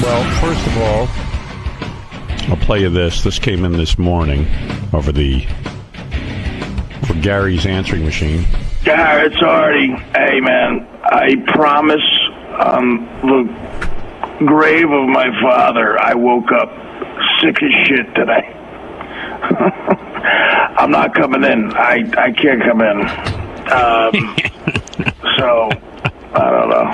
Well, first of all, I'll play you this. This came in this morning for Gary's answering machine. Gary, it's Artie. Hey, man, I promise on the grave of my father, I woke up sick as shit today. I'm not coming in. I can't come in. So, I don't know.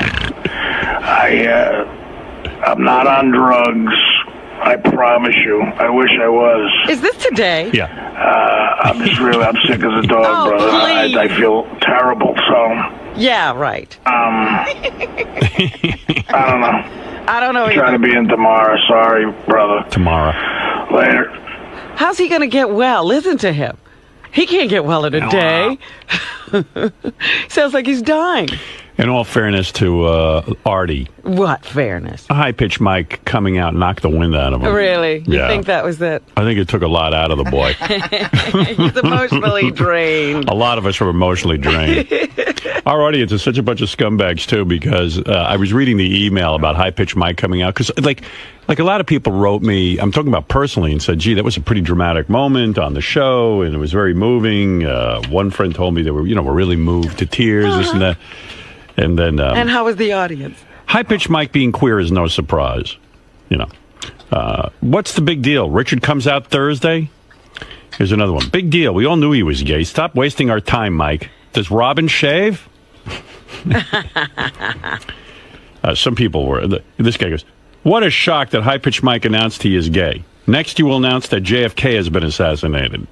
I'm not on drugs. I promise you. I wish I was. Is this today? Yeah. I'm sick as a dog, brother. I feel terrible, so. Yeah, right. I don't know. I don't know. I'm trying to be in tomorrow. Sorry, brother. Tomorrow. Later. How's he going to get well? Listen to him. He can't get well in a day. Sounds like he's dying. In all fairness to Artie. What fairness? A high-pitched mic coming out knocked the wind out of him. Really? You Yeah. think that was it? I think it took a lot out of the boy. He's emotionally drained. A lot of us are emotionally drained. Our audience is such a bunch of scumbags, too, because I was reading the email about high-pitched mic coming out. Because, like a lot of people wrote me, I'm talking about personally, and said, gee, that was a pretty dramatic moment on the show, and it was very moving. One friend told me they were really moved to tears, this and that. And then, and how was the audience? High-pitched Mike being queer is no surprise. What's the big deal? Richard comes out Thursday. Here's another one. Big deal. We all knew he was gay. Stop wasting our time, Mike. Does Robin shave? Some people were. This guy goes, what a shock that high-pitched Mike announced he is gay. Next, you will announce that JFK has been assassinated.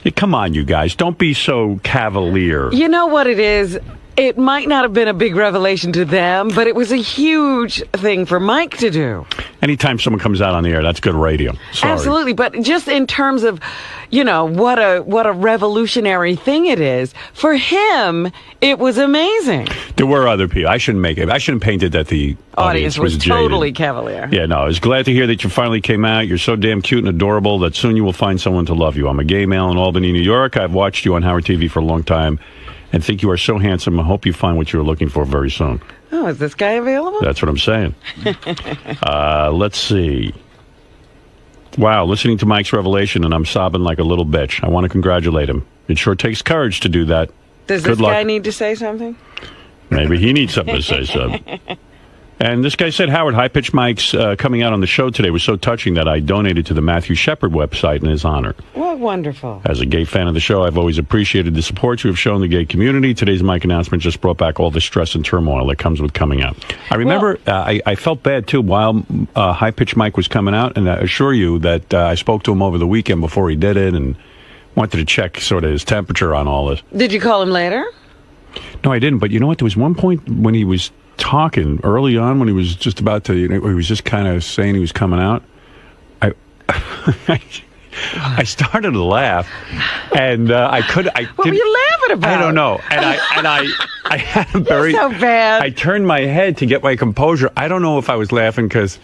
Hey, come on, you guys. Don't be so cavalier. You know what it is? It might not have been a big revelation to them, but it was a huge thing for Mike to do. Anytime someone comes out on the air, that's good radio. Sorry. Absolutely, but just in terms of, what a revolutionary thing it is, for him, it was amazing. There were other people. I shouldn't paint it that the audience was jaded. Totally cavalier. Yeah, no, I was glad to hear that you finally came out. You're so damn cute and adorable that soon you will find someone to love you. I'm a gay male in Albany, New York. I've watched you on Howard TV for a long time and think you are so handsome. I hope you find what you're looking for very soon. Oh, is this guy available? That's what I'm saying. Let's see. Wow, listening to Mike's revelation, and I'm sobbing like a little bitch. I want to congratulate him. It sure takes courage to do that. Does this guy need to say something? Maybe he needs something to say something. And this guy said, Howard, high-pitched Mike's coming out on the show today was so touching that I donated to the Matthew Shepard website in his honor. What wonderful. As a gay fan of the show, I've always appreciated the support you have shown the gay community. Today's Mike announcement just brought back all the stress and turmoil that comes with coming out. I remember I felt bad, too, while high-pitched Mike was coming out, and I assure you that I spoke to him over the weekend before he did it and wanted to check sort of his temperature on all this. Did you call him later? No, I didn't. But you know what? There was one point when he was talking early on when he was just about to, he was just kind of saying he was coming out. I started to laugh, and I couldn't. What were you laughing about? I don't know. And I had a very. You're so bad. I turned my head to get my composure. I don't know if I was laughing because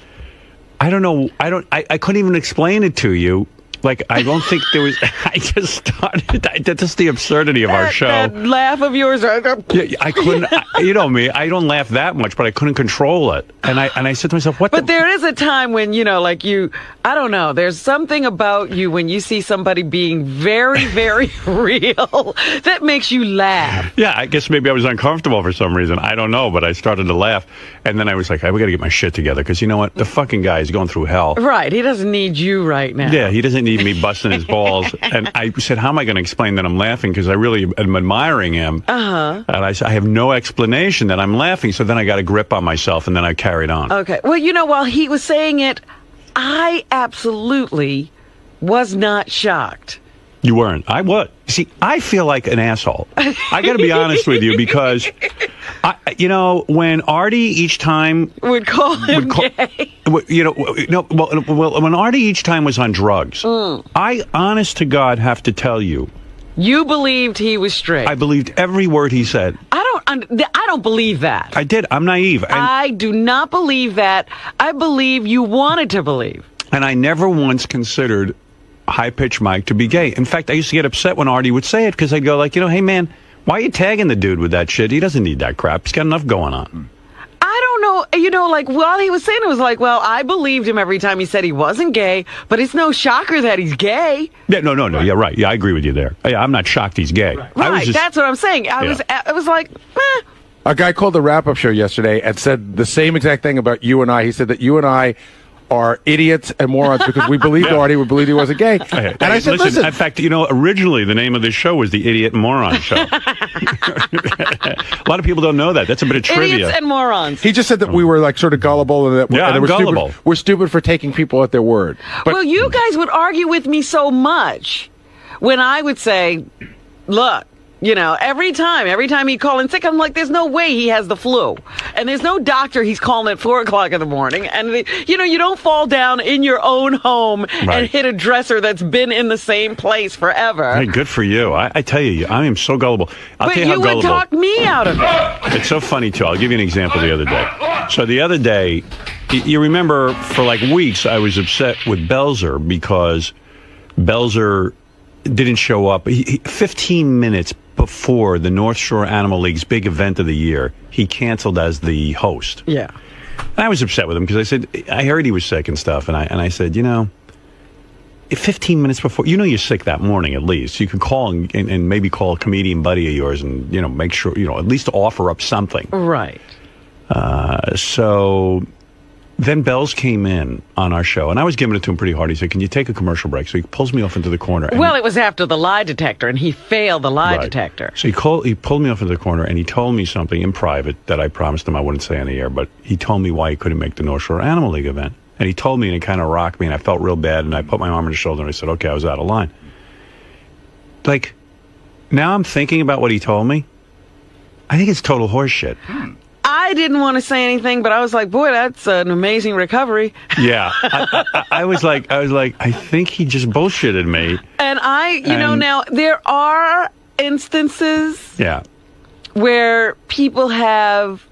I don't know. I couldn't even explain it to you. Like, I don't think there was. I just started. That's just the absurdity of our show. That laugh of yours. Yeah, I couldn't. You know me. I don't laugh that much, but I couldn't control it. And I said to myself, "What?" But there is a time when like you. I don't know. There's something about you when you see somebody being very, very real that makes you laugh. Yeah, I guess maybe I was uncomfortable for some reason. I don't know, but I started to laugh, and then I was like, "We got to get my shit together," because you know what? The fucking guy is going through hell. Right. He doesn't need you right now. Yeah, he doesn't need me busting his balls. And I said, how am I going to explain that I'm laughing? Because I really am admiring him. Uh-huh. And I said, I have no explanation that I'm laughing. So then I got a grip on myself, and then I carried on. Okay. Well, while he was saying it, I absolutely was not shocked. You weren't. I was. See, I feel like an asshole. I got to be honest with you because, when Artie each time would call him gay. When Artie each time was on drugs, I, honest to God, have to tell you. You believed he was straight. I believed every word he said. I don't believe that. I did. I'm naive. I do not believe that. I believe you wanted to believe. And I never once considered high-pitched Mike to be gay. In fact, I used to get upset when Artie would say it because I'd go like, hey, man, why are you tagging the dude with that shit? He doesn't need that crap. He's got enough going on. I don't know, like while he was saying it was like, well, I believed him every time he said he wasn't gay, but it's no shocker that he's gay. Yeah, no. Yeah, right. Yeah, I agree with you there. Yeah, I'm not shocked he's gay. Right, that's what I'm saying. I was like, A guy called the wrap-up show yesterday and said the same exact thing about you and I. He said that you and I are idiots and morons because we believed Artie, we believed he wasn't gay. And I said, listen. In fact, originally the name of this show was the Idiot and Moron Show. A lot of people don't know that. That's a bit of trivia. Idiots and morons. He just said that we were like sort of gullible and that I'm gullible. We're stupid for taking people at their word. Well, you guys would argue with me so much when I would say, look, every time he'd call in sick, I'm like, there's no way he has the flu. And there's no doctor he's calling at 4 o'clock in the morning. And, you don't fall down in your own home and hit a dresser that's been in the same place forever. Hey, good for you. I tell you, I am so gullible. I'll tell you how gullible. But you would talk me out of it. It's so funny, too. I'll give you an example the other day. So the other day, you remember for like weeks, I was upset with Belzer because Belzer didn't show up. 15 minutes before the North Shore Animal League's big event of the year, he canceled as the host. Yeah. And I was upset with him because I said, I heard he was sick and stuff. And I said, 15 minutes before, you're sick that morning at least. You can call and maybe call a comedian buddy of yours and, make sure, at least offer up something. Right. So then Bells came in on our show, and I was giving it to him pretty hard. He said, can you take a commercial break? So he pulls me off into the corner. Well, it was after the lie detector, and he failed the lie detector. So he pulled me off into the corner, and he told me something in private that I promised him I wouldn't say on the air, but he told me why he couldn't make the North Shore Animal League event. And he told me, and it kind of rocked me, and I felt real bad, and I put my arm on his shoulder, and I said, okay, I was out of line. Like, now I'm thinking about what he told me. I think it's total horseshit. I didn't want to say anything, but I was like, boy, that's an amazing recovery. Yeah. I was like, I think he just bullshitted me. And now there are instances where people have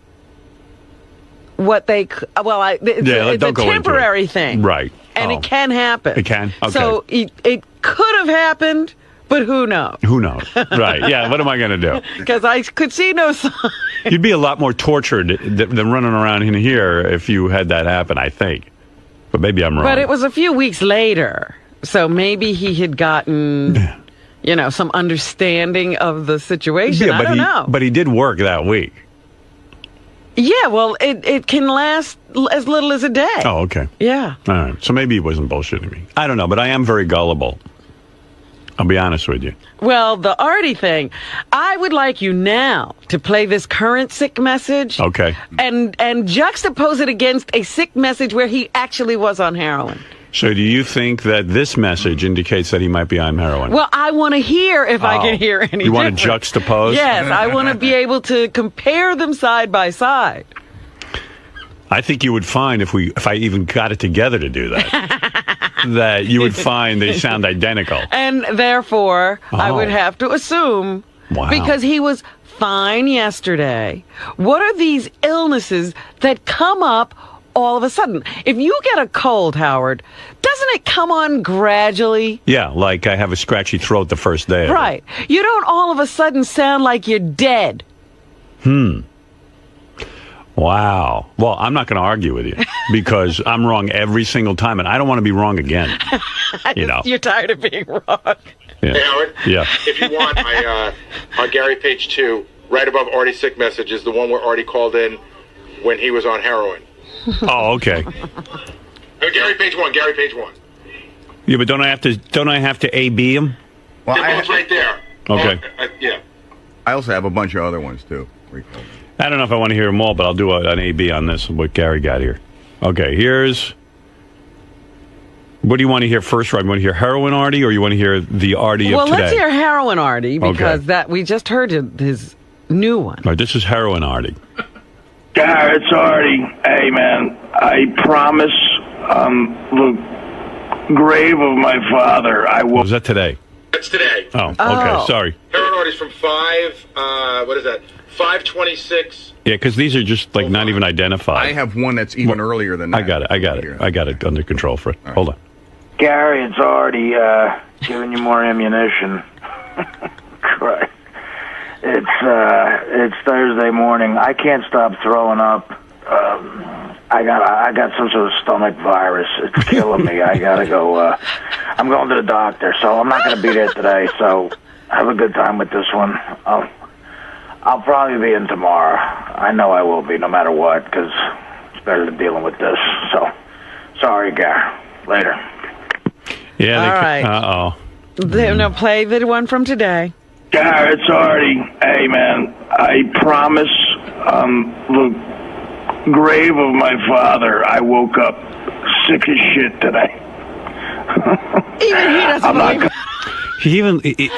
what they, it's a temporary thing. Right. And it can happen. It can? Okay. So it could have happened, but who knows? Who knows? Right. Yeah. What am I going to do? Because I could see no sign. You'd be a lot more tortured than running around in here if you had that happen, I think. But maybe I'm wrong. But it was a few weeks later. So maybe he had gotten, some understanding of the situation. I don't know. But he did work that week. Yeah, well, it can last as little as a day. Oh, okay. Yeah. All right. So maybe he wasn't bullshitting me. I don't know, but I am very gullible. I'll be honest with you. Well, the Artie thing, I would like you now to play this current sick message. Okay. And juxtapose it against a sick message where he actually was on heroin. So do you think that this message indicates that he might be on heroin? Well, I want to hear if I can hear any You want difference. to juxtapose? Yes, I want to be able to compare them side by side. I think you would find if I even got it together to do that, that you would find they sound identical. And therefore, I would have to assume, because he was fine yesterday, what are these illnesses that come up all of a sudden? If you get a cold, Howard, doesn't it come on gradually? Yeah, like I have a scratchy throat the first day. Right. You don't all of a sudden sound like you're dead. Wow. Well, I'm not going to argue with you because I'm wrong every single time, and I don't want to be wrong again. You're tired of being wrong. Yeah. Hey, Howard? Yeah. If you want, on Gary page 2, right above Artie's sick message is the one where Artie called in when he was on heroin. Oh, okay. Gary page 1. Yeah, but don't I have to AB him? Well, it's right there. Okay. Yeah. I also have a bunch of other ones, too. I don't know if I want to hear them all, but I'll do an AB on this, what Gary got here. Okay, what do you want to hear first, Rob? You want to hear heroin Artie, or you want to hear the Artie of today? Well, let's hear heroin Artie, because we just heard his new one. All right, this is heroin Artie. Gary, it's Artie. Hey, man, I promise the grave of my father, I will... Was that today? That's today. Oh, okay, sorry. Heroin Artie's from 526. Yeah, because these are just like not even identified. I have one that's even earlier than that. I got it under control for it. Right. Hold on. Gary, it's Artie giving you more ammunition. Christ. It's Thursday morning. I can't stop throwing up. I got some sort of stomach virus. It's killing me. I gotta go. I'm going to the doctor, so I'm not gonna be there today. So have a good time with this one. I'll probably be in tomorrow. I know I will be, no matter what, because it's better than dealing with this. So sorry, Gar. Later. Yeah. All right. Uh-oh. No, play the one from today. Gar, it's Artie. Hey, man, I promise the grave of my father, I woke up sick as shit today. Even he doesn't believe it.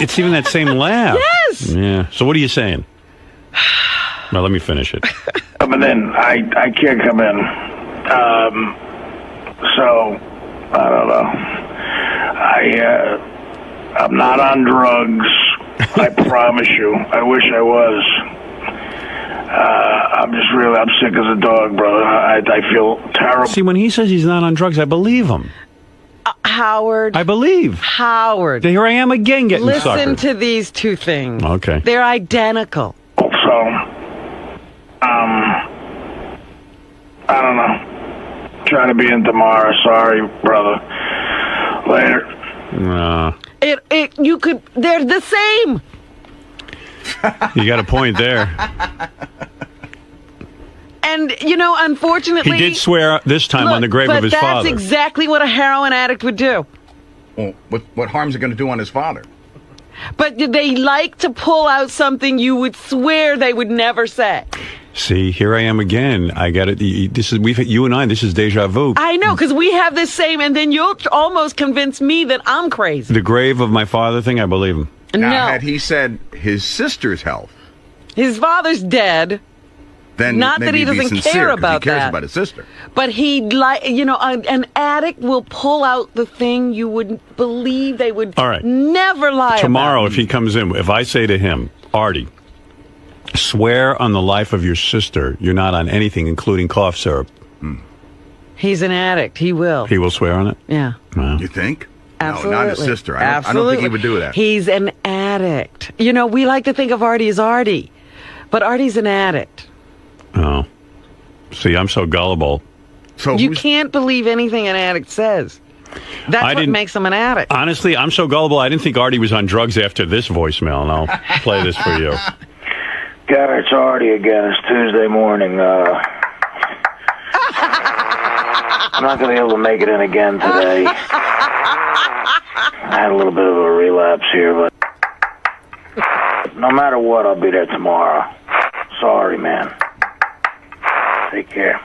It's even that same laugh. Yes. Yeah. So what are you saying? Well, let me finish it. Coming in. I can't come in. So, I don't know. I'm not on drugs. I promise you. I wish I was. I'm sick as a dog, brother. I feel terrible. See, when he says he's not on drugs, I believe him. Howard. I believe. Howard. Here I am again getting Listen suckered. to these two things. Okay. They're identical. So, I don't know. Try to be in tomorrow. Sorry, brother. Later. They're the same. You got a point there. And, unfortunately... He did swear this time on the grave of his father. But that's exactly what a heroin addict would do. Well, what harm is it going to do on his father? But they like to pull out something you would swear they would never say. See, here I am again. I got it. This is deja vu. I know, because we have this same, and then you'll almost convince me that I'm crazy. The grave of my father thing, I believe him. Now, No. had he said his sister's health, His father's dead. then Not that maybe he he'd be doesn't sincere, care 'cause about he cares that. about his sister. But an addict will pull out the thing you wouldn't believe they would All right. never lie Tomorrow, about. if he comes in, if I say to him, Artie, swear on the life of your sister you're not on anything, including cough syrup. He's an addict. He will. He will swear on it? Yeah. Wow. You think? Absolutely. No, not his sister. I don't think he would do that. He's an addict. We like to think of Artie as Artie, but Artie's an addict. Oh. See, I'm so gullible. So You can't believe anything an addict says. That's what makes him an addict. Honestly, I'm so gullible, I didn't think Artie was on drugs after this voicemail, and I'll play this for you. Gar, it's Artie again. It's Tuesday morning. I'm not going to be able to make it in again today. I had a little bit of a relapse here, but no matter what, I'll be there tomorrow. Sorry, man. Take care.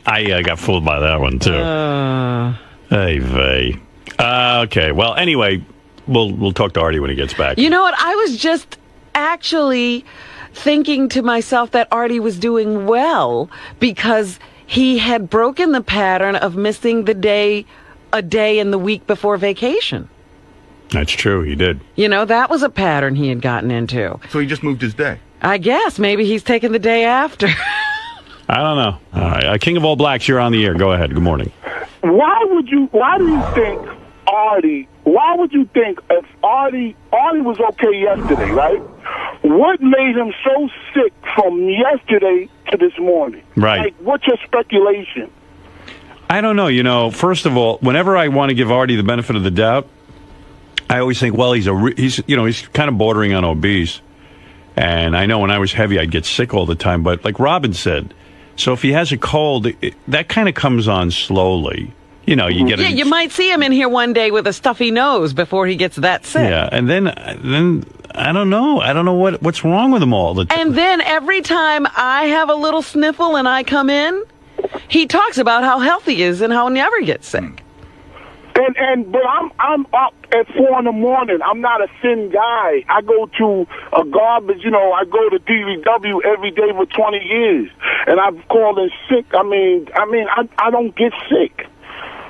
I got fooled by that one, too. Hey, vey. Okay, well, anyway, we'll talk to Artie when he gets back. You know what? I was just actually thinking to myself that Artie was doing well because he had broken the pattern of missing a day in the week before vacation. That's true, he did. That was a pattern he had gotten into. So he just moved his day. I guess maybe he's taking the day after. I don't know. All right, King of All Blacks, you're on the air. Go ahead. Good morning. Why do you think if Artie was okay yesterday, right? What made him so sick from yesterday to this morning? Right. Like, what's your speculation? I don't know. First of all, whenever I want to give Artie the benefit of the doubt, I always think, well, he's kind of bordering on obese. And I know when I was heavy, I'd get sick all the time. But like Robin said, so if he has a cold, that kind of comes on slowly. You get you might see him in here one day with a stuffy nose before he gets that sick. Yeah, and then I don't know. I don't know what's wrong with him all. And then every time I have a little sniffle and I come in, he talks about how healthy he is and how he never gets sick. But I'm up at 4 a.m. I'm not a thin guy. I go to a garbage, I go to DVW every day for 20 years, and I've called in sick. I don't get sick.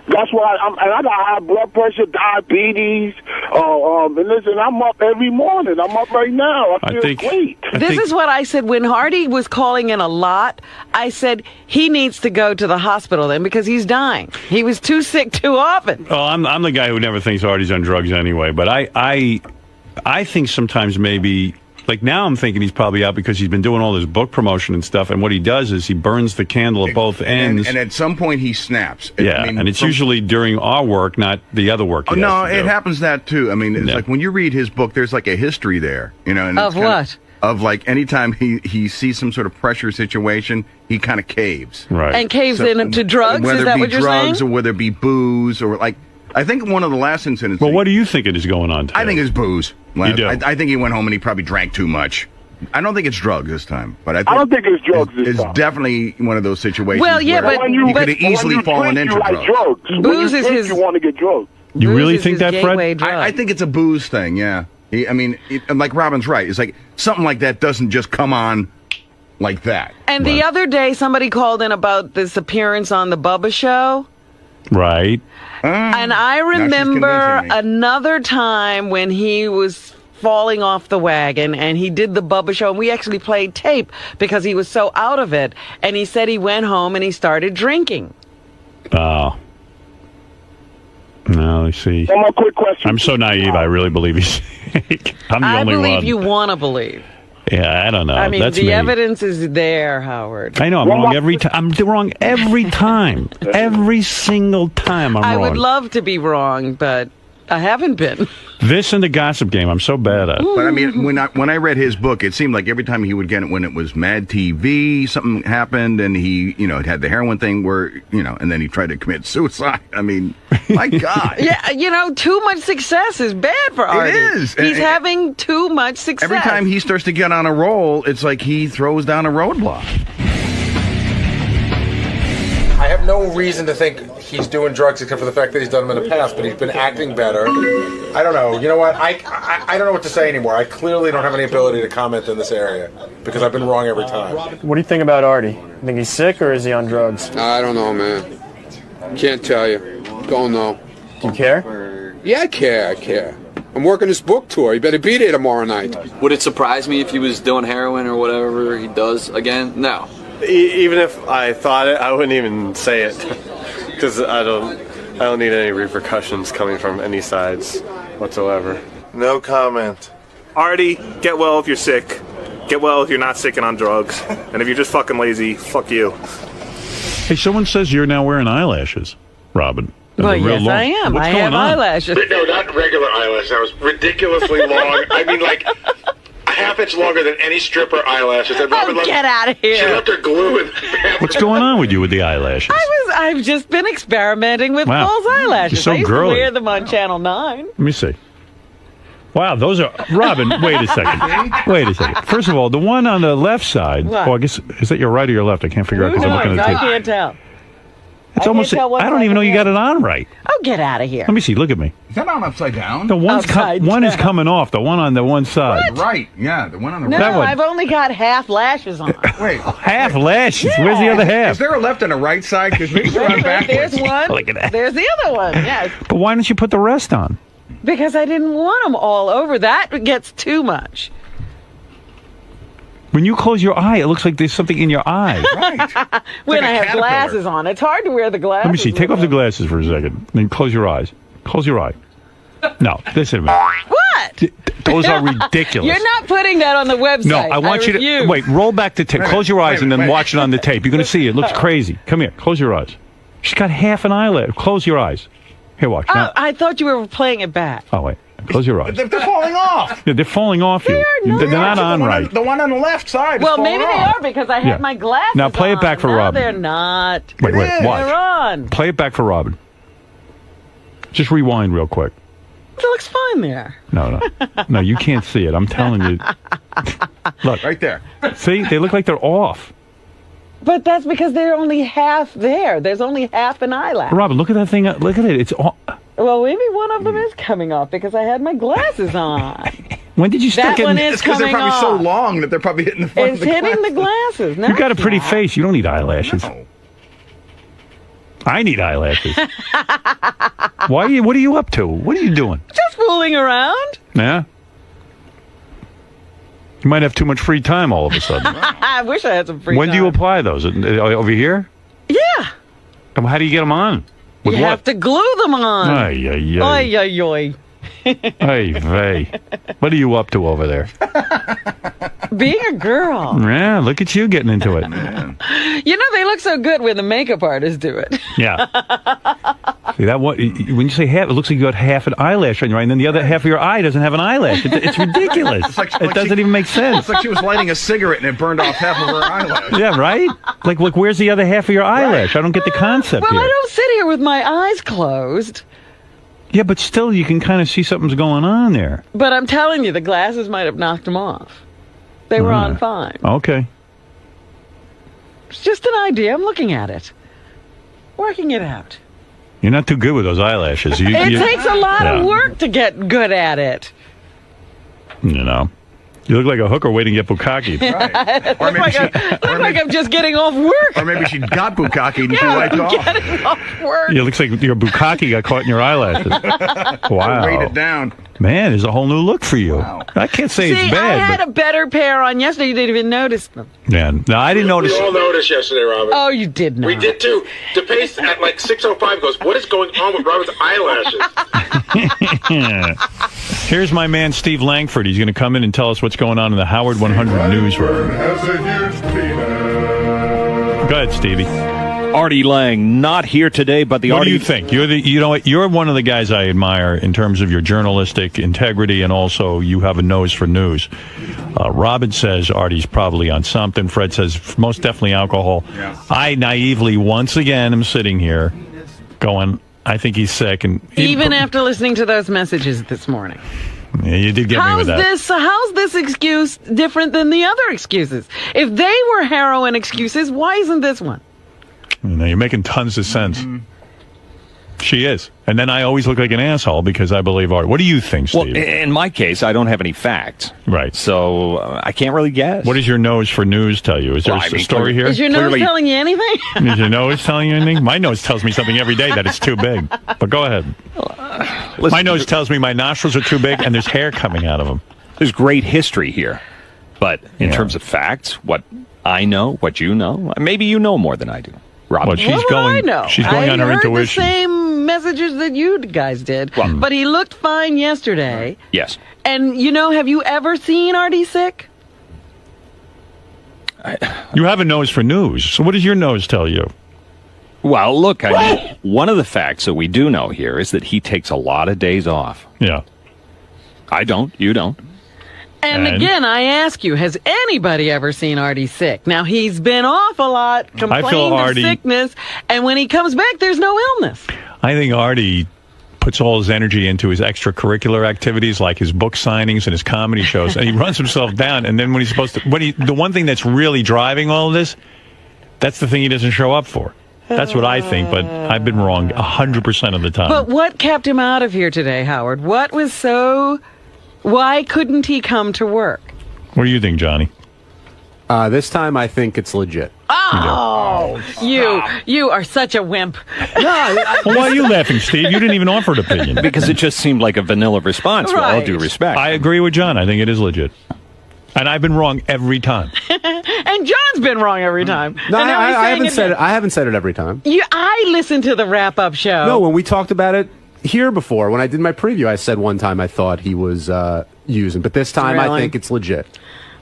That's why I got high blood pressure, diabetes, and listen, I'm up every morning. I'm up right now. I feel great. This is what I said when Hardy was calling in a lot. I said he needs to go to the hospital then because he's dying. He was too sick too often. Oh, I'm the guy who never thinks Artie's on drugs anyway. But I think sometimes maybe Like now I'm thinking he's probably out because he's been doing all this book promotion and stuff, and what he does is he burns the candle at both ends. And at some point he snaps. Yeah, I mean, and it's usually during our work, not the other work he has to do. It happens that too. I mean, it's like when you read his book, there's like a history there, you know. And of what? Of like anytime he sees some sort of pressure situation, he kind of caves. Right. And caves into drugs? Is that what you're saying? Whether it be drugs or whether it be booze or like, I think one of the last incidents. Well, what do you think it is going on today? I think it's booze. You do? I think he went home and he probably drank too much. I don't think it's drugs this time, but I don't think it's drugs this time. It's definitely one of those situations. Well, yeah, where but he could have easily fallen into drugs. Booze is his. You want to get drugs. You really think that, Fred? I think it's a booze thing. Yeah. Like Robin's right. It's like something like that doesn't just come on like that. And the other day, somebody called in about this appearance on the Bubba Show. Right. And I remember another time when he was falling off the wagon and he did the Bubba Show, and we actually played tape because he was so out of it. And he said he went home and he started drinking. Oh. No, let's see. One more quick question. I'm so naive. I really believe he's fake. I'm the only one. I believe you want to believe. Yeah, I don't know. I mean, That's the me. evidence is there, Howard. I know. I'm wrong every time. I'm wrong every time. Every single time I'm wrong. I would love to be wrong, but I haven't been. This and the Gossip Game, I'm so bad at. But I mean, when I read his book, it seemed like every time he would get it, when it was Mad TV, something happened, and he, had the heroin thing where, and then he tried to commit suicide. I mean, my God. Yeah, too much success is bad for Artie. It is. He's having too much success. Every time he starts to get on a roll, it's like he throws down a roadblock. I have no reason to think he's doing drugs except for the fact that he's done them in the past, but he's been acting better. I don't know. You know what? I don't know what to say anymore. I clearly don't have any ability to comment in this area because I've been wrong every time. What do you think about Artie? You think he's sick or is he on drugs? I don't know, man. Can't tell you. Don't know. Do you care? Yeah, I care. I'm working this book tour. You better be there tomorrow night. Would it surprise me if he was doing heroin or whatever he does again? No. Even if I thought it, I wouldn't even say it because I don't need any repercussions coming from any sides whatsoever. No comment. Artie, get well if you're sick. Get well if you're not sick and on drugs. And if you're just fucking lazy, fuck you. Hey, someone says you're now wearing eyelashes, Robin. Well, yes, I am. What's I going have on? eyelashes. No, not regular eyelashes. I was ridiculously long. I mean, like a half-inch longer than any stripper eyelashes. And Robin get out of here. She left her glue in the bathroom. What's going on with you with the eyelashes? I've just been experimenting with Wow. false eyelashes. You're so I used girly. to wear them on Channel 9. Let me see. Wow, those are... Robin, wait a second. First of all, the one on the left side... What? Oh, I guess... Is that your right or your left? I can't figure out because I'm looking at the I tape. can't tell. It's almost... I don't even know you got it on right. Oh, get out of here. Let me see. Look at me. Is that on upside down? The one's one is coming off. The one on the one side. Right. Yeah, the one on the No, right. That one. I've only got half lashes on. Wait. Half lashes. Where's the other half? Is there a left and a right side? Because maybe they're on backwards. There's one. Look at that. There's the other one. Yes. But why don't you put the rest on? Because I didn't want them all over. That gets too much. When you close your eye, it looks like there's something in your eye. Right. When like I a have caterpillar. glasses on. It's hard to wear the glasses. Let me see. Take off the glasses for a second. Then close your eyes. Close your eye. No, listen a minute. What? Those are ridiculous. You're not putting that on the website. No, I want you to... refuse. Wait, roll back the tape. Close your eyes and then watch it on the tape. You're going to see it. It looks crazy. Come here. Close your eyes. She's got half an eyelid. Close your eyes. Here, watch. Oh, Now. I thought you were playing it back. Oh, wait. Close your eyes. They're falling off. Yeah, they're falling off you. They're not on right. The one on the left side. Well, is maybe they falling off. are because I had my glasses Now play it on. back for No, Robin. they're not. Wait, watch. They're on. Play it back for Robin. Just rewind real quick. It looks fine there. No, you can't see it. I'm telling you. Look. Right there. See? They look like they're off. But that's because they're only half there. There's only half an eyelash. Robin, look at that thing. Look at it. It's all... Well, maybe one of them is coming off because I had my glasses on. When did you start That one getting... is It's because they're coming probably off. so long that they're probably hitting the front It's of the hitting the glasses. glasses. No, You got a pretty it's not. face. You don't need eyelashes. No. I need eyelashes. What are you up to? What are you doing? Just fooling around. Yeah? You might have too much free time all of a sudden. I wish I had some free When time. do you apply those? Over here? Yeah. How do you get them on? With You what? have to glue them on. Ay, ay, ay. Oy, oy, oy. Hey, what are you up to over there? Being a girl. Yeah, look at you getting into it. You know, they look so good when the makeup artists do it. Yeah. See, when you say half, it looks like you got half an eyelash on your eye, and then the other half of your eye doesn't have an eyelash. It's ridiculous. It doesn't even make sense. It's like she was lighting a cigarette and it burned off half of her eyelash. Yeah, right? Like, look, where's the other half of your eyelash? I don't get the concept Well, here. I don't sit here with my eyes closed. Yeah, but still, you can kind of see something's going on there. But I'm telling you, the glasses might have knocked them off. They were on fine. Okay. It's just an idea. I'm looking at it. Working it out. You're not too good with those eyelashes. It takes a lot of work to get good at it. You know. You look like a hooker waiting to get bukkakied. Right. Look like I'm just getting off work. Or maybe she got bukkakied and she wiped off. Getting off work. Yeah, it looks like your bukkake got caught in your eyelashes. Wow. Weighed it down. Man, there's a whole new look for you. Wow. I can't say it's bad. I had a better pair on yesterday. You didn't even notice them. Yeah, no, I didn't notice. We all noticed yesterday, Robin. Oh, you did not. We did too. DePace at like 6:05 goes, "What is going on with Robin's eyelashes?" Here's my man Steve Langford. He's going to come in and tell us what's going on in the Howard 100 newsroom. Go ahead, Stevie. Artie Lang not here today, but the What Artie. do you think? You know what? You're one of the guys I admire in terms of your journalistic integrity, and also you have a nose for news. Robin says Artie's probably on something. Fred says most definitely alcohol. Yeah. I naively once again am sitting here going, I think he's sick, and even after listening to those messages this morning. Yeah, you did get me with that. How's this excuse different than the other excuses? If they were heroin excuses, why isn't this one? You know, you're making tons of sense. Mm-hmm. She is. And then I always look like an asshole because I believe Art. What do you think, Steve? Well, in my case, I don't have any facts. Right. So I can't really guess. What does your nose for news tell you? Is there a story here? Is your nose telling you anything? Is your nose telling you anything? My nose tells me something every day that it's too big. But go ahead. My nose tells me my nostrils are too big and there's hair coming out of them. There's great history here. But in terms of facts, what I know, what you know, maybe you know more than I do. Robin. Well, she's going on her intuition. The same messages that you guys did, but he looked fine yesterday. Yes. And have you ever seen Artie sick? You have a nose for news. So what does your nose tell you? Well, look, one of the facts that we do know here is that he takes a lot of days off. Yeah. I don't. You don't. And again, I ask you, has anybody ever seen Artie sick? Now, he's been off a lot, complained of sickness, and when he comes back, there's no illness. I think Artie puts all his energy into his extracurricular activities, like his book signings and his comedy shows, and he runs himself down. And then when he's supposed to, the one thing that's really driving all of this, that's the thing he doesn't show up for. That's what I think, but I've been wrong 100% of the time. But what kept him out of here today, Howard? What was so... Why couldn't he come to work? What do you think, Johnny? This time I think it's legit. Oh, you are such a wimp. Well, why are you laughing, Steve? You didn't even offer an opinion. Because it just seemed like a vanilla response, with all due respect. I agree with John. I think it is legit. And I've been wrong every time. And John's been wrong every time. No, I haven't said it. I haven't said it every time. I listened to the wrap-up show. No, when we talked about it here before, when I did my preview, I said one time I thought he was using, but this time I think it's legit.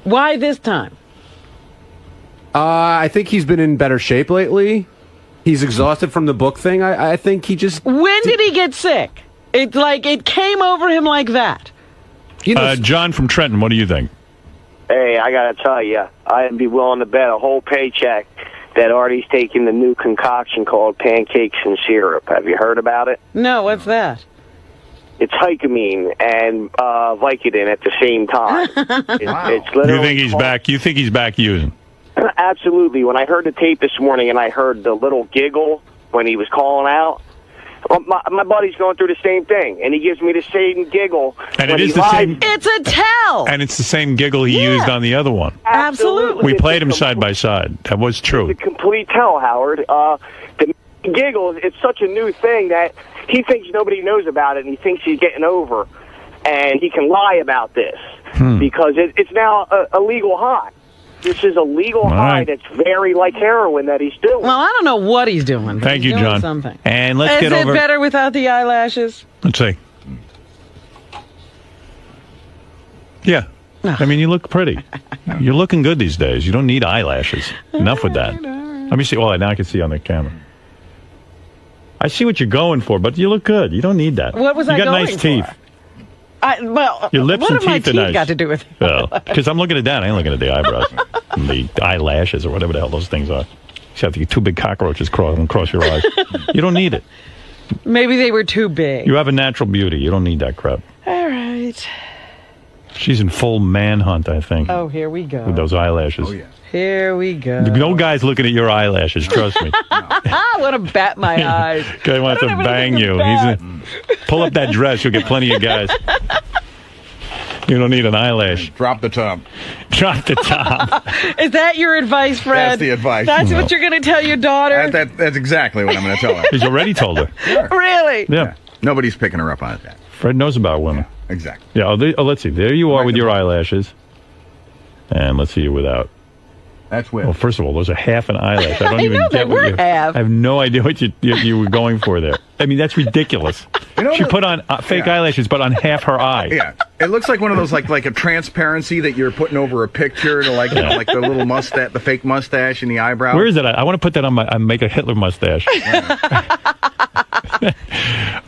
Why this time? I think he's been in better shape lately. He's exhausted from the book thing. I think he just... When did he get sick? It came over him like that. John from Trenton, what do you think? Hey, I got to tell you, I'd be willing to bet a whole paycheck that Artie's taking the new concoction called pancakes and syrup. Have you heard about it? No, what's that? It's Hycamine and Vicodin at the same time. It's literally. You think he's back? You think he's back using? Absolutely. When I heard the tape this morning and I heard the little giggle when he was calling out, my buddy's going through the same thing, and he gives me the same giggle. And it is the same. It's a tell. And it's the same giggle he used on the other one. Absolutely. We played them side by side. That was true. It's a complete tell, Howard. The giggle, it's such a new thing that he thinks nobody knows about it, and he thinks he's getting over. And he can lie about this because it's now a legal high. This is a legal high that's very like heroin that he's doing. Well, I don't know what he's doing. Thank you, John. Something. And let's get over... Is it better without the eyelashes? Let's see. Yeah. I mean, you look pretty. You're looking good these days. You don't need eyelashes. Enough with that. Let me see. Well, now I can see on the camera. I see what you're going for, but you look good. You don't need that. What was I going for? You got nice teeth. Your lips and teeth are nice. Got to do with it? Well, because I'm looking at that. I ain't looking at the eyebrows. And the eyelashes or whatever the hell those things are. You have to get 2 big cockroaches crawling across your eyes. You don't need it. Maybe they were too big. You have a natural beauty. You don't need that crap. All right. She's in full manhunt, I think. Oh, here we go. With those eyelashes. Oh, yeah. Here we go. No guy's looking at your eyelashes, trust me. I want to bat my eyes. Guy wants to bang you. Pull up that dress. You'll get plenty of guys. You don't need an eyelash. Drop the top. Drop the top. Is that your advice, Fred? That's the advice. That's what you're going to tell your daughter? That's exactly what I'm going to tell her. He's already told her. Sure. Really? Yeah. Nobody's picking her up on that. Fred knows about women. Exactly. Yeah. Let's see. There you are with your eyelashes. And let's see you without. That's with. Well, first of all, those are half an eyelash. I don't even know, get what you half. I have no idea what you were going for there. I mean, that's ridiculous. She put on fake eyelashes, but on half her eye. Yeah, it looks like one of those like a transparency that you're putting over a picture to like the little mustache, the fake mustache and the eyebrow. Where is it? I want to put that on I make a Hitler mustache.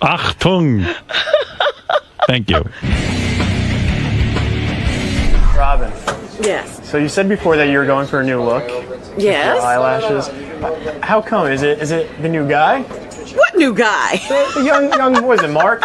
Achtung. Thank you. Robin. Yes. So you said before that you were going for a new look. Yes. Your eyelashes. How come? Is it the new guy? What new guy? The young what was it, Mark?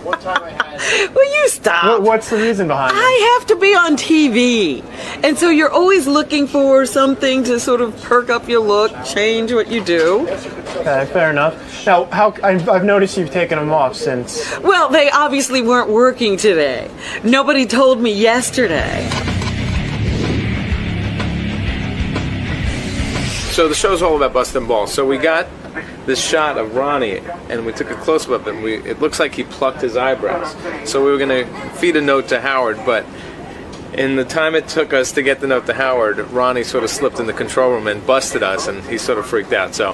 Will you stop? What's the reason behind it? I have to be on TV. And so you're always looking for something to sort of perk up your look, change what you do. Okay, fair enough. Now, I've noticed you've taken them off since. Well, they obviously weren't working today. Nobody told me yesterday. So the show's all about busting balls. So we got this shot of Ronnie, and we took a close-up of him. It looks like he plucked his eyebrows. So we were going to feed a note to Howard, but in the time it took us to get the note to Howard, Ronnie sort of slipped in the control room and busted us, and he sort of freaked out. So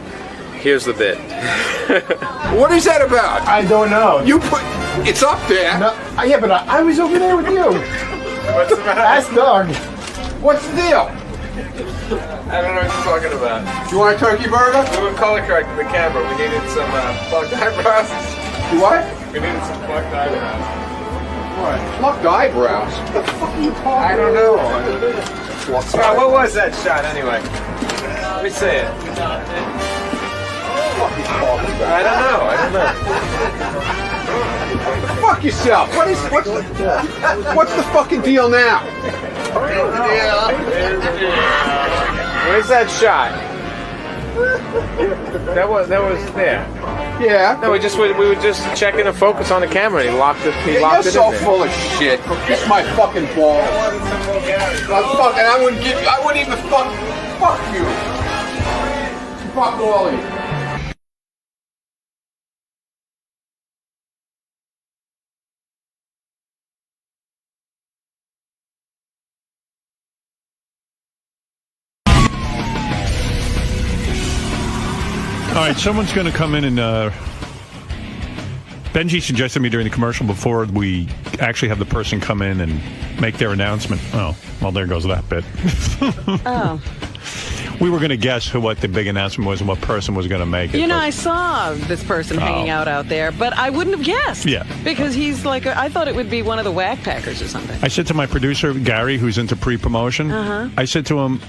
here's the bit. What is that about? I don't know. It's up there. No, yeah, but I was over there with you. What's the matter? Ask Doug. What's the deal? I don't know what you're talking about. Do you want a turkey burger? We were color correcting the camera. We needed some plucked eyebrows. You what? We needed some plucked eyebrows. What? Plucked eyebrows? What the fuck are you talking about? I don't know. What was that shot anyway? Let me see it. What the fuck are you talking about? I don't know. Fuck yourself. What's the fucking deal now? Where's that shot? That was there. Yeah. No, we were just checking the focus on the camera. And he locked it. He locked it in You're so there. full of shit. Kiss my fucking balls. I wouldn't even fuck you. Fuck all of you. All right, someone's going to come in and Benji suggested me during the commercial before we actually have the person come in and make their announcement. Oh, well, there goes that bit. Oh. We were going to guess what the big announcement was and what person was going to make it. You know, I saw this person hanging out there, but I wouldn't have guessed. Yeah. Because he's like, I thought it would be one of the Whack Packers or something. I said to my producer, Gary, who's into pre-promotion, I said to him,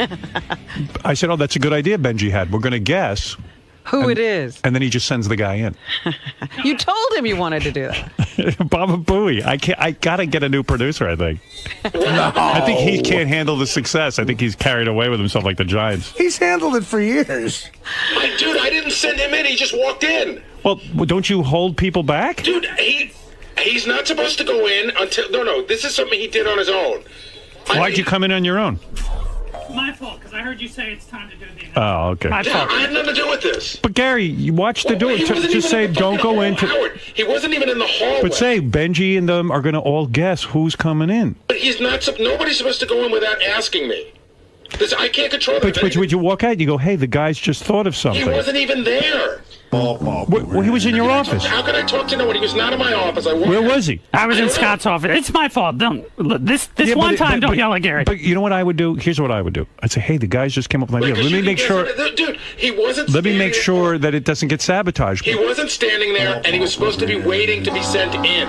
oh, that's a good idea Benji had. We're going to guess who it is. And then he just sends the guy in. You told him you wanted to do that. Baba Booey. I got to get a new producer, I think. No. I think he can't handle the success. I think he's carried away with himself like the Giants. He's handled it for years. Dude, I didn't send him in. He just walked in. Well, don't you hold people back? Dude, he's not supposed to go in until... No, this is something he did on his own. Why'd you come in on your own? My fault, because I heard you say it's time to do the... Oh, okay. I had nothing to do with this. But Gary, you watch the door. Just say, don't go into... Howard, he wasn't even in the hallway. But say, Benji and them are going to all guess who's coming in. But he's not... Nobody's supposed to go in without asking me. I can't control it. But you walk out, you go, hey, the guy's just thought of something. He wasn't even there. Well, he was in your office. How could I talk to no one? He was not in my office. Where was he? I was in Scott's office. It's my fault. Don't this one time. Don't yell at Gary. But you know what I would do? Here's what I would do. I'd say, hey, the guys just came up with an idea. Let me make sure. Dude, he wasn't. Let me make sure that it doesn't get sabotaged. He wasn't standing there, and he was supposed to be waiting to be sent in.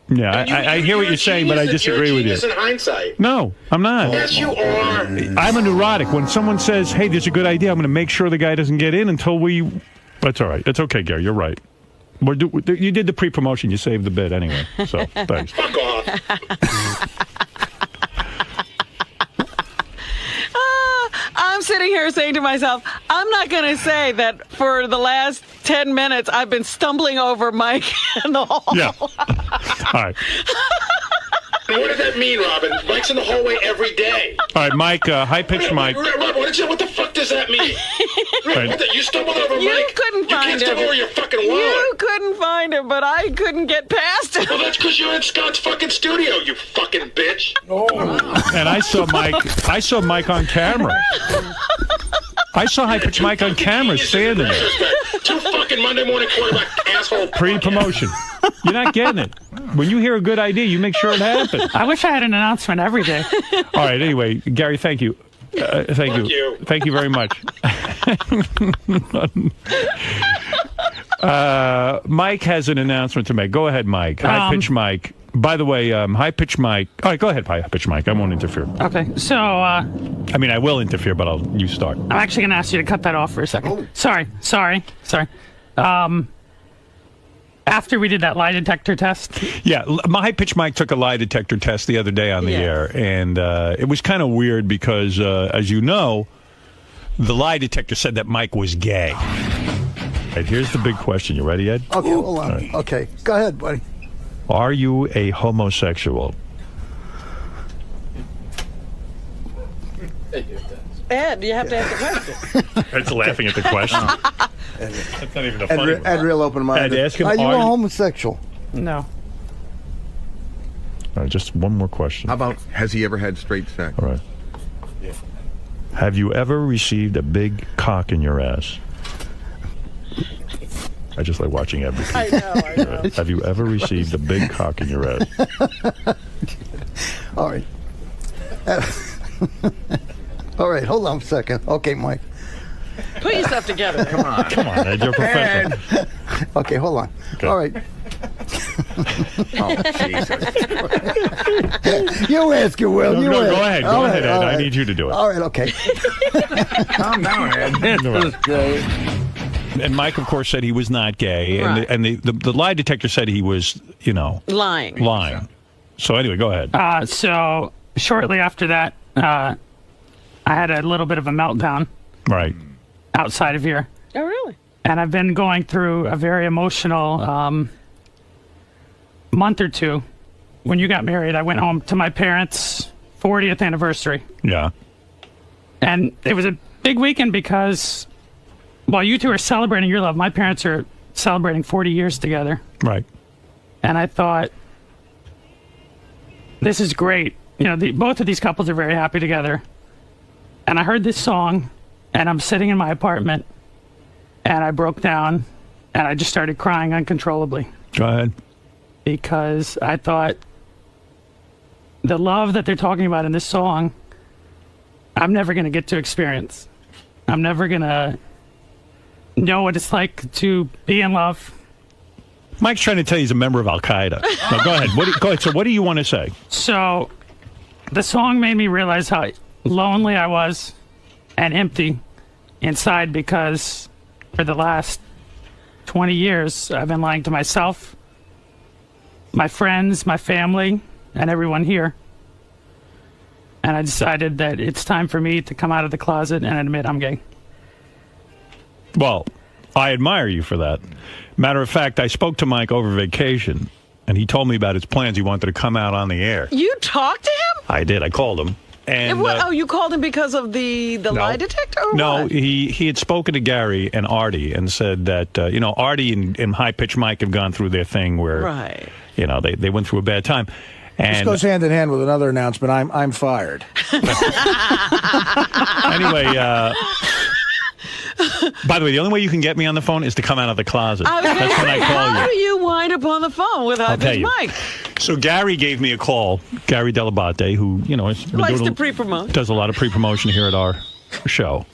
Yeah, I hear what you're saying, but I disagree with you. You're a genius in hindsight. No, I'm not. Yes, you are. I'm a neurotic. When someone says, hey, there's a good idea, I'm going to make sure the guy doesn't get in until we... That's all right. That's okay, Gary. You're right. You did the pre-promotion. You saved the bid anyway. So, thanks. Fuck off. I'm sitting here saying to myself, I'm not going to say that for the last 10 minutes I've been stumbling over Mike in the hall. Yeah. All right. Now, what does that mean, Robin? Mike's in the hallway every day. All right, Mike, high-pitched Mike. Robin, what the fuck does that mean? Right. You stumbled over Mike. You couldn't find You can't stumble him. over your fucking wallet. You couldn't find him, but I couldn't get past him. Well, that's because you're in Scott's fucking studio, you fucking bitch. And I saw Mike on camera. I saw high-pitched Mike on camera standing there. Two fucking Monday morning quarterback asshole. Pre-promotion. You're not getting it. When you hear a good idea, you make sure it happens. I wish I had an announcement every day. All right. Anyway, Gary, thank you. Thank you. Thank you very much. Mike has an announcement to make. Go ahead, Mike. High-pitch Mike. By the way, high-pitch Mike. All right, go ahead, high-pitch Mike. I won't interfere. Okay, so... I mean, I will interfere, but you start. I'm actually going to ask you to cut that off for a second. Sorry. After we did that lie detector test? Yeah, my high-pitch Mike took a lie detector test the other day on the air, and it was kind of weird because, as you know, the lie detector said that Mike was gay. Right, here's the big question. You ready, Ed? Okay, hold on. Right. Okay, go ahead, buddy. Are you a homosexual? Ed, you have to ask the question. Ed's laughing at the question. That's not even a funny one. Ed, real open-minded. Ed, ask him, are you a homosexual? No. All right, just one more question. How about, has he ever had straight sex? All right. Yeah. Have you ever received a big cock in your ass? I just like watching Ed repeat. I know. Have you ever received a big cock in your ass? All right. All right, hold on a second. Okay, Mike. Put yourself together. Come on, Ed, you're a professional. Okay, hold on. Okay. All right. Oh, Jesus. You ask it, Will. No, go ahead. Go ahead, Ed. I need you to do it. All right, okay. Calm down, Ed. And Mike, of course, said he was not gay, Right. and the lie detector said he was, lying. So anyway, go ahead. So shortly after that, I had a little bit of a meltdown. Right. Outside of here. Oh, really? And I've been going through a very emotional month or two. When you got married, I went home to my parents' 40th anniversary. Yeah. And it was a big weekend because while you two are celebrating your love, my parents are celebrating 40 years together. Right. And I thought, this is great. Both of these couples are very happy together. And I heard this song, and I'm sitting in my apartment, and I broke down, and I just started crying uncontrollably. Go ahead. Because I thought, the love that they're talking about in this song, I'm never going to get to experience. I'm never going to know what it's like to be in love. Mike's trying to tell you he's a member of Al Qaeda. No, go ahead. Go ahead. So, what do you want to say? So, the song made me realize how lonely I was and empty inside because for the last 20 years, I've been lying to myself, my friends, my family, and everyone here. And I decided that it's time for me to come out of the closet and admit I'm gay. Well, I admire you for that. Matter of fact, I spoke to Mike over vacation, and he told me about his plans. He wanted to come out on the air. You talked to him? I did. I called him. And you called him because of the lie detector? Or no, what? he had spoken to Gary and Artie and said that, Artie and High Pitch Mike have gone through their thing where, right. They went through a bad time. And this goes hand in hand with another announcement. I'm fired. Anyway, By the way, the only way you can get me on the phone is to come out of the closet. That's when I call How you. do you wind up on the phone with I'll tell High-Pitched you. Mike? So Gary gave me a call. Gary Dell'Abate, who has been Likes doing to pre-promote. does a lot of pre-promotion here at our show.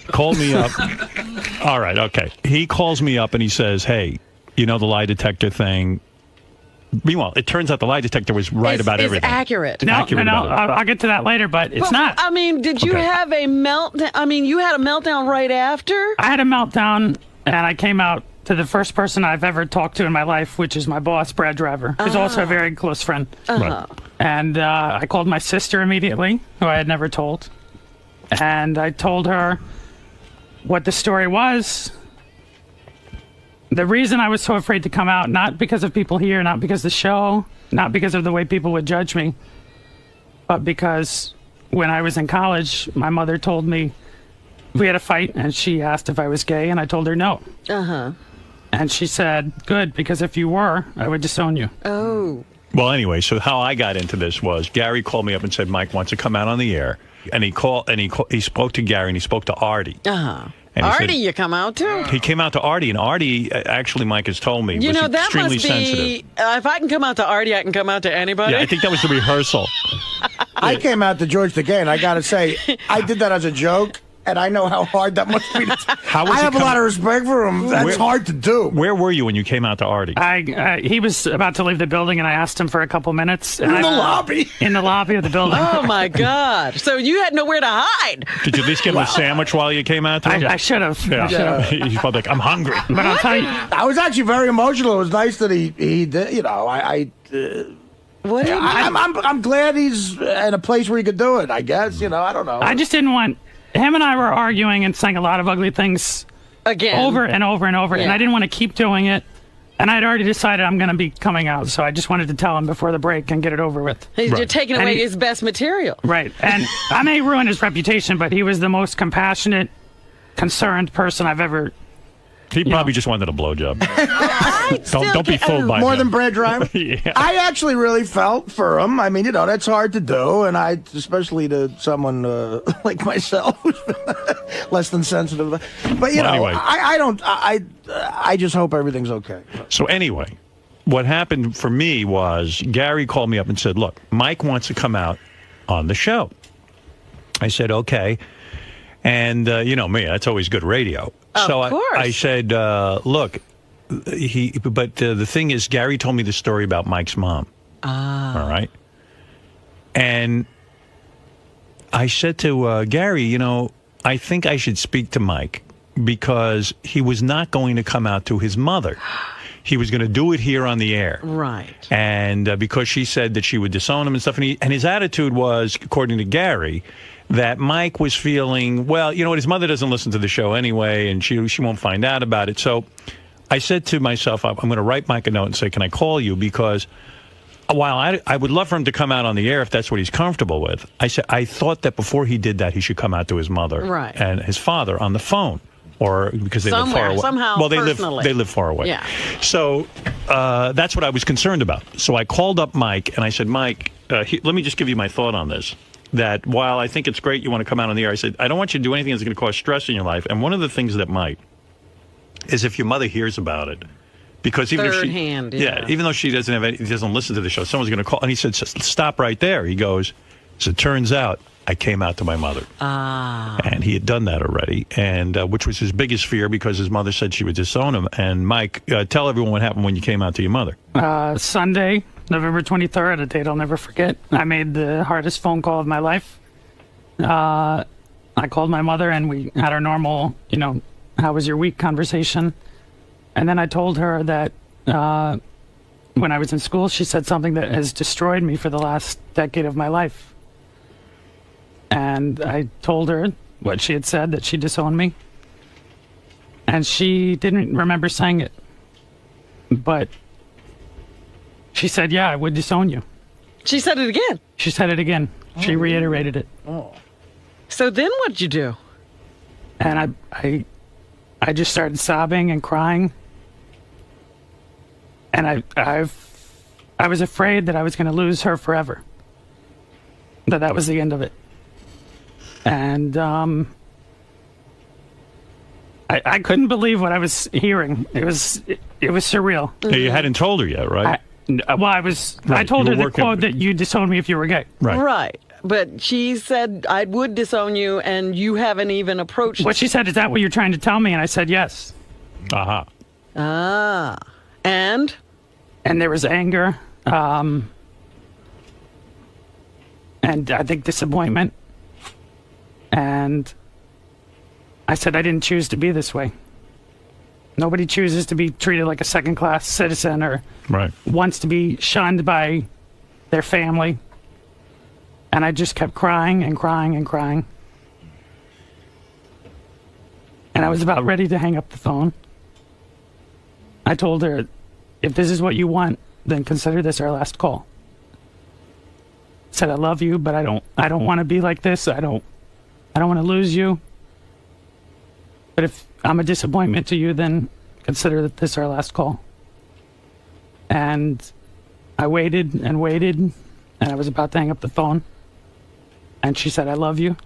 Called me up. All right, okay. He calls me up and he says, "Hey, the lie detector thing." Meanwhile, it turns out the lie detector was right about everything. It's accurate. No, Accurate no, about it. I'll get to that later, but it's not. I mean, did you Okay. have a meltdown? I mean, you had a meltdown right after? I had a meltdown, and I came out to the first person I've ever talked to in my life, which is my boss, Brad Driver, who's also a very close friend. Uh-huh. And I called my sister immediately, who I had never told. And I told her what the story was. The reason I was so afraid to come out, not because of people here, not because of the show, not because of the way people would judge me, but because when I was in college, my mother told me we had a fight, and she asked if I was gay, and I told her no. Uh-huh. And she said, good, because if you were, I would disown you. Oh. Well, anyway, so how I got into this was Gary called me up and said Mike wants to come out on the air, and he spoke to Gary and he spoke to Artie. Uh-huh. And he Artie, said- you come out too? He came out to Artie, and Artie, actually, Mike has told me, was that extremely must sensitive. be. If I can come out to Artie, I can come out to anybody. Yeah, I think that was the rehearsal. I came out to George Takei, and I got to say, I did that as a joke, and I know how hard that must be. How was I he have a lot of respect for him. That's Where- hard to do. Where were you when you came out to Artie? He was about to leave the building, and I asked him for a couple minutes. And In the lobby? In the lobby of the building. Oh, my God. So you had nowhere to hide. Did you at least give him a sandwich while you came out to him? I should have. Yeah. I should have. He's probably like, I'm hungry. But I'll tell you, I was actually very emotional. It was nice that he did. What? I'm glad he's in a place where he could do it. I guess I don't know. I just didn't want. Him and I were arguing and saying a lot of ugly things Again. over and over and over, and Yeah. I didn't want to keep doing it. And I'd already decided I'm going to be coming out, so I just wanted to tell him before the break and get it over with. You're taking And away he- his best material. Right. And I may ruin his reputation, but he was the most compassionate, concerned person I've ever. He probably just wanted a blowjob. Don't be can't- fooled by More him. than Brad Driver. Yeah. I actually really felt for him. I mean, that's hard to do, and especially to someone like myself, who's less than sensitive. But Anyway. I just hope everything's okay. So anyway, what happened for me was Gary called me up and said, look, Mike wants to come out on the show. I said, okay. And you know me, that's always good radio. Of So course. I said, look, but the thing is, Gary told me the story about Mike's mom. All right. And I said to Gary, I think I should speak to Mike because he was not going to come out to his mother. He was going to do it here on the air. Right. And because she said that she would disown him and stuff. And his attitude was, according to Gary, that Mike was feeling, well, you know what, his mother doesn't listen to the show anyway, and she won't find out about it. So I said to myself, I'm going to write Mike a note and say, can I call you? Because while I would love for him to come out on the air if that's what he's comfortable with, I said I thought that before he did that, he should come out to his mother Right. and his father on the phone. Or because they live Somewhere, far away. somehow, well, personally. they live far away. Yeah. So that's what I was concerned about. So I called up Mike and I said, Mike, let me just give you my thought on this. That while I think it's great you want to come out on the air, I said, I don't want you to do anything that's going to cause stress in your life. And one of the things that might is if your mother hears about it. Because even if Third she, hand, yeah. even though she doesn't listen to the show, someone's going to call. And he said, stop right there. He goes, as it turns out, I came out to my mother. And he had done that already, and which was his biggest fear because his mother said she would disown him. And Mike, tell everyone what happened when you came out to your mother. Sunday, November 23rd, a date I'll never forget. I made the hardest phone call of my life. I called my mother and we had our normal, how was your week conversation. And then I told her that when I was in school, she said something that has destroyed me for the last decade of my life. And I told her what she had said, that she disowned me. And she didn't remember saying it. But she said, yeah, I would disown you. She said it again. She said it again. She reiterated it. Oh. So then what'd you do? And I just started sobbing and crying. And I was afraid that I was going to lose her forever. That was the end of it. And I couldn't believe what I was hearing. It was surreal. Yeah, you hadn't told her yet, right? I told her the quote that you disowned me if you were gay. Right. But she said I would disown you, and you haven't even approached. What she said, is that what you're trying to tell me? And I said yes. Uh-huh. Ah. And there was anger, and I think disappointment. And I said I didn't choose to be this way. Nobody chooses to be treated like a second-class citizen or wants to be shunned by their family. And I just kept crying and crying and crying. And I was about ready to hang up the phone. I told her, if this is what you want, then consider this our last call. I said, I love you, but I don't want to be like this. I don't want to lose you. But if I'm a disappointment to you, then consider that this our last call. And I waited and waited, and I was about to hang up the phone. And she said, I love you.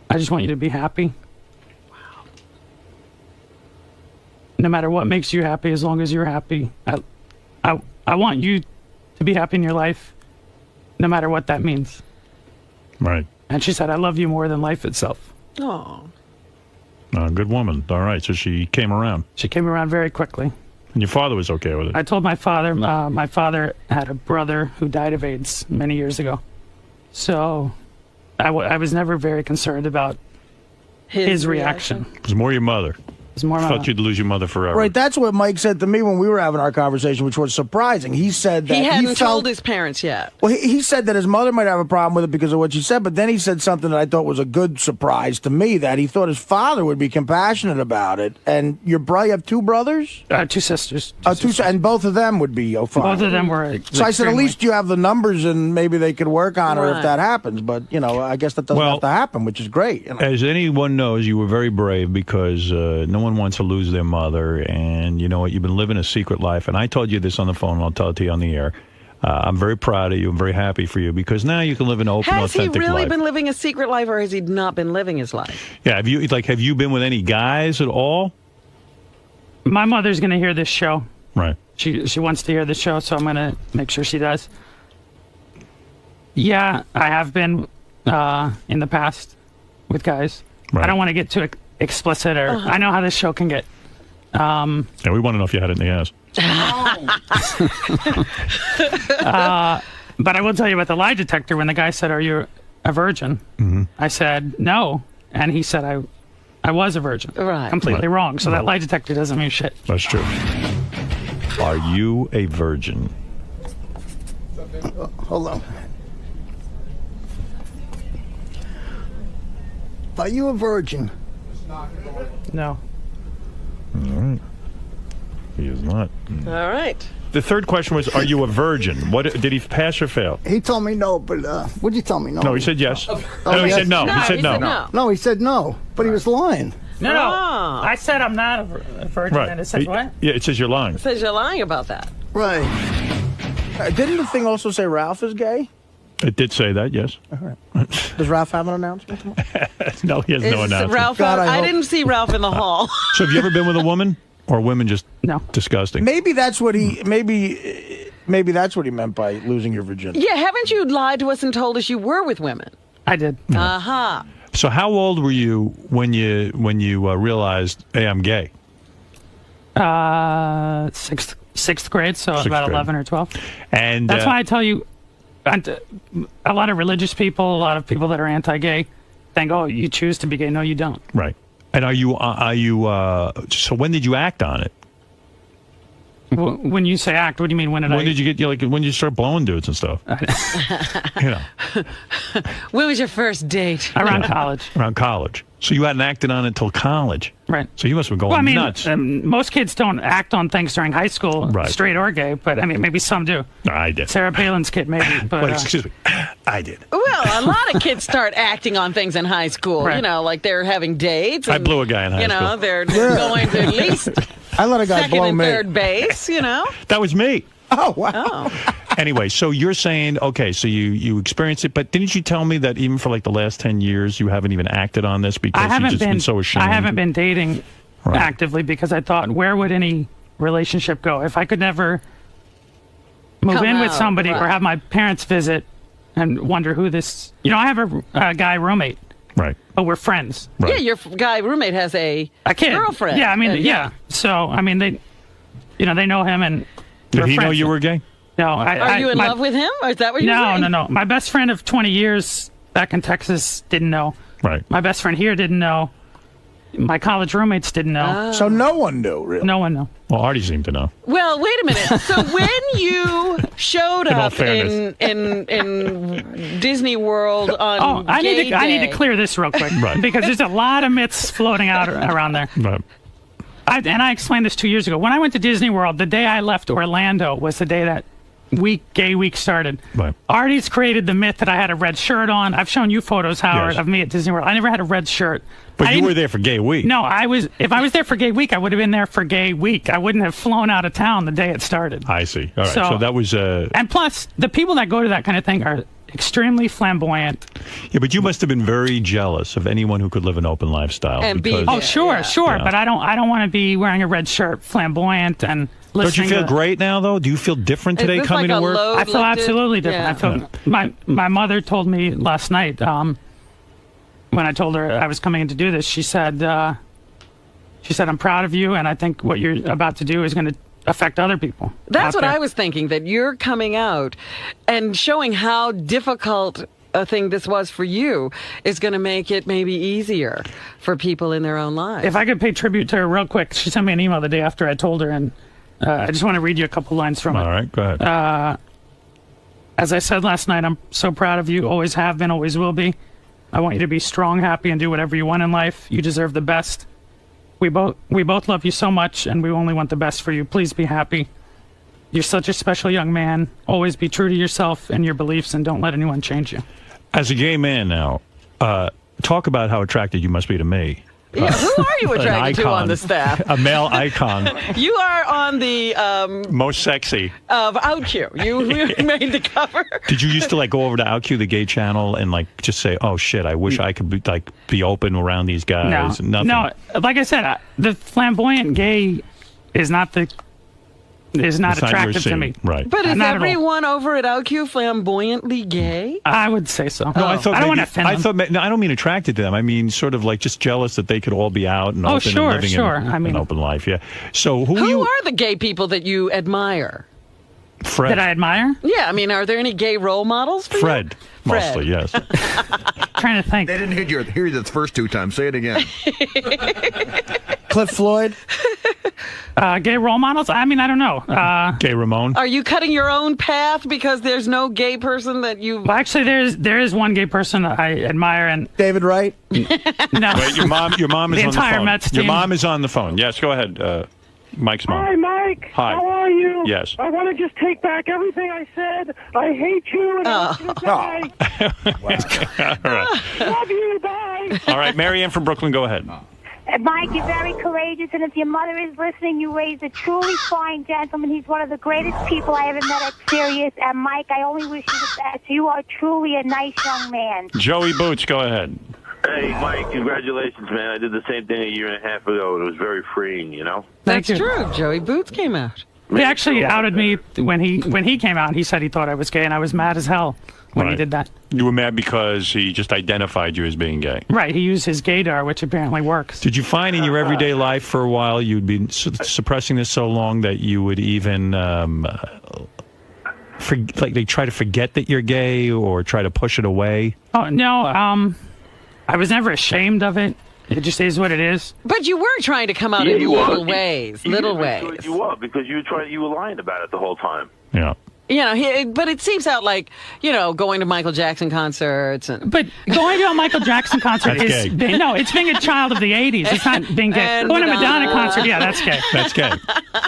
I just want you to be happy. Wow. No matter what makes you happy, as long as you're happy. I want you to be happy in your life, no matter what that means. Right. And she said, I love you more than life itself. Oh. Good woman. All right, so she came around. She came around very quickly. And your father was okay with it? I told my father had a brother who died of AIDS many years ago. So I was never very concerned about his reaction. It was more your mother. It was more my Thought mother. you'd lose your mother forever. Right, that's what Mike said to me when we were having our conversation, which was surprising. He said that he hadn't felt, told his parents yet. Well, he said that his mother might have a problem with it because of what she said, but then he said something that I thought was a good surprise to me, that he thought his father would be compassionate about it. And you have two brothers? Two sisters. And both of them would be fine. Both of them were. So I said, at least you have the numbers, and maybe they could work on her if Right. that happens. But, I guess that doesn't have to happen, which is great. As anyone knows, you were very brave because no one wants to lose their mother, and you know what? You've been living a secret life, and I told you this on the phone, and I'll tell it to you on the air. I'm very proud of you. I'm very happy for you because now you can live an open, Has he authentic really life. been living a secret life, or has he not been living his life? Yeah, have you been with any guys at all? My mother's going to hear this show. Right. She wants to hear the show, so I'm going to make sure she does. Yeah, I have been in the past with guys. Right. I don't want to get too explicit, or I know how this show can get. Yeah, we want to know if you had it in the ass. But I will tell you about the lie detector. When the guy said, "Are you a virgin?" Mm-hmm. I said no, and he said I was a virgin. Right. Completely Right. wrong. So that lie detector doesn't mean shit. That's true. Are you a virgin? Hold on. Are you a virgin? No. All right. He is not. All right. The third question was, are you a virgin? What did he pass or fail? He told me no, but what'd you tell me? No. No, he said yes. Oh, No, he yes. said no. He said no. No, he said no, but he was lying. No. I said I'm not a virgin, Right. and it says what? Yeah, it says you're lying. It says you're lying about that. Right. Didn't the thing also say Ralph is gay? It did say that, yes. Does Ralph have an announcement tomorrow? No, he has no Is announcement. Ralph out? I didn't see Ralph in the hall. So have you ever been with a woman? Or women just disgusting? Maybe that's what he that's what he meant by losing your virginity. Yeah, haven't you lied to us and told us you were with women? I did. Uh-huh. So how old were you when you realized, hey, I'm gay? Sixth grade, so Sixth about grade. 11 or 12. And That's why I tell you, a lot of religious people, a lot of people that are anti-gay, think, oh, you choose to be gay. No, you don't. Right. And are you so when did you act on it? When you say act, what do you mean? When did you get, when you start blowing dudes and stuff? You know. When was your first date? Around college. Around college. So you hadn't acted on it until college. Right. So you must have been going nuts. Most kids don't act on things during high school, Right. straight or gay, but I mean, maybe some do. No, I did. Sarah Palin's kid, maybe. But, Wait, excuse me. I did. Well, a lot of kids start acting on things in high school. Right. You know, like they're having dates. I and, blew a guy in high You know, school. they're going to at least I let a guy second blow and me. third base, you know. That was me. Oh, wow. Anyway, so you're saying, okay, so you experienced it, but didn't you tell me that even for like the last 10 years, you haven't even acted on this because you've just been so ashamed? I haven't been dating actively because I thought, where would any relationship go? If I could never move in with somebody or have my parents visit and wonder who this... I have a guy roommate. Right. But we're friends. Right. Yeah, your guy roommate has a kid. Girlfriend. Yeah, I mean, yeah. So, I mean, they know him and... Did he know you were gay? No. Are you in love with him? Or is that what you're saying? No. My best friend of 20 years back in Texas didn't know. Right. My best friend here didn't know. My college roommates didn't know. So no one knew, really? No one knew. Well, Artie seemed to know. Well, wait a minute. So when you showed up in Disney World on I need to clear this real quick. Right. Because there's a lot of myths floating out around there. Right. I explained this 2 years ago. When I went to Disney World, the day I left Orlando was the day that gay week started. Right. Artie's created the myth that I had a red shirt on. I've shown you photos, Howard, of me at Disney World. I never had a red shirt. But you were there for gay week. No, if I was there for gay week, I would have been there for gay week. I wouldn't have flown out of town the day it started. I see. All right. So that was... And plus, the people that go to that kind of thing are extremely flamboyant. Yeah, but you must have been very jealous of anyone who could live an open lifestyle. And sure. Yeah. But I don't want to be wearing a red shirt, flamboyant, and listening. Don't you feel great now, though? Do you feel different today coming to work? I feel absolutely different. I feel my mother told me last night when I told her I was coming in to do this. She said I'm proud of you, and I think what you're about to do is going to affect other people. That's what I was thinking, that you're coming out and showing how difficult a thing this was for you is going to make it maybe easier for people in their own lives. If I could pay tribute to her real quick, she sent me an email the day after I told her, and I just want to read you a couple lines from it. All right, go ahead. As I said last night, I'm so proud of you, always have been, always will be. I want you to be strong, happy, and do whatever you want in life. You deserve the best. We both love you so much, and we only want the best for you. Please be happy. You're such a special young man. Always be true to yourself and your beliefs, and don't let anyone change you. As a gay man now, talk about how attracted you must be to me. Yeah, who are you attracted to on the staff? A male icon. You are on the... most sexy. Of OutQ. You made the cover. Did you used to go over to OutQ, the gay channel, and just say, oh shit, I wish I could be open around these guys? No, like I said, the flamboyant gay is not attractive to me. Right. But is everyone over at OutQ flamboyantly gay? I would say so. No, I don't want to offend them. No, I don't mean attracted to them. I mean sort of just jealous that they could all be out and open and living an open life. Yeah. So who are the gay people that you admire? Fred. That I admire? Yeah, I mean, are there any gay role models for Fred, you? mostly, yes. Trying to think. They didn't hear you the first two times. Say it again. Cliff Floyd? Gay role models? I mean, I don't know. Gay Ramon? Are you cutting your own path because there's no gay person that you... Well, actually, there is one gay person that I admire, and... David Wright? No. Wait, your mom is the on the entire phone. Mets Your team. mom is on the phone. Yes, go ahead. Mike's mom. Hi, Mike. Hi. How are you? Yes. I want to just take back everything I said. I hate you, and I want you to die. All right. Love you. Bye. All right, Marianne from Brooklyn, go ahead. Mike, you're very courageous, and if your mother is listening, you raised a truly fine gentleman. He's one of the greatest people I ever met at Sirius. And, Mike, I only wish you the best. You are truly a nice young man. Joey Boots, go ahead. Hey, Mike, congratulations, man. I did the same thing a year and a half ago, and it was very freeing, That's true. Joey Boots came out. He actually outed me when he came out. He said he thought I was gay, and I was mad as hell when he did that. You were mad because he just identified you as being gay. Right. He used his gaydar, which apparently works. Did you find in your everyday life for a while you'd been suppressing this so long that you would even they try to forget that you're gay or try to push it away? Oh no. I was never ashamed of it. It just is what it is. But you were trying to come out in little ways. You were, because you were lying about it the whole time. Yeah. But it seems out going to Michael Jackson concerts. But going to a Michael Jackson concert is gay. No, it's being a child of the 80s. It's not being gay. And going to a Madonna concert, yeah, that's gay. That's gay.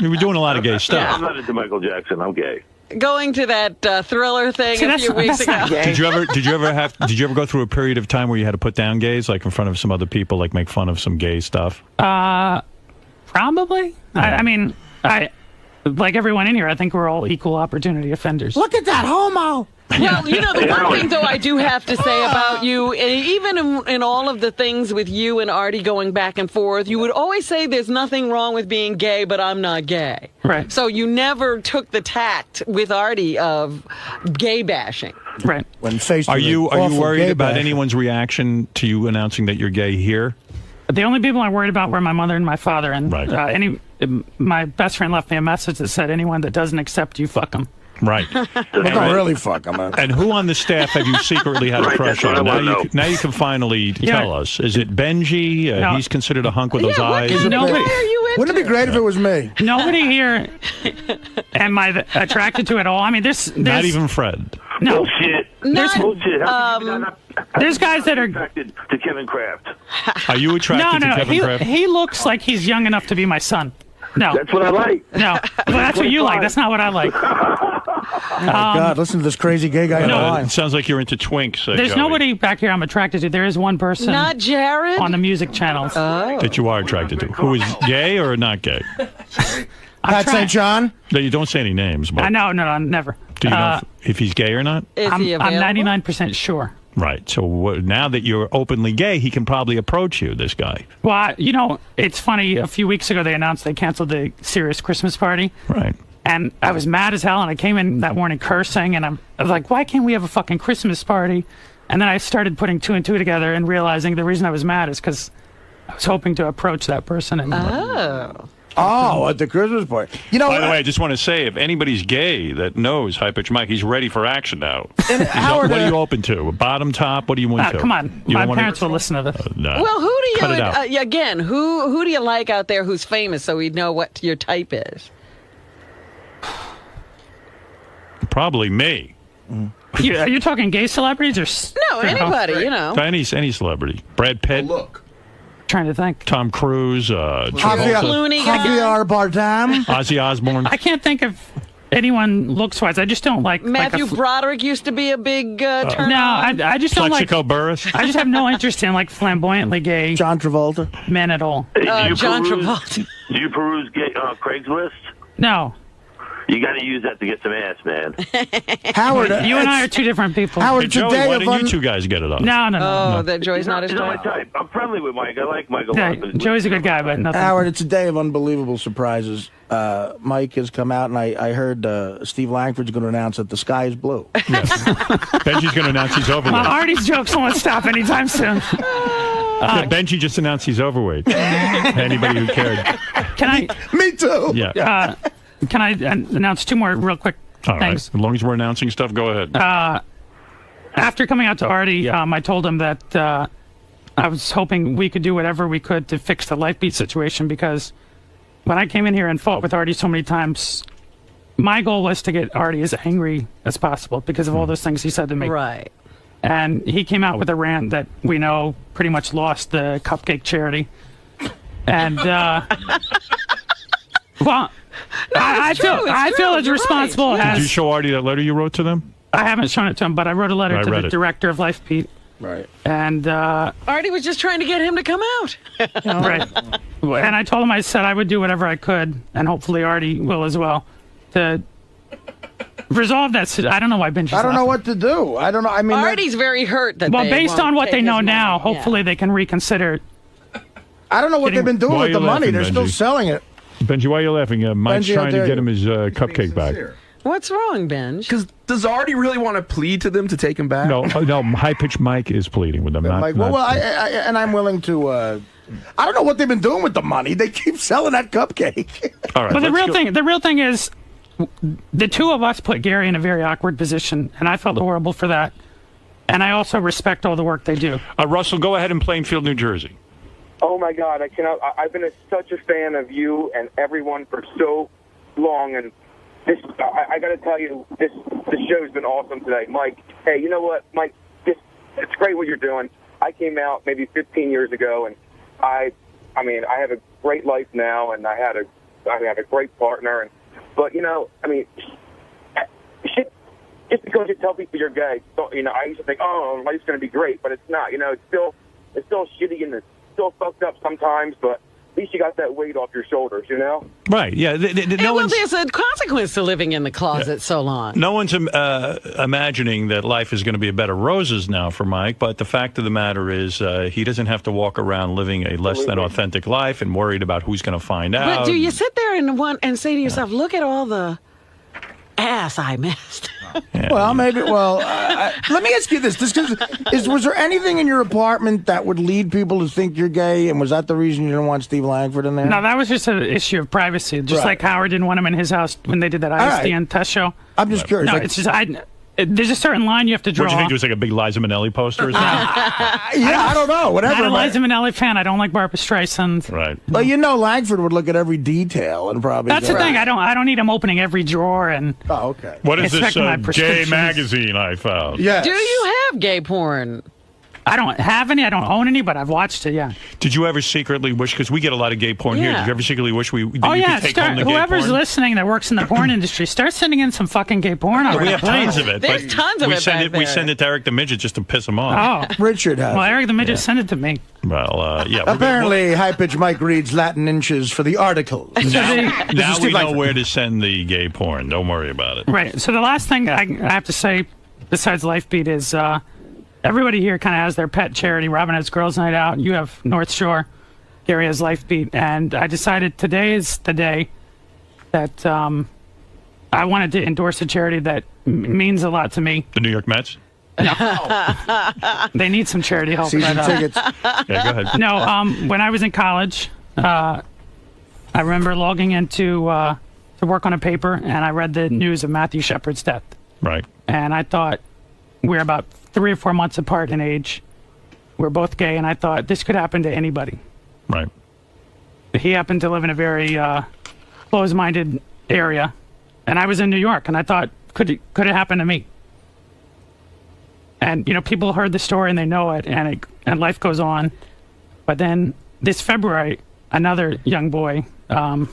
We were doing a lot of gay stuff. I'm not into Michael Jackson. I'm gay. Going to that Thriller thing a few weeks ago. Did you ever go through a period of time where you had to put down gays, in front of some other people, make fun of some gay stuff? Probably. I mean, like everyone in here, I think we're all equal opportunity offenders. Look at that homo. Well, the one thing, though, I do have to say about you, even in all of the things with you and Artie going back and forth, you would always say there's nothing wrong with being gay, but I'm not gay. Right. So you never took the tact with Artie of gay bashing. Right. When faced Are with you an awful worried gay about bash. anyone's reaction to you announcing that you're gay here? The only people I'm worried about were my mother and my father. And my best friend left me a message that said, anyone that doesn't accept you, fuck them. Right. Really fuck him. And who on the staff have you secretly had a crush on? Now you can finally tell us. Is it Benji? No. He's considered a hunk with those eyes. Wouldn't it be great if it was me? Nobody here am I attracted to at all. I mean, there's Not even Fred. No. Bullshit. Bullshit. There's guys that are attracted to Kevin Kraft. Are you attracted to Kevin Kraft? He looks like he's young enough to be my son. No. That's what I like. No. Well, that's what you like. That's not what I like. Oh my God, listen to this crazy gay guy on the line. It sounds like you're into twinks. There's Joey, nobody back here I'm attracted to. There is one person. Not Jared? On the music channels. that you are attracted to. Who is gay or not gay? Pat St. John? No, you don't say any names. But No, never. do you know if he's gay or not? I'm 99% sure. Right. So now that you're openly gay, he can probably approach you, this guy. Well, it's funny. A few weeks ago, they announced they canceled the Serious Christmas party. Right. And I was mad as hell, and I came in that morning cursing, and I was like, why can't we have a fucking Christmas party? And then I started putting two and two together and realizing the reason I was mad is because I was hoping to approach that person. And at the Christmas party. By the way, I just want to say, if anybody's gay that knows High Pitch Mike, he's ready for action now. What are you open to? Bottom, top? What are you into? Come on. My parents will listen to this. No. Well, who do Cut it out. you, again, who do you like out there who's famous so we know what your type is? Probably me. Are you talking gay celebrities or No, anybody, Any celebrity. Brad Pitt. Look. Trying to think. Tom Cruise. Javier Bardem. Ozzy Osbourne. I can't think of anyone looks-wise. I just don't like... Matthew Broderick used to be a big turn. No, I just don't like... Plexico Burris. I just have no interest in flamboyantly gay... John Travolta. Men at all. John Travolta. Do you peruse Craigslist? No. You got to use that to get some ass, man. Howard, you and I are two different people. Hey, Joey, why didn't you two guys get it on? No. That Joey's not his my type. type. I'm friendly with Mike. I like Mike a lot. But Joey's a good guy, but nothing. Howard, it's a day of unbelievable surprises. Mike has come out, and I heard Steve Langford's going to announce that the sky is blue. Yes. Benji's going to announce he's overweight. Well, Artie's jokes won't stop anytime soon. Benji just announced he's overweight. Anybody who cared. Can I? Me too. Yeah. Can I announce two more real quick All right. things? As long as we're announcing stuff, go ahead. After coming out to Artie, I told him that I was hoping we could do whatever we could to fix the Lifebeat situation, because when I came in here and fought with Artie so many times, my goal was to get Artie as angry as possible because of all those things he said to me. Right. And he came out with a rant that we know pretty much lost the cupcake charity. And, well... I feel as responsible as... Did you show Artie that letter you wrote to them? I haven't shown it to him, but I wrote a letter to the director of Lifebeat. Right. And... Artie was just trying to get him to come out. Right. And I told him, I said I would do whatever I could, and hopefully Artie will as well, to resolve that. I don't know why Benji's I don't know what to do. I don't know. I mean, Artie's very hurt that well, they based won't on what take they know his now, money. hopefully they can reconsider. I don't know what they've been doing Why with are the you money. laughing, They're still Benji? selling it. Benji, why are you laughing? Mike's Benji, how trying to dare get you. him his cupcake back. What's wrong, Benj? Because does Artie really want to plead to them to take him back? No, High Pitch Mike is pleading with them. And I'm willing to. I don't know what they've been doing with the money. They keep selling that cupcake. All right. But the real thing is, the two of us put Gary in a very awkward position, and I felt horrible for that. And I also respect all the work they do. Russell, go ahead in Plainfield, New Jersey. Oh my God! I've been such a fan of you and everyone for so long, and I got to tell you, this show's been awesome today, Mike. Hey, you know what, Mike? It's great what you're doing. I came out maybe 15 years ago, and I have a great life now, and I have a great partner, but shit. Just because you tell people you're gay, I used to think, oh, life's going to be great, but it's not. It's still shitty and it's still fucked up sometimes, but, least you got that weight off your shoulders, you know? Right, yeah. There's a consequence to living in the closet so long. No one's imagining that life is going to be a bed of roses now for Mike, but the fact of the matter is he doesn't have to walk around living a less than authentic life and worried about who's going to find out. But do you sit there and say to yourself, look at all the ass I missed? Well, maybe. Well, let me ask you this: was there anything in your apartment that would lead people to think you're gay, and was that the reason you didn't want Steve Langford in there? No, that was just an issue of privacy. Just like Howard didn't want him in his house when they did that ISDN test show. I'm just curious. No, it's just there's a certain line you have to draw. What do you think? It was like a big Liza Minnelli poster or something? I don't know. Whatever. I'm not a Liza Minnelli fan. I don't like Barbra Streisand. Right. Well, Langford would look at every detail and probably. That's the thing. I don't need him opening every drawer and. Oh, okay. What is this gay prescriptions. magazine I found? Yes. Do you have gay porn? I don't have any. I don't own any, but I've watched it. Yeah. Did you ever secretly wish? Because we get a lot of gay porn here. Did you ever secretly wish you could take home the gay whoever's porn? listening that works in the porn industry, start sending in some fucking gay porn already. We have tons of it. There's tons of it. We send it to Eric the Midget just to piss him off. Oh, Richard has. Well, Eric the Midget sent it to me. Well, yeah. Apparently, High Pitch Mike reads Latin inches for the articles. Now we know where to send the gay porn. Don't worry about it. Right. So the last thing I have to say, besides Lifebeat, is everybody here kind of has their pet charity. Robin has Girls Night Out. You have North Shore. Gary has Lifebeat. And I decided today is the day that I wanted to endorse a charity that means a lot to me. The New York Mets? No. They need some charity help. Season tickets. Yeah, go ahead. No, when I was in college, I remember logging into to work on a paper, and I read the news of Matthew Shepard's death. Right. And I thought, we're about 3 or 4 months apart in age. We're both gay, and I thought this could happen to anybody. Right. He happened to live in a very closed-minded area, and I was in New York, and I thought, could it happen to me? And people heard the story and they know it, and life goes on. But then this February, another young boy. I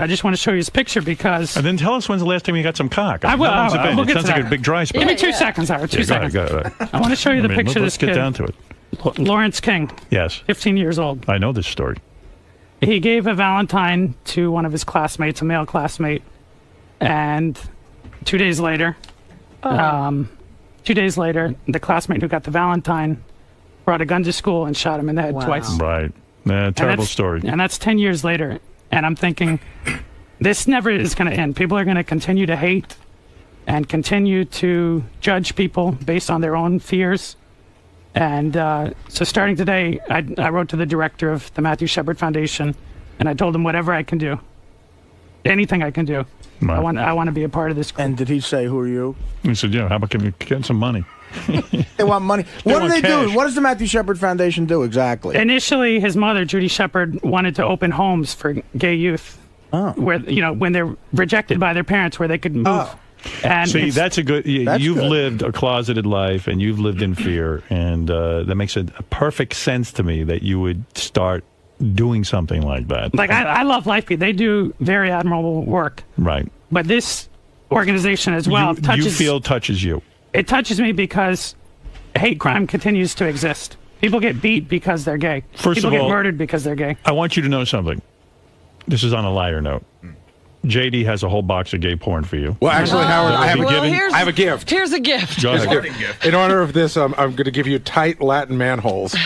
just want to show you his picture because. And then tell us when's the last time you got some cock. I will. How long's it been? We'll get It sounds to like that. a big dry spell. Give me 2 seconds, Howard. 2 seconds. Go ahead. I want to show you the picture of this kid. Let's get down to it. Lawrence King. Yes. 15 years old. I know this story. He gave a Valentine to one of his classmates, a male classmate, and 2 days later, 2 days later, the classmate who got the Valentine brought a gun to school and shot him in the head twice. Right. Terrible story. And that's 10 years later. And I'm thinking, this never is going to end. People are going to continue to hate and continue to judge people based on their own fears. And so starting today, I wrote to the director of the Matthew Shepard Foundation, and I told him whatever I can do, anything I can do. Right. I want to be a part of this group. And did he say, who are you? He said, how about getting some money? They want money. What do they do? What does the Matthew Shepard Foundation do exactly? Initially, his mother, Judy Shepard, wanted to open homes for gay youth, where when they're rejected by their parents, where they could move. And see, that's a good. You've good. lived a closeted life, and you've lived in fear, and that makes a perfect sense to me that you would start doing something like that. Like I love Lifebeat; they do very admirable work. Right. But this organization as well touches you. It touches me because hate crime continues to exist. People get beat because they're gay. People get murdered because they're gay. I want you to know something. This is on a lighter note. JD has a whole box of gay porn for you. Well, actually, Howard, I have a gift. Here's a gift. Go ahead. In honor of this, I'm going to give you tight Latin manholes.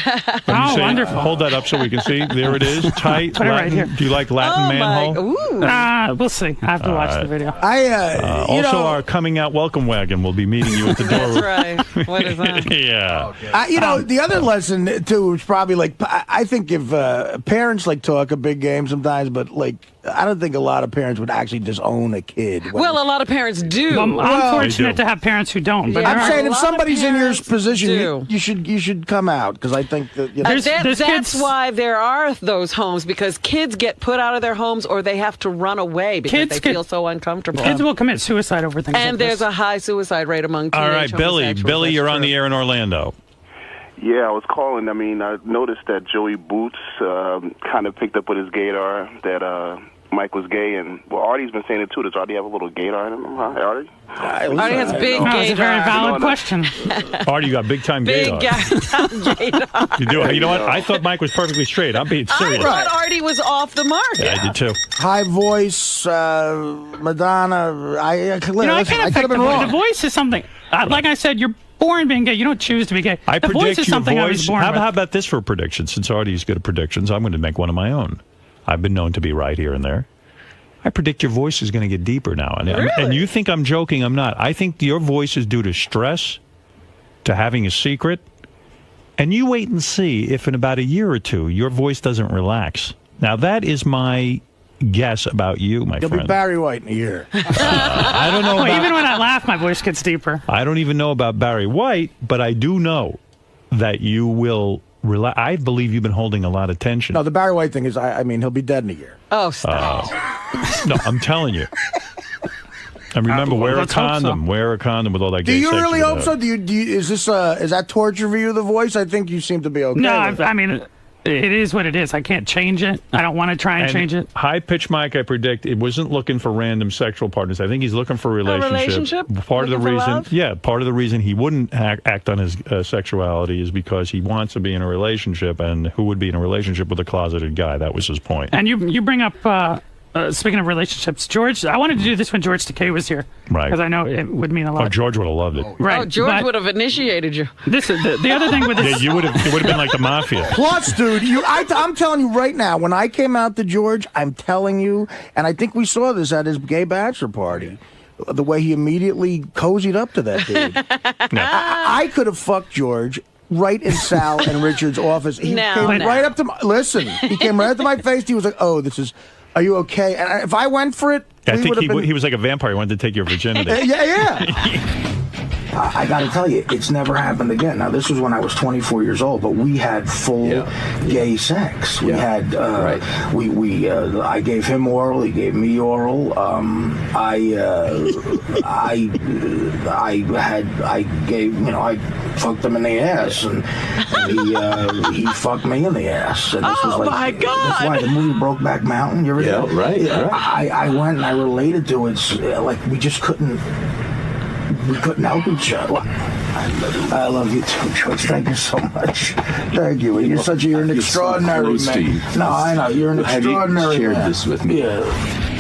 Wonderful. Hold that up so we can see. There it is. Tight Put it Latin. right here. Do you like Latin manhole? We'll see. I have to watch the video. Also, our coming out welcome wagon will be meeting you at the door. That's right. What is that? Yeah. The other lesson too is probably like I think if parents talk a big game sometimes, but I don't think a lot of parents would actually disown a kid. Well, a lot of parents do. Well, I'm fortunate to have parents who don't. But I'm saying if somebody's in your position, you should come out because I think that that's why there are those homes, because kids get put out of their homes or they have to run away because they feel so uncomfortable. Kids will commit suicide over things. And like there's this. a high suicide rate among teenage All right, Billy. homosexuals. Billy, That's you're on true. the air in Orlando. Yeah, I was calling. I mean, I noticed that Joey Boots kind of picked up with his gaydar that Mike was gay, and well, Artie's been saying it too. Does Artie have a little gaydar in him, huh? Artie? Artie has big gaydar. That's a very valid question. Artie, you got big time gaydar. gaydar. You do. You know what? I thought Mike was perfectly straight. I'm being serious. I thought Artie was off the mark. Yeah, I did too. High voice, Madonna. I could I can't affect have been the voice. wrong. The voice is something. Like I said, you're born being gay. You don't choose to be gay. I the predict voice is your something I was voice. born with. How about this for a prediction? Since Artie's good at predictions, I'm going to make one of my own. I've been known to be right here and there. I predict your voice is going to get deeper now. And you think I'm joking. I'm not. I think your voice is due to stress, to having a secret. And you wait and see if in about a year or two, your voice doesn't relax. Now, that is my guess about you, my You'll friend. be Barry White in a year. I don't know. Even when I laugh, my voice gets deeper. I don't even know about Barry White, but I do know that you will relax. I believe you've been holding a lot of tension. No, the Barry White thing is, I mean, he'll be dead in a year. Oh, stop. No, I'm telling you. And remember, wear a condom. Wear a condom with all that. Do gay you sex really you hope have. so? Is that torture for you? The voice? I think you seem to be okay. No, with it. I mean, it is what it is. I can't change it. I don't want to try and change it. High pitch Mike, I predict, it wasn't looking for random sexual partners. I think he's looking for a relationship. Part of the reason, part of the reason he wouldn't act on his sexuality is because he wants to be in a relationship, and who would be in a relationship with a closeted guy? That was his point. And you bring up. Speaking of relationships, George, I wanted to do this when George Takei was here. Right. Because I know it would mean a lot. Oh, George would have loved it. Right. Oh, George would have initiated you. This is the other thing with this. Yeah, you would have been like the mafia. Plus, dude, I'm telling you right now, when I came out to George, I'm telling you, and I think we saw this at his gay bachelor party, the way he immediately cozied up to that dude. I could have fucked George right in Sal and Richard's office. He came right up to my, he came right up to my face. He was like, "Oh, are you okay?" And if I went for it, I think he was like a vampire. He wanted to take your virginity. Yeah. I got to tell you, it's never happened again. Now, this was when I was 24 years old, but we had full gay sex. We had, I gave him oral, he gave me oral. I fucked him in the ass, and he fucked me in the ass. And this was like, my God! That's why the movie Brokeback Mountain. You ever right. I went and I related to it. Like we just couldn't. We couldn't help each other. I love you too, George. Thank you so much. Thank you. You're an extraordinary man. No, I know. You're an extraordinary man. Have you shared this with me? Yeah.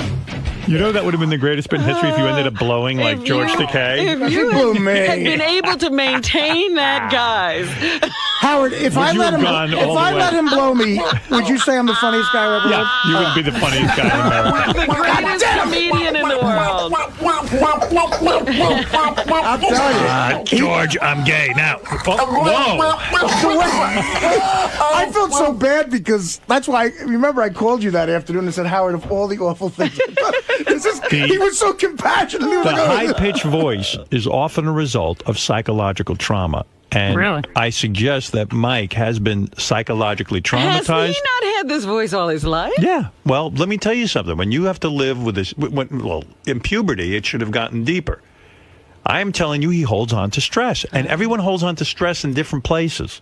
You know that would have been the greatest bit in history if you ended up blowing like George Takei. If you had been able to maintain that, guys. Howard, if I let him blow me, would you say I'm the funniest guy ever lived? Yeah, you would be the funniest guy in America. The greatest comedian in the world. I'll tell you. George, I'm gay. Now, whoa. I felt so bad because that's why, remember I called you that afternoon and said, Howard, of all the awful things I've done, he was so compassionate. He was The like, high-pitched voice is often a result of psychological trauma. And Really? I suggest that Mike has been psychologically traumatized. Has he not had this voice all his life? Yeah. Well, let me tell you something. When you have to live with this, in puberty, it should have gotten deeper. I am telling you, he holds on to stress. And everyone holds on to stress in different places.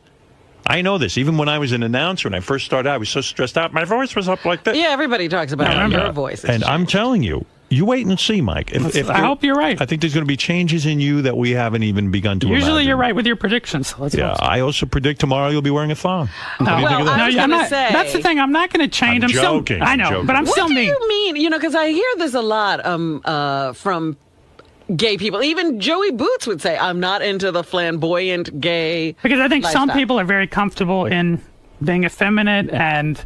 I know this. Even when I was an announcer, when I first started out, I was so stressed out. My voice was up like this. Yeah, everybody talks about your voice. And I'm telling you, you wait and see, Mike. I hope you're right. I think there's going to be changes in you that we haven't even begun to imagine. Usually you're right with your predictions. So let's hope so. I also predict tomorrow you'll be wearing a thong. What do you think of that? I was gonna say, that's the thing. I'm not going to change. I'm joking. Still, I know, I'm joking. but I'm still What do me. you mean? You know, because I hear this a lot from gay people. Even Joey Boots would say, I'm not into the flamboyant gay Because I think some lifestyle. people are very comfortable in being effeminate and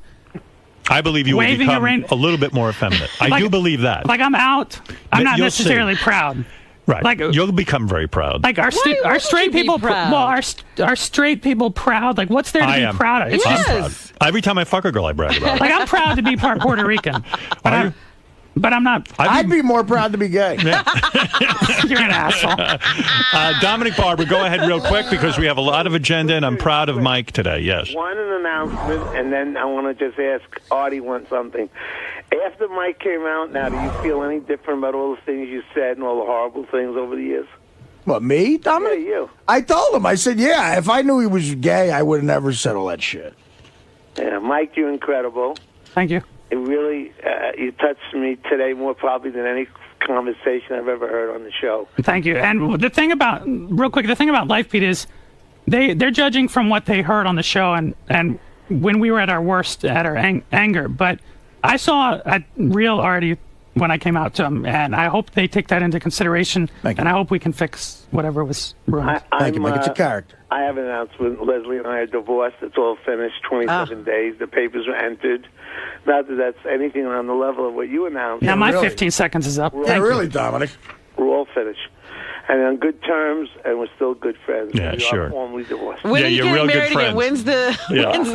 I believe you will waving become around- a little bit more effeminate. I do believe that. Like I'm out. I'm not You'll necessarily see. proud. Right. Like you'll become very proud. Like are straight people proud? Well, are straight people proud? Like what's there to I be am. proud of? It's I'm just- proud. Every time I fuck a girl, I brag about it. like I'm proud to be part Puerto Rican. But I'm not. I'd be more proud to be gay. You're an asshole. Dominic Barber, go ahead real quick because we have a lot of agenda and I'm proud of Mike today. Yes. One an announcement, and then I want to just ask Artie one something. After Mike came out, now do you feel any different about all the things you said and all the horrible things over the years? What, me, Dominic? Yeah, you. I told him. I said, yeah, if I knew he was gay, I would have never said all that shit. Yeah, Mike, you're incredible. Thank you. it really you touched me today more probably than any conversation I've ever heard on the show. Thank you. And the thing about, real quick, the thing about Life Beat is they're judging from what they heard on the show and when we were at our worst, at our anger. But I saw a real Artie when I came out to him, and I hope they take that into consideration, and I hope we can fix whatever was ruined. Thank you, Mike. It's a character. I have an announcement. Leslie and I are divorced. It's all finished. 27 days. The papers were entered. Not that that's anything on the level of what you announced. Yeah, my 15 seconds is up. Thank you. Dominic. We're all finished. And on good terms, and we're still good friends. Yeah, we sure. are formally divorced. When are you you're getting real good married again? friends. When's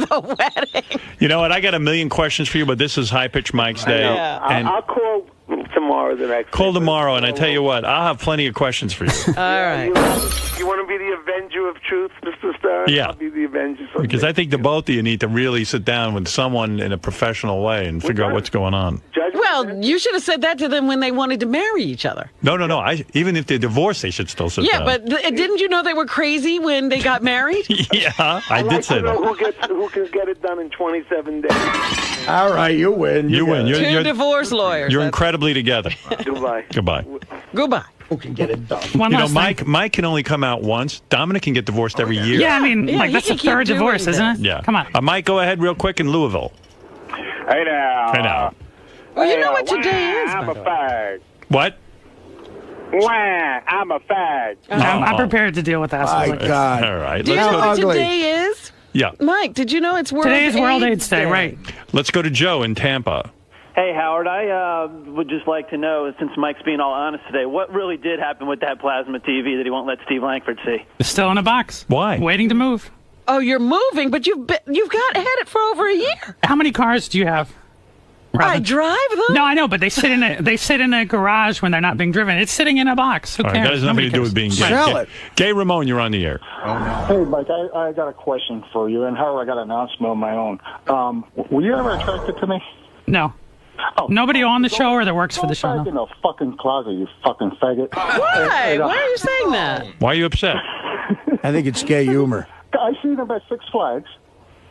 the wedding? You know what? I got a million questions for you, but this is High Pitch Mike's day. And I'll call tomorrow the next call tomorrow, and I tell you what, I'll have plenty of questions for you. All right. You want to be the avenger of truth, Mr. Stern? Yeah. I'll be the avenger. Because I think the both of you need to really sit down with someone in a professional way and figure out what's going on. Well, you should have said that to them when they wanted to marry each other. No. Even if they're divorced, they should still sit Yeah, down. but didn't you know they were crazy when they got married? Yeah, I did say that. Who can get it done in 27 days? All right, you win. You win. Two divorce lawyers. You're incredibly together. Goodbye. Goodbye. Goodbye. Who can get it done? One last Mike can only come out once. Dominic can get divorced every year. Yeah, I mean, that's the third divorce, isn't it? Yeah. Come on. Mike, go ahead real quick in Louisville. Hey now. Hey now. Well, you know what today is. I'm a fag. What? Wah, I'm a fag. I'm prepared to deal with assholes like this. All right. Do you know what today is? Yeah. Mike, did you know it's Today is World AIDS Day, right? Let's go to Joe in Tampa. Hey, Howard, I would just like to know, since Mike's being all honest today, what really did happen with that plasma TV that he won't let Steve Langford see? It's still in a box. Why? Waiting to move. Oh, you're moving, but you've had it for over a year. How many cars do you have? I drive them. No, I know, but they sit in a garage when they're not being driven. It's sitting in a box. Who All right, cares? that has nothing to do with being gay. Sell it. Gay Ramon, you're on the air. Hey, Mike, I got a question for you, and Howard, I got an announcement of my own. Were you ever attracted to me? No. Nobody on the show or that works for the show. Go back in the fucking closet, you fucking faggot. Why? Why are you saying that? Why are you upset? I think it's gay humor. I seen him at Six Flags.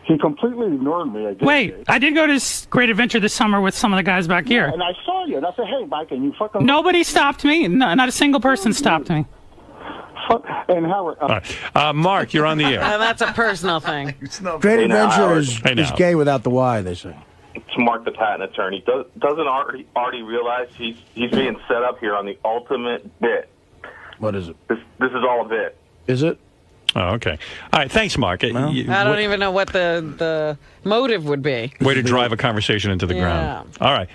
He completely ignored me. Wait, I did go to this great adventure this summer with some of the guys back here. And I saw you, and I said, hey, Mike, and you fucking... Nobody stopped me. No, not a single person stopped me. And Howard... All right. Mark, you're on the air. That's a personal thing. Great Adventure is gay without the Y, they say. It's Mark, the patent attorney. Doesn't Artie realize he's being set up here on the ultimate bit? What is it? This is all a bit. Is it? Oh, okay. All right. Thanks, Mark. I don't even know what the motive would be. Way to drive a conversation into the ground. All right.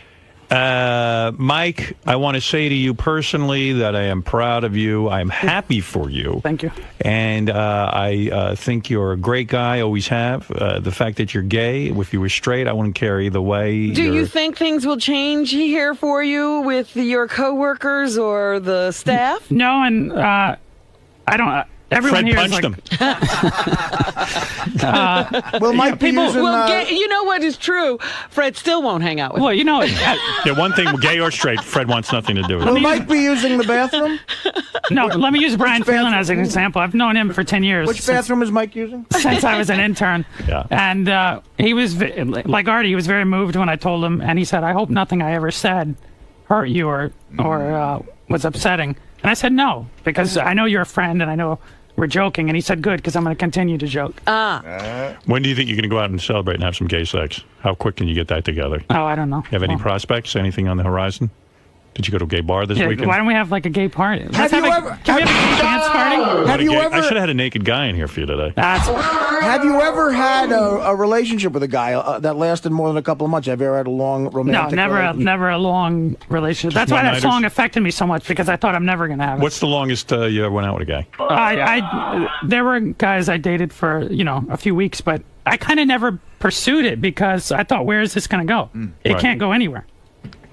Mike, I want to say to you personally that I am proud of you. I am happy for you. Thank you. And I think you're a great guy, always have. The fact that you're gay, if you were straight, I wouldn't care either way. Do you think things will change here for you with your coworkers or the staff? No, and I don't... Everyone Fred here punched is him. Well, Mike, you know what is true? Fred still won't hang out with Well, me. you know... Yeah, one thing, gay or straight, Fred wants nothing to do with Will it. Mike be using the bathroom? No, let me use Brian Phelan as an example. I've known him for 10 years. Which bathroom is Mike using? Since I was an intern. Yeah. And he was, like Artie, he was very moved when I told him, and he said, I hope nothing I ever said hurt you or was upsetting. And I said, no, because I know you're a friend, and I know we're joking. And he said, good, because I'm going to continue to joke. When do you think you're going to go out and celebrate and have some gay sex? How quick can you get that together? Oh, I don't know. You have any prospects? Anything on the horizon? Did you go to a gay bar this weekend? Why don't we have like a gay party? Have you ever? Can we have a gay dance party? Have you I ever? should have had a naked guy in here for you today. Have you ever had a relationship with a guy that lasted more than a couple of months? Have you ever had a long romantic? No, never a long relationship. That's why that one-nighters? song affected me so much, because I thought I'm never going to have it. What's the longest you ever went out with a guy? There were guys I dated for a few weeks, but I kind of never pursued it because I thought, where is this going to go? It Right. can't go anywhere.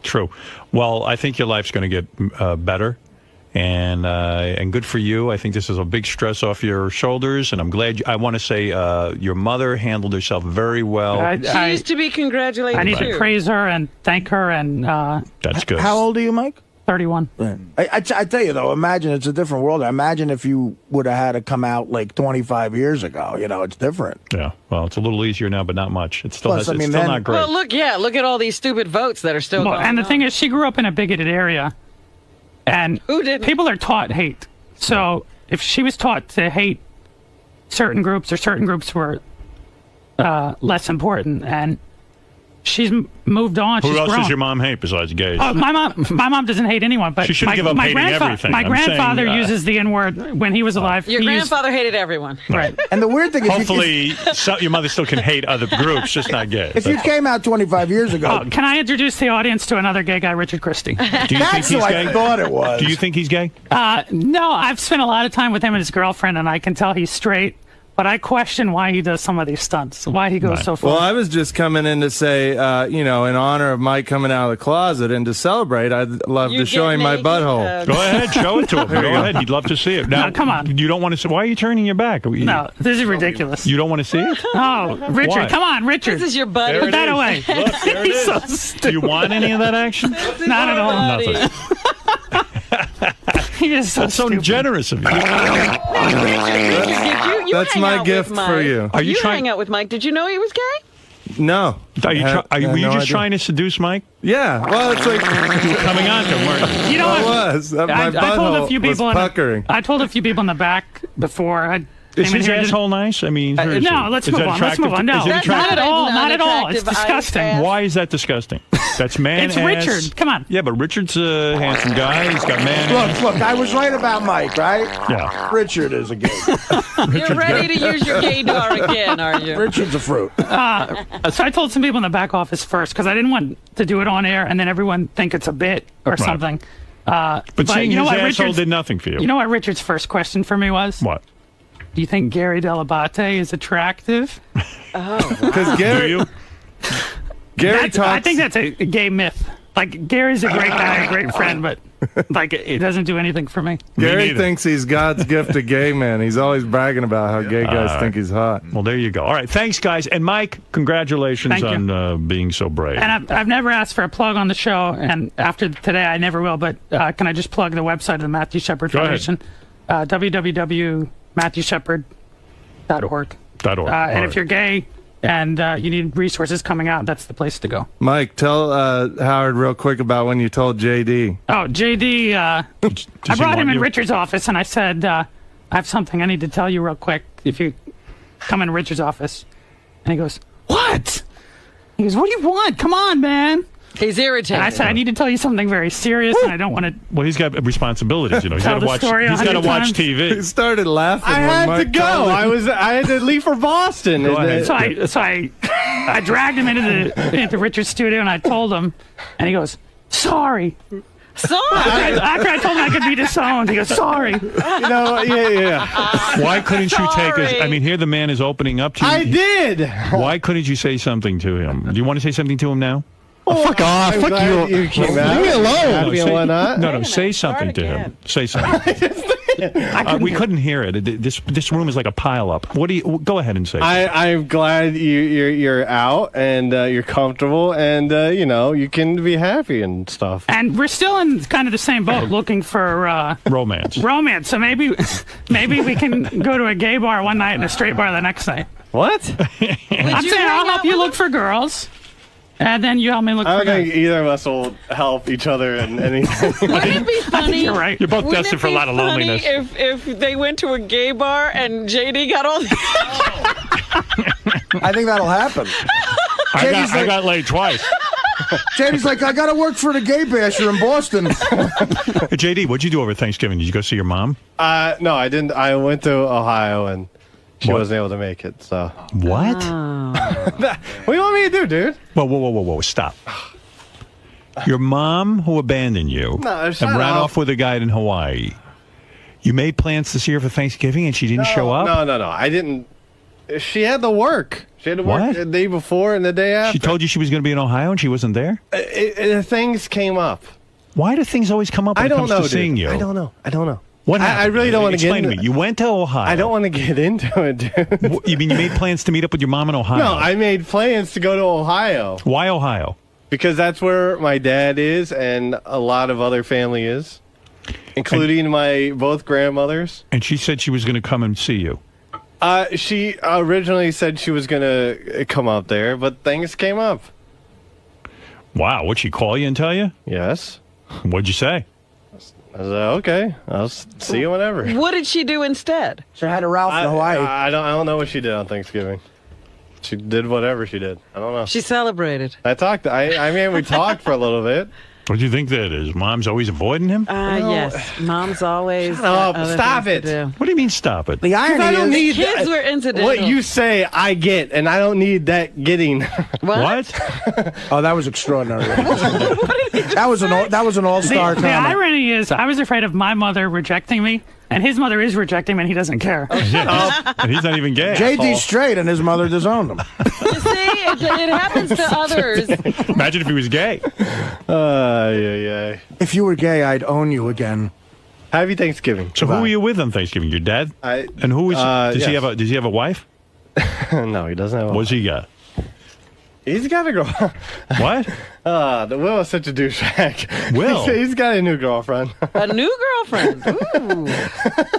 True. Well, I think your life's going to get better, and good for you. I think this is a big stress off your shoulders, and I'm glad. I want to say your mother handled herself very well. She used to be congratulated. I need to praise her and thank her, and that's good. How old are you, Mike? 31. I tell you, though, imagine it's a different world. Imagine if you would have had to come out like 25 years ago. You know, it's different. Yeah, well, it's a little easier now, but not much. It still, Plus, it's still not great. Well, look at all these stupid votes that are still going And the on. thing is, she grew up in a bigoted area, and people are taught hate. So if she was taught to hate certain groups, or certain groups were less important, and she's moved on. Who she's else grown. does your mom hate besides gays? Oh, my mom doesn't hate anyone, but She shouldn't give up hating everything. My I'm grandfather saying, uses the N-word when he was alive. Your He used- grandfather hated everyone. Right. And the weird thing is, Hopefully, your mother still can hate other groups, just not gays. if you came out 25 years ago, Oh, can I introduce the audience to another gay guy, Richard Christie? Do you think That's he's who gay? I thought it was. Do you think he's gay? No, I've spent a lot of time with him and his girlfriend, and I can tell he's straight. But I question why he does some of these stunts, why he goes so far. Well, I was just coming in to say, in honor of Mike coming out of the closet and to celebrate, I'd love to show him my butthole. Go ahead, show it to him. Go ahead. He'd love to see it. Now, No, come on. You don't want to see. Why are you turning your back? No, this is ridiculous. You don't want to see it? Oh, Richard, Why? come on, Richard. This is your buddy. Put that away. Look, there it He's is. so stupid. Do you want any of that action? Not at all. Nothing. He is so That's so stupid. generous of you. You That's hang my out gift with Mike. for you. Are you trying- hang out with Mike? Did you know he was gay? No. Were you I had just no idea. trying to seduce Mike? Yeah. Well, it's like You were coming on to him, weren't you? You know I what? was. My I told a butthole few was people. puckering. I told a few people in the back before. Is his asshole nice? I mean, No, let's move on. Let's move on. No, Is it not attractive? at all. Not at all. It's unattractive disgusting. Why is that disgusting? That's man It's ass. Richard. Come on. Yeah, but Richard's a handsome guy. He's got man ass. look, I was right about Mike, right? Yeah. Richard is a gay. You're ready to use your gaydar again, are you? Richard's a fruit. So I told some people in the back office first because I didn't want to do it on air and then everyone think it's a bit or something. But seeing you know his what, asshole Richard's- did nothing for you. You know what Richard's first question for me was? What? Do you think Gary Dell'Abate is attractive? Because Gary I talks. think that's a gay myth. Like, Gary's a great guy, a great friend, but like it doesn't do anything for me. Gary thinks he's God's gift to gay men. He's always bragging about how gay guys think he's hot. Well, there you go. All right, thanks, guys. And Mike, congratulations Thank you. on being so brave. And I've never asked for a plug on the show, and after today, I never will. But can I just plug the website of the Matthew Shepard Go ahead. Foundation? www.matthewshepard.org. .org. And All if right. you're gay and you need resources coming out, that's the place to go. Mike, tell Howard real quick about when you told JD. Oh, JD, I brought him in Richard's office, and I said, I have something I need to tell you real quick if you come in Richard's office. And he goes, what? He goes, what do you want? Come on, man. He's irritated. And I said, I need to tell you something very serious, and I don't want to... Well, he's got responsibilities, you know. He's Tell got to the watch. story He's got to 100 watch times. TV. He started laughing. I when had Mike to go. told him. I had to leave for Boston. Go ahead. So I dragged him into Richard's studio, and I told him, and he goes, sorry. Sorry. After I told him I could be disowned, he goes, sorry. Yeah. Why couldn't you take us? I mean, here the man is opening up to you. I did. Why couldn't you say something to him? Do you want to say something to him now? Oh, fuck off. Fuck you. You came out. Leave me alone. Happy and whatnot. No, say something to him. Say something. We couldn't hear it. This room is like a pile up. What do you? Go ahead and say. I'm glad you're out and you're comfortable and you can be happy and stuff. And we're still in kind of the same boat, looking for romance. Romance. So maybe we can go to a gay bar one night and a straight bar the next night. What? I'm saying I'll help you look for girls. And then you help me look I for don't think guys. either of us will help each other in anything. Wouldn't it be funny? I think you're right. You're both Wouldn't destined it for a be lot of funny loneliness. If they went to a gay bar and JD got all the... I think that'll happen. I got laid twice. JD's like, I got to work for the gay basher in Boston. Hey, JD, what'd you do over Thanksgiving? Did you go see your mom? No, I didn't. I went to Ohio and she wasn't able to make it. So what? What do you want me to do, dude? Whoa! Stop. Your mom who abandoned you and shut ran up. off with a guy in Hawaii. You made plans to see her for Thanksgiving and she didn't show up? No. I didn't. She had to work. She had to work What? the day before and the day after. She told you she was going to be in Ohio and she wasn't there? Things came up. Why do things always come up when I it don't comes know, to dude. seeing you? I don't know. What happened? I really don't want to get Explain to into me. You went to Ohio. I don't want to get into it, dude. You mean you made plans to meet up with your mom in Ohio? No, I made plans to go to Ohio. Why Ohio? Because that's where my dad is and a lot of other family is, including my both grandmothers. And she said she was going to come and see you. She originally said she was going to come up there, but things came up. Wow, what'd she call you and tell you? Yes. What'd you say? I was like, okay, I'll see you whenever. What did she do instead? She had a Ralph in Hawaii. I don't know what she did on Thanksgiving. She did whatever she did. I don't know. She celebrated. I talked. I mean, we talked for a little bit. What do you think that is? Mom's always avoiding him? Yes. Mom's always. Stop it. What do you mean, stop it? The irony I don't is, need kids were incidental. What you say, I get, and I don't need that getting. What? Oh, that was extraordinary. that was an all-star The comment. irony is, I was afraid of my mother rejecting me, and his mother is rejecting me, and he doesn't care. And he's not even gay. JD's straight, and his mother disowned him. You see, it happens to others. Imagine if he was gay. Yeah. If you were gay, I'd own you again. Happy Thanksgiving. So who were you with on Thanksgiving? Your dad? And who was? Does he have a? Does he have a wife? No, he doesn't have a What's he got? He's got a girl. What? The Will is such a douchebag. Will? He's got a new girlfriend. A new girlfriend. Ooh.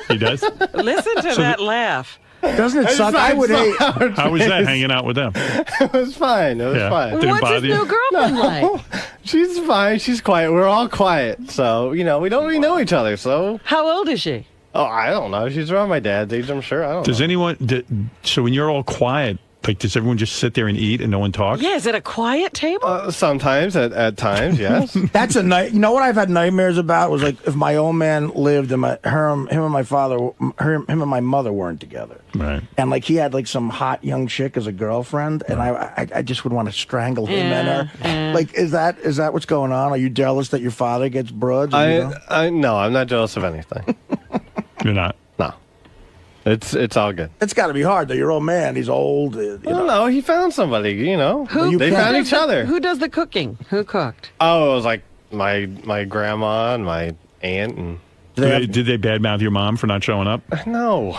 He does? Listen to that laugh. Doesn't it suck? I would hate. How was that hanging out with them? It was fine. It was fine. Didn't What's his bother you? new girlfriend like? She's fine. She's quiet. We're all quiet. So, we don't really know each other. So. How old is she? Oh, I don't know. She's around my dad's age, I'm sure. I don't know. Does anyone? So when you're all quiet, like, does everyone just sit there and eat and no one talks? Yeah, is it a quiet table? Sometimes, at times, yes. That's a night. You know what I've had nightmares about was like if my old man lived and him and my father, him and my mother weren't together. Right. And like he had like some hot young chick as a girlfriend, and I just would want to strangle him and her. Like, is that what's going on? Are you jealous that your father gets broads? No, I'm not jealous of anything. You're not? No. It's all good. It's got to be hard though. Your old man, he's old. No, he found somebody. They found each other. Who does the cooking? Who cooked? Oh, it was like my grandma and my aunt and. Did they badmouth your mom for not showing up? No.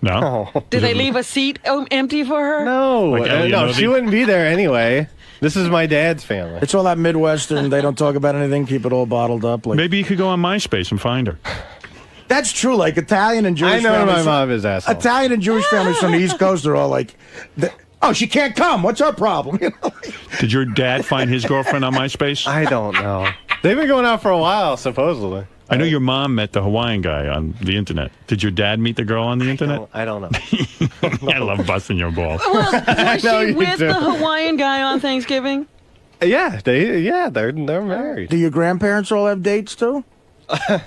No. Did they leave a seat empty for her? No. No, she wouldn't be there anyway. This is my dad's family. It's all that Midwestern. They don't talk about anything. Keep it all bottled up. Like, maybe you could go on MySpace and find her. That's true. Like Italian and Jewish I know families. my mom is asshole. Italian and Jewish families from the East Coast are all like, oh, she can't come. What's her problem? Did your dad find his girlfriend on MySpace? I don't know. They've been going out for a while, supposedly. I know your mom met the Hawaiian guy on the internet. Did your dad meet the girl on the internet? I don't know. I love busting your balls. Well, was she with the Hawaiian guy on Thanksgiving? Yeah, they're married. Do your grandparents all have dates too?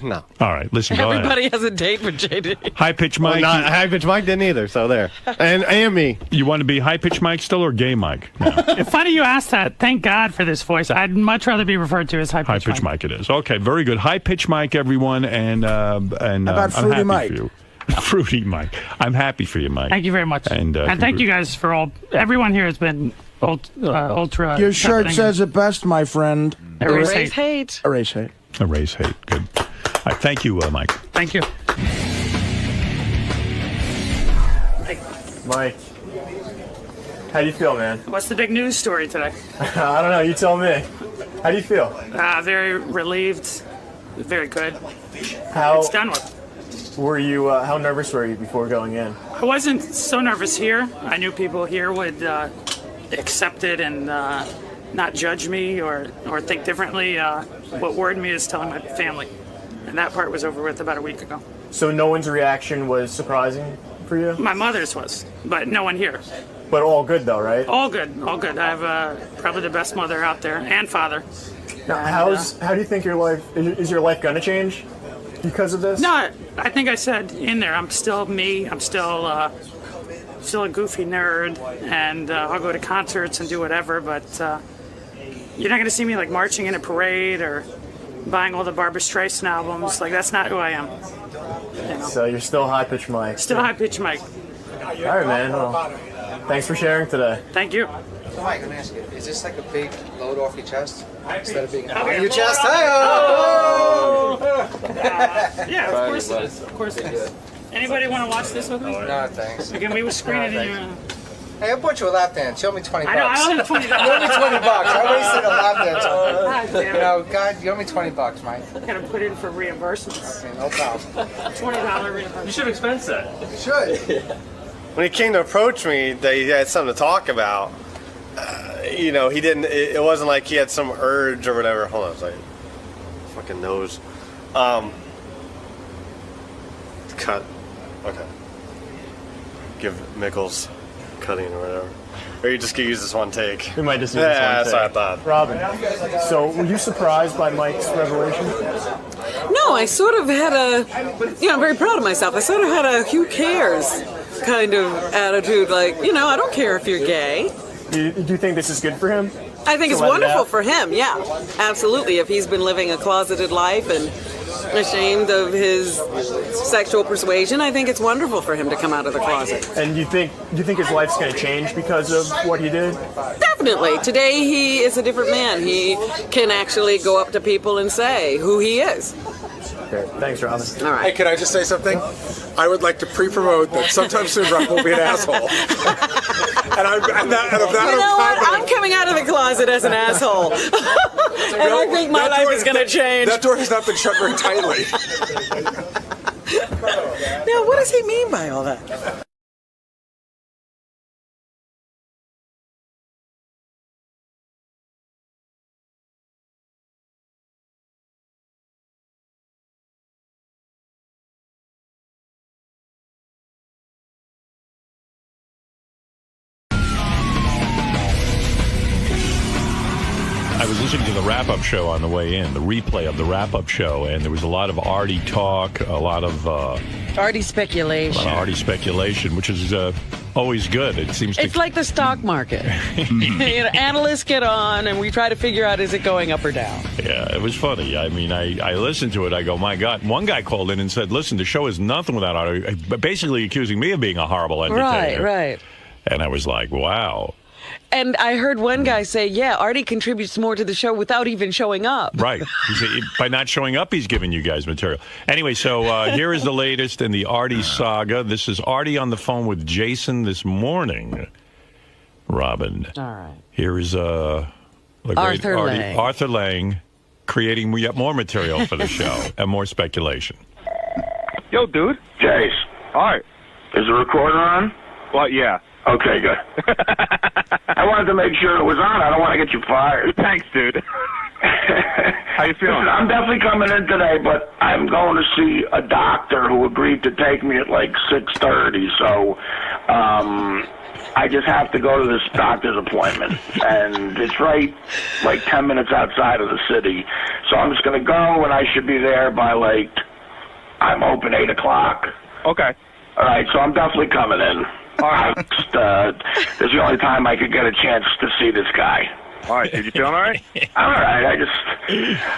No. All right, listen. Go Everybody ahead. has a date with JD. High pitch Mike. High pitch Mike didn't either. So there. And me. You want to be high pitch Mike still or gay Mike? No. It's funny you asked that. Thank God for this voice. I'd much rather be referred to as high pitch High pitch Mike. It is. Okay, very good. High pitch Mike, everyone, and How about I'm Fruity happy Mike? for you. Fruity Mike. I'm happy for you, Mike. Thank you very much. And thank you guys for all. Everyone here has been ultra. Your shirt says it best, my friend. Erase hate. Erase hate. Erase hate. Good. All right, thank you, Mike. Thank you. Mike, how do you feel, man? What's the big news story today? I don't know. You tell me. How do you feel? Very relieved. Very good. How It's done with. were you? How nervous were you before going in? I wasn't so nervous here. I knew people here would accept it and not judge me or think differently. What worried me is telling my family. And that part was over with about a week ago. So no one's reaction was surprising for you? My mother's was, but no one here. But all good though, right? All good, all good. I have probably the best mother out there and father. Now, how do you think your life is your life gonna change because of this? No, I think I said in there, I'm still me. I'm still a goofy nerd, and I'll go to concerts and do whatever. But you're not going to see me like marching in a parade or buying all the Barbra Streisand albums. Like, that's not who I am. You know? So you're still high pitch Mike. Still high pitch Mike. All right, man. Well, thanks for sharing today. Thank you. So Mike, let me ask you: is this like a big load off your chest instead of being Okay. on your chest? Yeah, of course it is. Of course it is. Anybody want to watch this with me? No, thanks. Again, we will screen it in your. Hey, I bought you a lap dance. You owe me $20. I know, I owe you $20. You owe me $20. I wasted a lap dance on you. God damn it. You know, God, you owe me $20, Mike. Gotta put in for reimbursements. Okay, no problem. $20 reimbursement. You should expense that. You should. When he came to approach me, that he had something to talk about. You know, he didn't. It wasn't like he had some urge or whatever. Hold on, it's like fucking nose. Cut. Okay. Give Mickles cutting or whatever. Or you just could use this one take. We might just use this one that's take. what I thought. Robin, so were you surprised by Mike's revelation? No, I sort of had I'm very proud of myself. I sort of had a who cares kind of attitude. Like, I don't care if you're gay. Do you think this is good for him? I think it's wonderful for him, yeah. Absolutely. If he's been living a closeted life and ashamed of his sexual persuasion, I think it's wonderful for him to come out of the closet. And do you think his life's going to change because of what he did? Definitely. Today he is a different man. He can actually go up to people and say who he is. Okay, thanks, Robin. All right. Hey, can I just say something? I would like to pre-promote that sometime soon Rob will be an asshole. and I'm coming out of the closet as an asshole. And I think my life is going to change. That door has not been shut very tightly. Now, what does he mean by all that? I was listening to the wrap-up show on the way in, the replay of the wrap-up show, and there was a lot of Artie talk, a lot of Artie speculation. Which is always good. It seems it's like the stock market. Analysts get on, and we try to figure out, is it going up or down? Yeah, it was funny. I mean, I listened to it. I go, my God. One guy called in and said, listen, the show is nothing without Artie, basically accusing me of being a horrible entertainer. Right. And I was like, wow. And I heard one guy say, Artie contributes more to the show without even showing up. Right. By not showing up, he's giving you guys material. Anyway, so here is the latest in the Artie saga. This is Artie on the phone with Jason this morning. Robin. All right. Here is the great Arthur Lang creating yet more material for the show and more speculation. Yo, dude. Jace. All right. Is the recorder on? Well, yeah. Okay, good. I wanted to make sure it was on. I don't want to get you fired. Thanks, dude. How you feeling? Listen, I'm definitely coming in today, but I'm going to see a doctor who agreed to take me at like 6:30. So, I just have to go to this doctor's appointment, and it's right like 10 minutes outside of the city. So I'm just going to go, and I should be there by I'm open 8 o'clock. Okay. All right, so I'm definitely coming in. All right. This is the only time I could get a chance to see this guy. All right, dude, you feeling all right? I'm all right.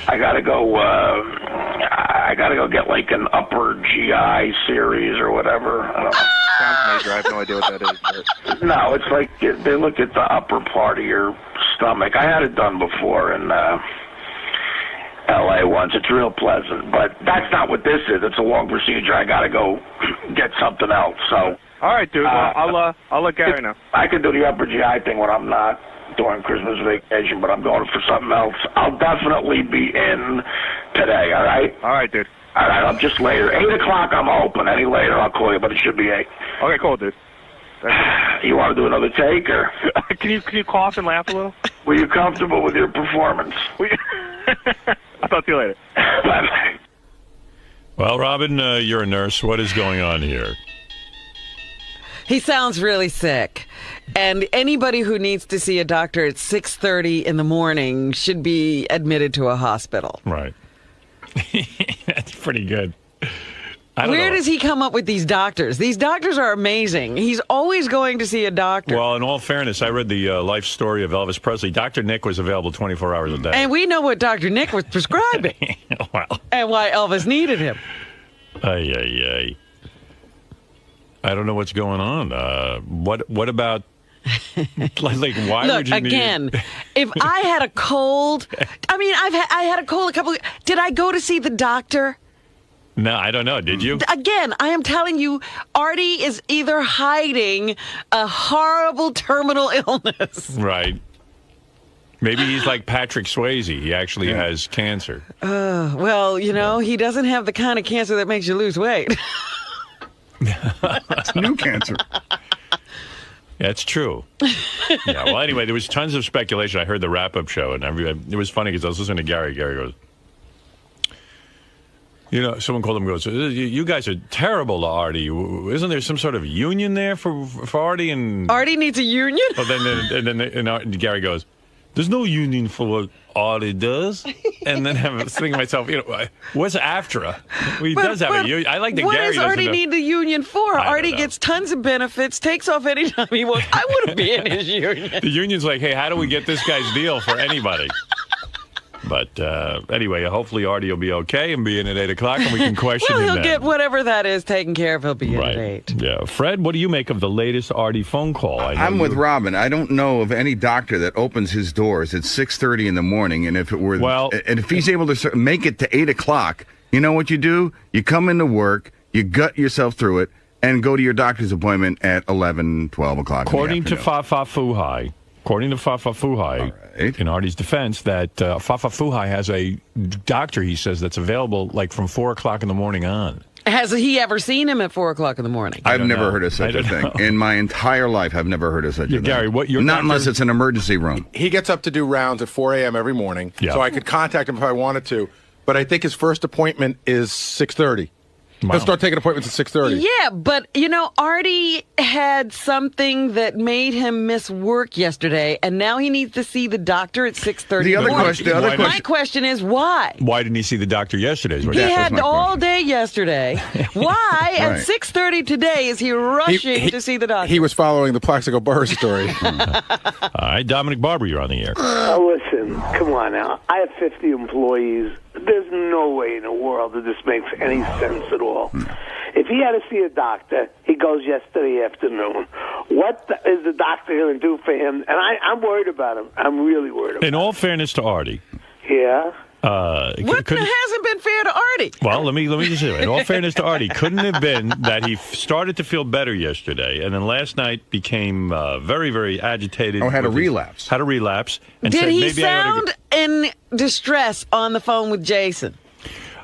I gotta go. I gotta go get like an upper GI series or whatever. I don't know. Sounds major. I have no idea what that is. But... No, it's like they look at the upper part of your stomach. I had it done before in L.A. once. It's real pleasant, but that's not what this is. It's a long procedure. I gotta go get something else. So. All right, dude. I'll let Gary know. I can do the upper GI thing when I'm not during Christmas vacation, but I'm going for something else. I'll definitely be in today, all right? All right, dude. All right, I'm just later. 8 o'clock, I'm open. Any later, I'll call you, but it should be 8. Okay, cool, dude. You want to do another take, or? Can you cough and laugh a little? Were you comfortable with your performance? I'll talk to you later. Bye-bye. Well, Robin, you're a nurse. What is going on here? He sounds really sick. And anybody who needs to see a doctor at 6:30 in the morning should be admitted to a hospital. Right. That's pretty good. Where does he come up with these doctors? These doctors are amazing. He's always going to see a doctor. Well, in all fairness, I read the life story of Elvis Presley. Dr. Nick was available 24 hours a day. And we know what Dr. Nick was prescribing. Well. And why Elvis needed him. Ay. I don't know what's going on. What about, like why Look, would you again, if I had a cold, I mean, I had a cold a couple, did I go to see the doctor? No, I don't know. Did you? Again, I am telling you, Artie is either hiding a horrible terminal illness. Right. Maybe he's like Patrick Swayze. He actually has cancer. Well, he doesn't have the kind of cancer that makes you lose weight. It's new cancer. That's true. Yeah. Well, anyway, there was tons of speculation. I heard the wrap-up show, and it was funny because I was listening to Gary. Gary goes, someone called him and goes, you guys are terrible to Artie. Isn't there some sort of union there for Artie? And Artie needs a union? Well, then Gary goes, there's no union for what Artie does. And then I'm thinking to myself, what's AFTRA? Well, he does have a union. I like that what Gary does Artie need the union for? Artie gets tons of benefits, takes off anytime he wants. I wouldn't be in his union. The union's like, hey, how do we get this guy's deal for anybody? But anyway, hopefully Artie will be okay and be in at 8 o'clock, and we can question him. Well, he'll then. get whatever that is taken care of. He'll be in at 8. Yeah. Fred, what do you make of the latest Artie phone call? I'm with Robin. I don't know of any doctor that opens his doors at 6:30 in the morning, and if he's able to make it to 8 o'clock, you know what you do? You come into work, you gut yourself through it, and go to your doctor's appointment at 11, 12 o'clock. According to Fafa Fuhai, in Artie's defense, that Fafa Fuhai has a doctor, he says, that's available like from 4 o'clock in the morning on. Has he ever seen him at 4 o'clock in the morning? I've never heard of such a thing. In my entire life, I've never heard of such a thing. Gary, not unless it's an emergency room. He gets up to do rounds at 4 a.m. every morning, so I could contact him if I wanted to. But I think his first appointment is 6:30. Wow. He'll start taking appointments at 6:30. Yeah, but, Artie had something that made him miss work yesterday, and now he needs to see the doctor at 6:30. The other question. My question is, why? Why didn't he see the doctor yesterday? He had all day yesterday. Why at 6:30 today is he rushing to see the doctor? He was following the Plaxico Burress story. All right, Dominic Barber, you're on the air. Listen, come on now. I have 50 employees. There's no way in the world that this makes any sense at all. If he had to see a doctor, he goes yesterday afternoon. What is the doctor going to do for him? And I'm worried about him. I'm really worried about him. In all fairness to Artie. Yeah? What hasn't been fair to Artie? Well, let me just say, in all fairness to Artie, couldn't it have been that he started to feel better yesterday, and then last night became very, very agitated. Had a relapse. And Did said, he maybe sound in distress on the phone with Jason?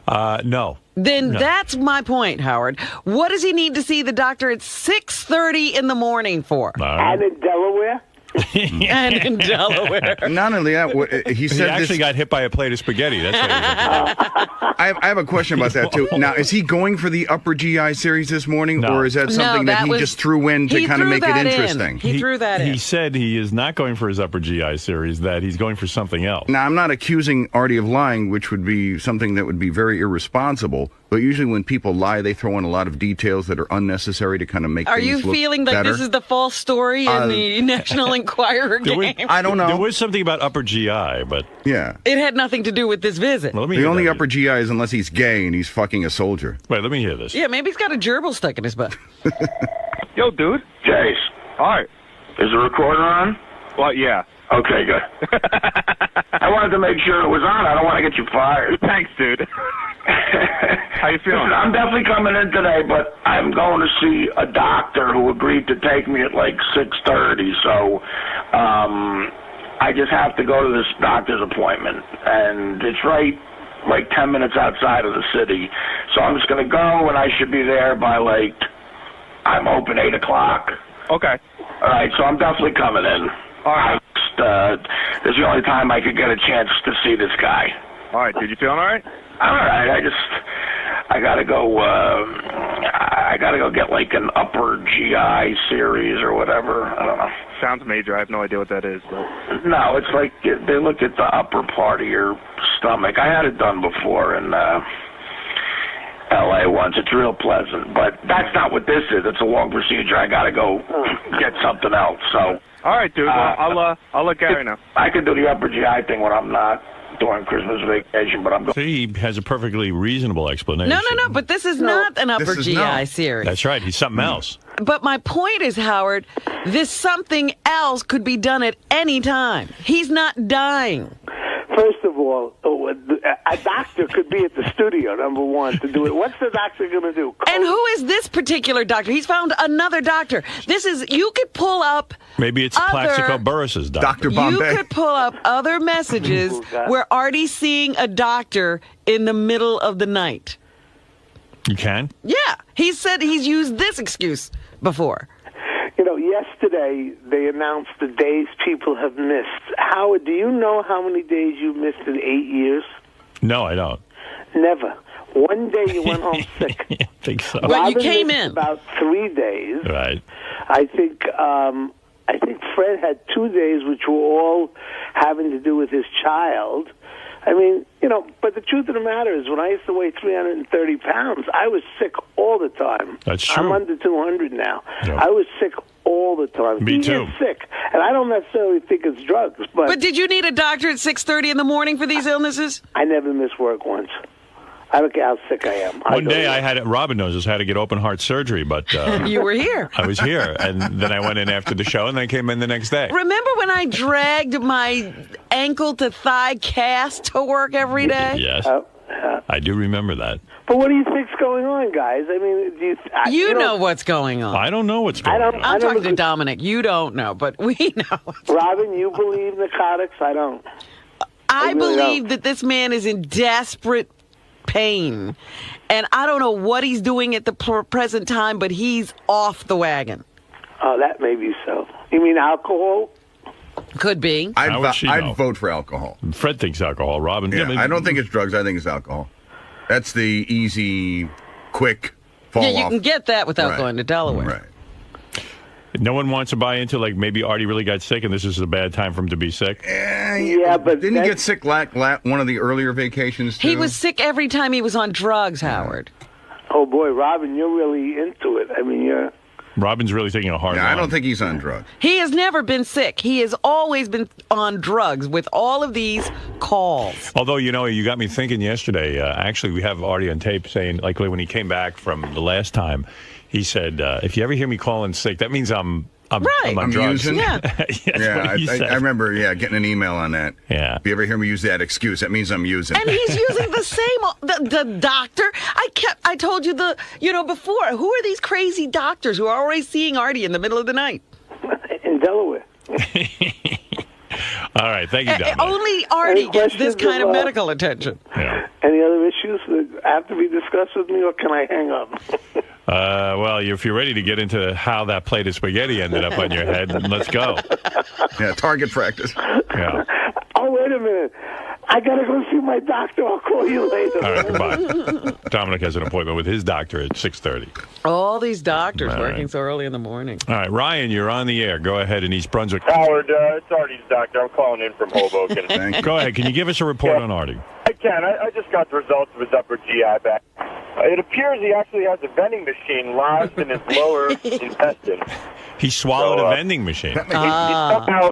No. Then that's my point, Howard. What does he need to see the doctor at 6:30 in the morning for? And in Delaware? And in Delaware. Not only that, he said actually got hit by a plate of spaghetti. That's what I have a question about that, too. Now, is he going for the upper GI series this morning, or is that something that he just threw in to kind of make it interesting? He threw that in. He said he is not going for his upper GI series, that he's going for something else. Now, I'm not accusing Artie of lying, which would be something that would be very irresponsible. But usually when people lie, they throw in a lot of details that are unnecessary to kind of make things look better. Are you feeling like this is the false story in the National Enquirer game? I don't know. There was something about upper GI, but... Yeah. It had nothing to do with this visit. Well, the only upper GI is unless he's gay and he's fucking a soldier. Wait, let me hear this. Yeah, maybe he's got a gerbil stuck in his butt. Yo, dude. Jace. All right. Is the recorder on? Well, yeah. Okay, good. I wanted to make sure it was on. I don't want to get you fired. Thanks, dude. How you feeling? Listen, I'm definitely coming in today, but I'm going to see a doctor who agreed to take me at like 6:30. So I just have to go to this doctor's appointment, and it's right like 10 minutes outside of the city. So I'm just going to go, and I should be there by I'm open 8 o'clock. Okay. All right, so I'm definitely coming in. All right. This is the only time I could get a chance to see this guy. All right, dude. You feeling all right? All right. I gotta go. I gotta go get like an upper GI series or whatever. I don't know. Sounds major. I have no idea what that is. But... No, it's like they look at the upper part of your stomach. I had it done before in L.A. once. It's real pleasant, but that's not what this is. It's a long procedure. I gotta go get something else. So. All right, dude. Well, I'll let Gary know. I can do the upper GI thing when I'm not during Christmas vacation, but I'm going. See, he has a perfectly reasonable explanation. No, but this is not an upper GI series. That's right. He's something else. But my point is, Howard, this something else could be done at any time. He's not dying. First of all, a doctor could be at the studio, number one, to do it. What's the doctor going to do? And who is this particular doctor? He's found another doctor. You could pull up... Maybe it's Plaxico Burrus's doctor. Dr. Bombay. You could pull up other messages where Artie's seeing a doctor in the middle of the night. You can? Yeah. He said he's used this excuse before. Yesterday they announced the days people have missed. Howard, do you know how many days you missed in 8 years? No, I don't. Never. One day you went home sick. I think so. Well, you came in. About 3 days. Right. I think Fred had 2 days, which were all having to do with his child. I mean, but the truth of the matter is, when I used to weigh 330 pounds, I was sick all the time. That's true. I'm under 200 now. Yep. I was sick all the time. Me too. Is sick, and I don't necessarily think it's drugs. But did you need a doctor at 6:30 in the morning for these illnesses? I never miss work once. I don't care how sick I am. One day I had, Robin knows this, I had to get open heart surgery, but... You were here. I was here, and then I went in after the show, and then I came in the next day. Remember when I dragged my ankle to thigh cast to work every day? Yes. I do remember that. But what do you think's going on, guys? I mean, you know what's going on. I don't know what's going on. I'm talking to Dominic. You don't know, but we know. Robin, you believe narcotics? I don't. I believe that this man is in desperate pain, and I don't know what he's doing at the present time, but he's off the wagon. Oh, that may be so. You mean alcohol? Could be. I'd vote for alcohol. Fred thinks alcohol. Robin? Yeah, I don't think it's drugs. I think it's alcohol. That's the easy, quick fall off. Yeah, you can get that without going to Delaware. Right. No one wants to buy into, like, maybe Artie really got sick and this is a bad time for him to be sick? Yeah, but didn't he get sick one of the earlier vacations, too? He was sick every time he was on drugs, Howard. Oh, boy, Robin, you're really into it. I mean, Robin's really taking a hard line. I don't think he's on drugs. He has never been sick. He has always been on drugs with all of these calls. Although, you got me thinking yesterday. Actually, we have Artie on tape saying, like, when he came back from the last time, he said, if you ever hear me calling sick, that means I'm on drugs. Using? Yeah. I remember, getting an email on that. Yeah. If you ever hear me use that excuse, that means I'm using. And he's using the same, the doctor. I told you before, who are these crazy doctors who are always seeing Artie in the middle of the night? In Delaware. All right, thank you, Dominic. Only Artie gets this kind of medical attention. Yeah. Any other issues that have to be discussed with me, or can I hang up? Well, if you're ready to get into how that plate of spaghetti ended up on your head, then let's go. Yeah, target practice. Yeah. Oh, wait a minute. I got to go see my doctor. I'll call you later. All right, goodbye. Dominic has an appointment with his doctor at 6:30. All these doctors All working right. so early in the morning. All right, Ryan, you're on the air. Go ahead in East Brunswick. Howard, it's Artie's doctor. I'm calling in from Hoboken. Thank you. Go ahead. Can you give us a report on Artie? I can. I just got the results of his upper GI back. It appears he actually has a vending machine lodged in his lower intestine. He swallowed a vending machine. He somehow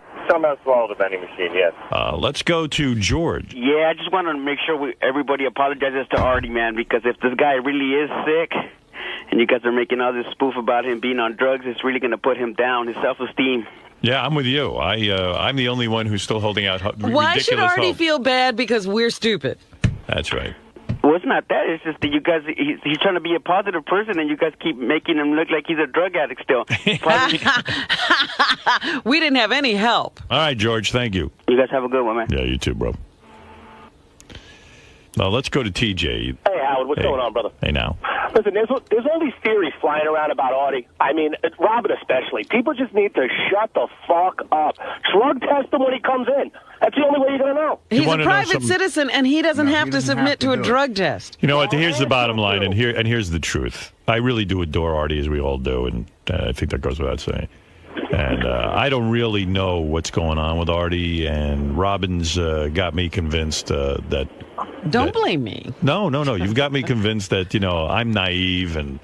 swallowed a vending machine, yes. Let's go to George. Yeah, I just want to make sure everybody apologizes to Artie, man, because if this guy really is sick and you guys are making all this spoof about him being on drugs, it's really going to put him down, his self-esteem. Yeah, I'm with you. I'm the only one who's still holding out ridiculous Why should Artie hope. feel bad because we're stupid? That's right. Well, it's not that. It's just that you guys, he's trying to be a positive person, and you guys keep making him look like he's a drug addict still. We didn't have any help. All right, George, thank you. You guys have a good one, man. Yeah, you too, bro. Now, let's go to TJ. Hey, Howard, what's going on, brother? Hey, now. Listen, there's all these theories flying around about Artie. I mean, Robin especially. People just need to shut the fuck up. Drug test him when he comes in. That's the only way you're going to know. He's a private citizen, and he doesn't have to submit to a drug test. You know what? Here's the bottom line, and here's the truth. I really do adore Artie, as we all do, and I think that goes without saying. And I don't really know what's going on with Artie, and Robin's got me convinced that... Don't blame me. No. You've got me convinced that, I'm naive, and,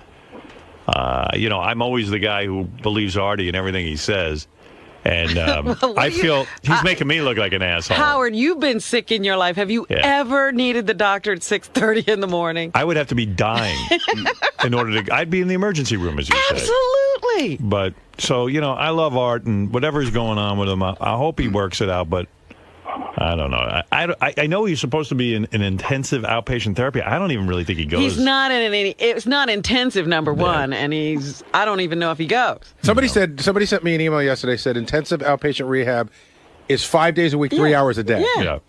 I'm always the guy who believes Artie and everything he says. And I feel he's making me look like an asshole. Howard, you've been sick in your life. Have you ever needed the doctor at 6:30 in the morning? I would have to be dying in order to... I'd be in the emergency room, as you say. Absolutely. But, so, I love Art, and whatever's going on with him, I hope he works it out, but I don't know. I know he's supposed to be in intensive outpatient therapy. I don't even really think he goes. He's not in any. It's not intensive, number one, and I don't even know if he goes. Somebody sent me an email yesterday. Said intensive outpatient rehab is 5 days a week, 3 hours a day. Yeah.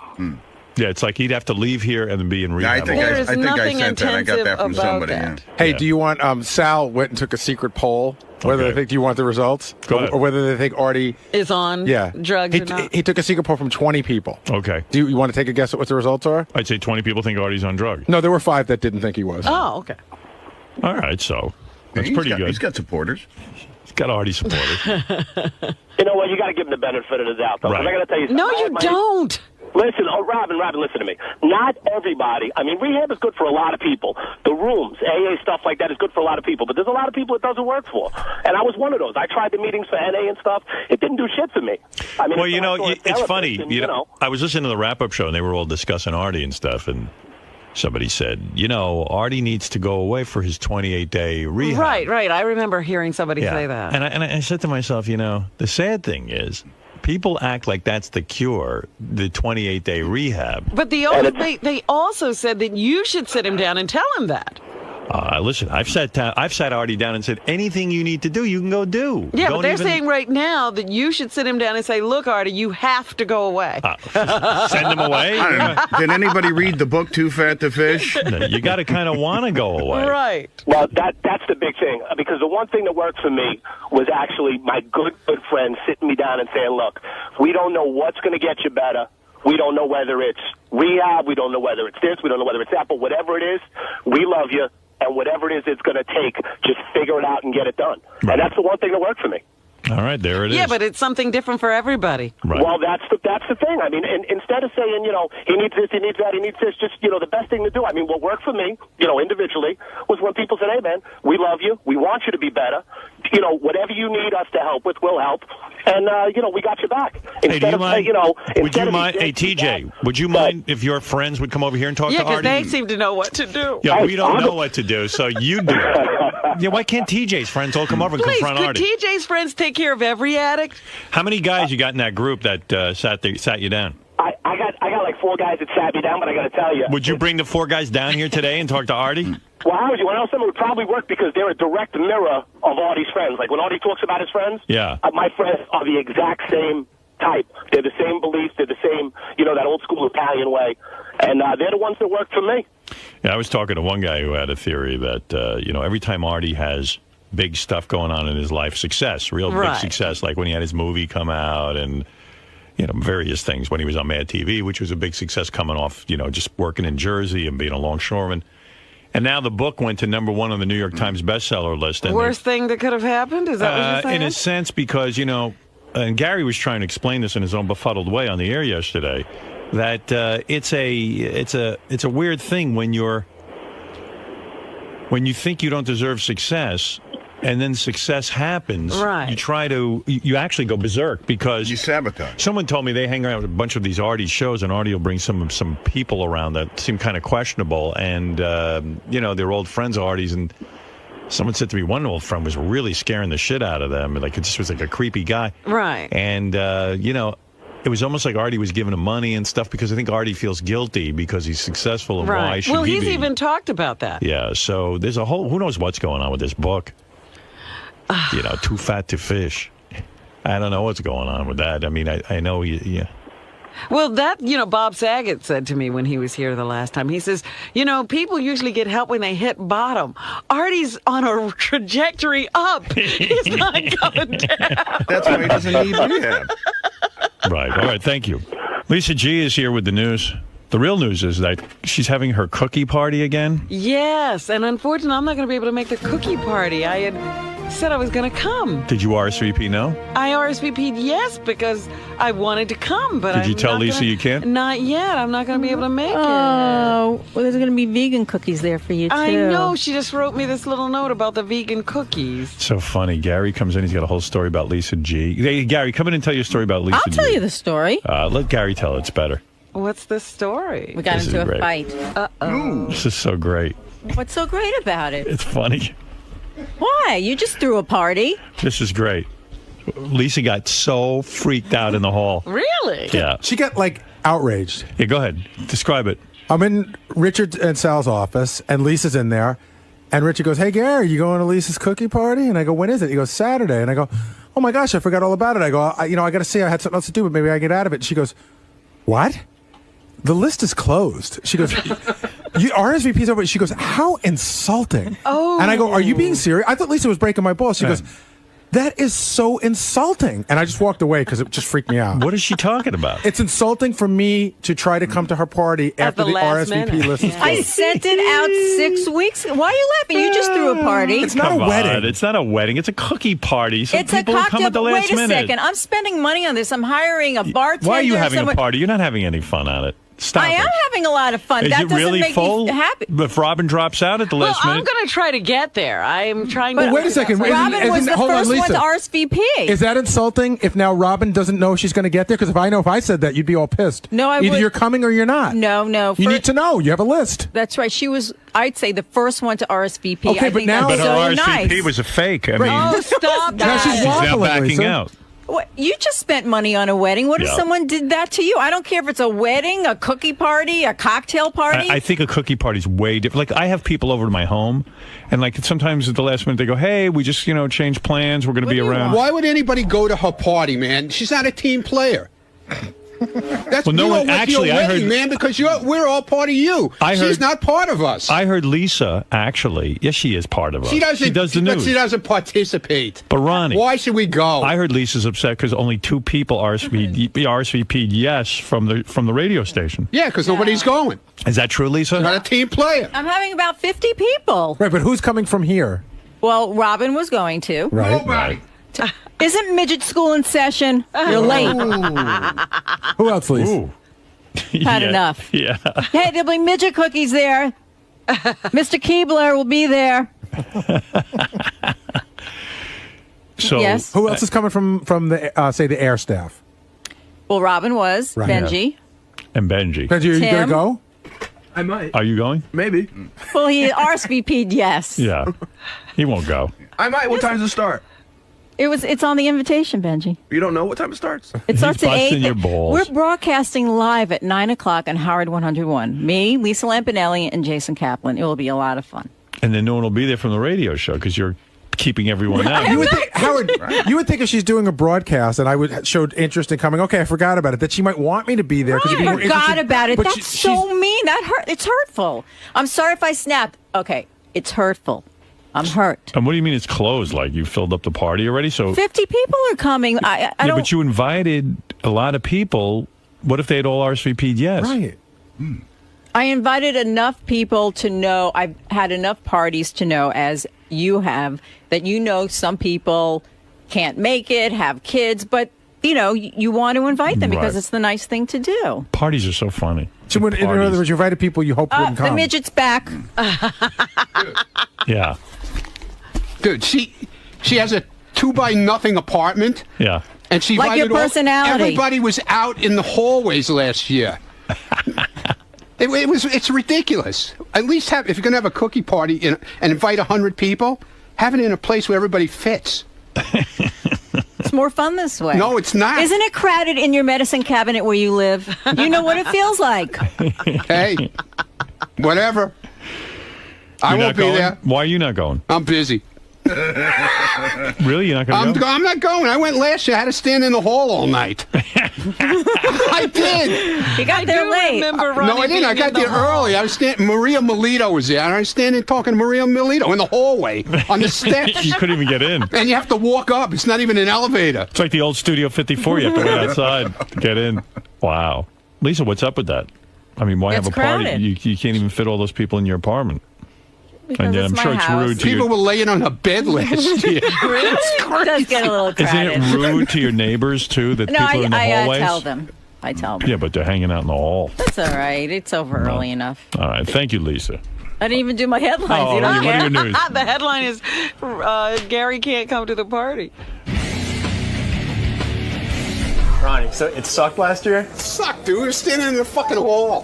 Yeah, it's like he'd have to leave here and then be in rehab. There is nothing intensive about that. Hey, do you want Sal went and took a secret poll whether they think, do you want the results? Or whether they think Artie is on drugs or not? He took a secret poll from 20 people. Okay. Do you want to take a guess at what the results are? I'd say 20 people think Artie's on drugs. No, there were 5 that didn't think he was. Oh, okay. All right, so that's pretty good. He's got supporters. He's got Artie supporters. You know what? You got to give him the benefit of the doubt, though. 'cause I got to tell you something. No, you don't. Listen, Robin, listen to me. Not everybody. I mean, rehab is good for a lot of people. The rooms, AA, stuff like that is good for a lot of people. But there's a lot of people it doesn't work for. And I was one of those. I tried the meetings for NA and stuff. It didn't do shit for me. I mean, well, it's funny. And, I was listening to the wrap-up show, and they were all discussing Artie and stuff, and somebody said, Artie needs to go away for his 28-day rehab. Right. I remember hearing somebody say that. And I said to myself, the sad thing is, people act like that's the cure, the 28-day rehab. But they also said that you should sit him down and tell him that. Listen, I've sat Artie down and said, anything you need to do, you can go do. Yeah, but they're saying right now that you should sit him down and say, look, Artie, you have to go away. Send him away? I don't know. Did anybody read the book Too Fat to Fish? You got to kind of want to go away. Right. Well, that's the big thing. Because the one thing that worked for me was actually my good friend sitting me down and saying, look, we don't know what's going to get you better. We don't know whether it's rehab. We don't know whether it's this. We don't know whether it's that. But whatever it is, we love you. And whatever it is it's going to take, just figure it out and get it done. Right. And that's the one thing that worked for me. All right, there it is. Yeah, but it's something different for everybody. Right. Well, that's the thing. I mean, instead of saying, he needs this, he needs that, he needs this, just, the best thing to do. I mean, what worked for me, individually, was when people said, hey, man, we love you. We want you to be better. Whatever you need us to help with, we'll help. And, we got your back. Instead would you mind, TJ, would you mind if your friends would come over here and talk to Artie? Yeah, because they seem to know what to do. Yeah, we don't know what to do, so you do it. Yeah, why can't TJ's friends all come over and confront Artie? Could TJ's friends take care of every addict? How many guys you got in that group that sat you down? I got like 4 guys that sat me down, but I got to tell you. Would you bring the 4 guys down here today and talk to Artie? Well, how would you? Well, some would probably work because they're a direct mirror of Artie's friends. Like when Artie talks about his friends, my friends are the exact same type. They're the same beliefs. They're the same, that old school Italian way. And they're the ones that work for me. Yeah, I was talking to one guy who had a theory that, every time Artie has big stuff going on in his life, real big success, like when he had his movie come out and, various things, when he was on Mad TV, which was a big success coming off, just working in Jersey and being a longshoreman. And now the book went to #1 on the New York Times bestseller list. And worst thing that could have happened? Is that what you're saying? In a sense, because, and Gary was trying to explain this in his own befuddled way on the air yesterday, that it's a weird thing when you think you don't deserve success, and then success happens. Right. You actually go berserk because you sabotage. Someone told me they hang around with a bunch of these Artie shows, and Artie will bring some people around that seem kind of questionable, and they're old friends of Artie's, and someone said to me one old friend was really scaring the shit out of them, like it just was like a creepy guy. Right. And it was almost like Artie was giving him money and stuff because I think Artie feels guilty because he's successful and why should he be? He's even talked about that. Yeah, so there's a whole, who knows what's going on with this book. Too Fat to Fish. I don't know what's going on with that. I mean, I know, yeah. Well, that, Bob Saget said to me when he was here the last time. He says, people usually get help when they hit bottom. Artie's on a trajectory up. He's not going down. That's why he doesn't need rehab. Right. All right. Thank you. Lisa G is here with the news. The real news is that she's having her cookie party again. Yes. And unfortunately, I'm not going to be able to make the cookie party. I had said I was going to come. Did you RSVP no? I RSVP'd yes because I wanted to come. But did you tell Lisa you can't? Not yet. I'm not going to be able to make it. Oh, well, there's going to be vegan cookies there for you, too. I know. She just wrote me this little note about the vegan cookies. So funny. Gary comes in. He's got a whole story about Lisa G. Hey, Gary, come in and tell your story about Lisa G. I'll tell you the story. Let Gary tell it. It's better. What's the story? We got into a fight. Uh-oh. This is so great. What's so great about it? It's funny. Why? You just threw a party. This is great. Lisa got so freaked out in the hall. Really? Yeah. She got outraged. Yeah, go ahead. Describe it. I'm in Richard and Sal's office, and Lisa's in there. And Richard goes, "Hey, Gary, you going to Lisa's cookie party?" And I go, "When is it?" He goes, "Saturday." And I go, "Oh my gosh, I forgot all about it." I go, I got to see. I had something else to do, but maybe I get out of it." And she goes, "What? The list is closed." She goes, "RSVP's over." She goes, "How insulting!" Oh. And I go, "Are you being serious?" I thought Lisa was breaking my balls. She goes, "That is so insulting." And I just walked away because it just freaked me out. What is she talking about? It's insulting for me to try to come to her party after the RSVP list is closed. I sent it out 6 weeks. Why are you laughing? You just threw a party. It's not Come a wedding. on, it's not a wedding. It's a cookie party. So It's a people come cocktail. at the But last wait a minute. second. I'm spending money on this. I'm hiring a bartender. Why are you having someone- a party? You're not having any fun on it. Stop I am it. having a lot of fun. Is That it doesn't really make full? me happy. If Robin drops out at the Well, last I'm minute? going to try to get there. I'm trying But to. wait a second. Robin was the hold on, first one Lisa. to RSVP. Is that insulting if now Robin doesn't know she's going to get there? Because if I said that, you'd be all pissed. No, I Either would- you're coming or you're not. No. You need to know. You have a list. That's right. She was, I'd say, the first one to RSVP. Okay, I but think now- that's But her so RSVP nice. was a fake. I Right. mean, Oh, stop Now that. she's she's now waffling, backing Lisa. out. What, you just spent money on a wedding. What if Yeah. someone did that to you? I don't care if it's a wedding, a cookie party, a cocktail party. I think a cookie party's way different. Like, I have people over to my home, and like sometimes at the last minute they go, "Hey, we just changed plans. We're going to be around." Why would anybody go to her party, man? She's not a team player. That's Well, no we one- all went to actually, your I wedding, heard- man, because we're all part of you. She's not part of us. I heard Lisa actually. Yes, she is part of us. She doesn't. She does the but news. she doesn't participate. But Ronnie, Why should we go? I heard Lisa's upset because only 2 people RSVP'd yes from the radio station. Yeah, because nobody's going. Is that true, Lisa? Not a team player. I'm having about 50 people. Right, but who's coming from here? Well, Robin was going to. Right. Nobody. Isn't midget school in session? You're late. Who else, Lisa? Ooh. Had enough. Yeah. Hey, there'll be midget cookies there. Mr. Keebler will be there. So Yes. Who else is coming from the say the air staff? Well, Robin was. Right. Benji. And Benji. Benji, are you Tim? going to go? I might. Are you going? Maybe. Well, he RSVP'd yes. Yeah. He won't go. I might. What time does it start? It's on the invitation, Benji. You don't know what time it starts? It starts at 8. busting your balls. We're broadcasting live at 9 o'clock on Howard 101. Me, Lisa Lampanelli, and Jason Kaplan. It will be a lot of fun. And then no one will be there from the radio show because you're keeping everyone out. You would think, Howard, you would think if she's doing a broadcast and I would showed interest in coming, okay, I forgot about it, that she might want me to be there. 'cause it'd be more I forgot interesting. about it. But That's she's- so mean. That hurt. It's hurtful. I'm sorry if I snapped. Okay, it's hurtful. I'm hurt. And what do you mean it's closed? Like you filled up the party already? So 50 people are coming. I yeah, don't. but you invited a lot of people. What if they had all RSVP'd yes? Right. I invited enough people to know. I've had enough parties to know, as you have, that some people can't make it, have kids, but you want to invite them because Right. it's the nice thing to do. Parties are so funny. So in other words, you invited people you hoped wouldn't The come. midget's back. Yeah. Dude, she has a 2-by-0 apartment, Yeah. and she Like your invited personality. everybody was out in the hallways last year. It's ridiculous. At least if you're going to have a cookie party and invite 100 people, have it in a place where everybody fits. It's more fun this way. No, it's not. Isn't it crowded in your medicine cabinet where you live? You know what it feels like. Hey, whatever. I You're won't not be going? there. Why are you not going? I'm busy. Really? You're not going to go? I'm not going. I went last year. I had to stand in the hall all night. I did. You got there late. Remember No, I didn't. I got there early. I was standing. Maria Melito was there, and I was standing talking to Maria Melito in the hallway on the steps. You couldn't even get in. And you have to walk up. It's not even an elevator. It's like the old Studio 54. You have to wait outside to get in. Wow. Lisa, what's up with that? I mean, why It's have a party? crowded. You can't even fit all those people in your apartment. Because And yet it's I'm my sure it's house. rude to People your... were laying on a bed last year. It does get a little Isn't crowded. it rude to your neighbors, too, that No, people are in the I hallways? tell them. I tell them. Yeah, but they're hanging out in the hall. That's all right. It's over early enough. All right. Thank you, Lisa. I didn't even do my headlines. Oh, you don't what are care? your news? The headline is Gary can't come to the party. Ronnie, so it sucked last year? Sucked, dude. We were standing in the fucking hall.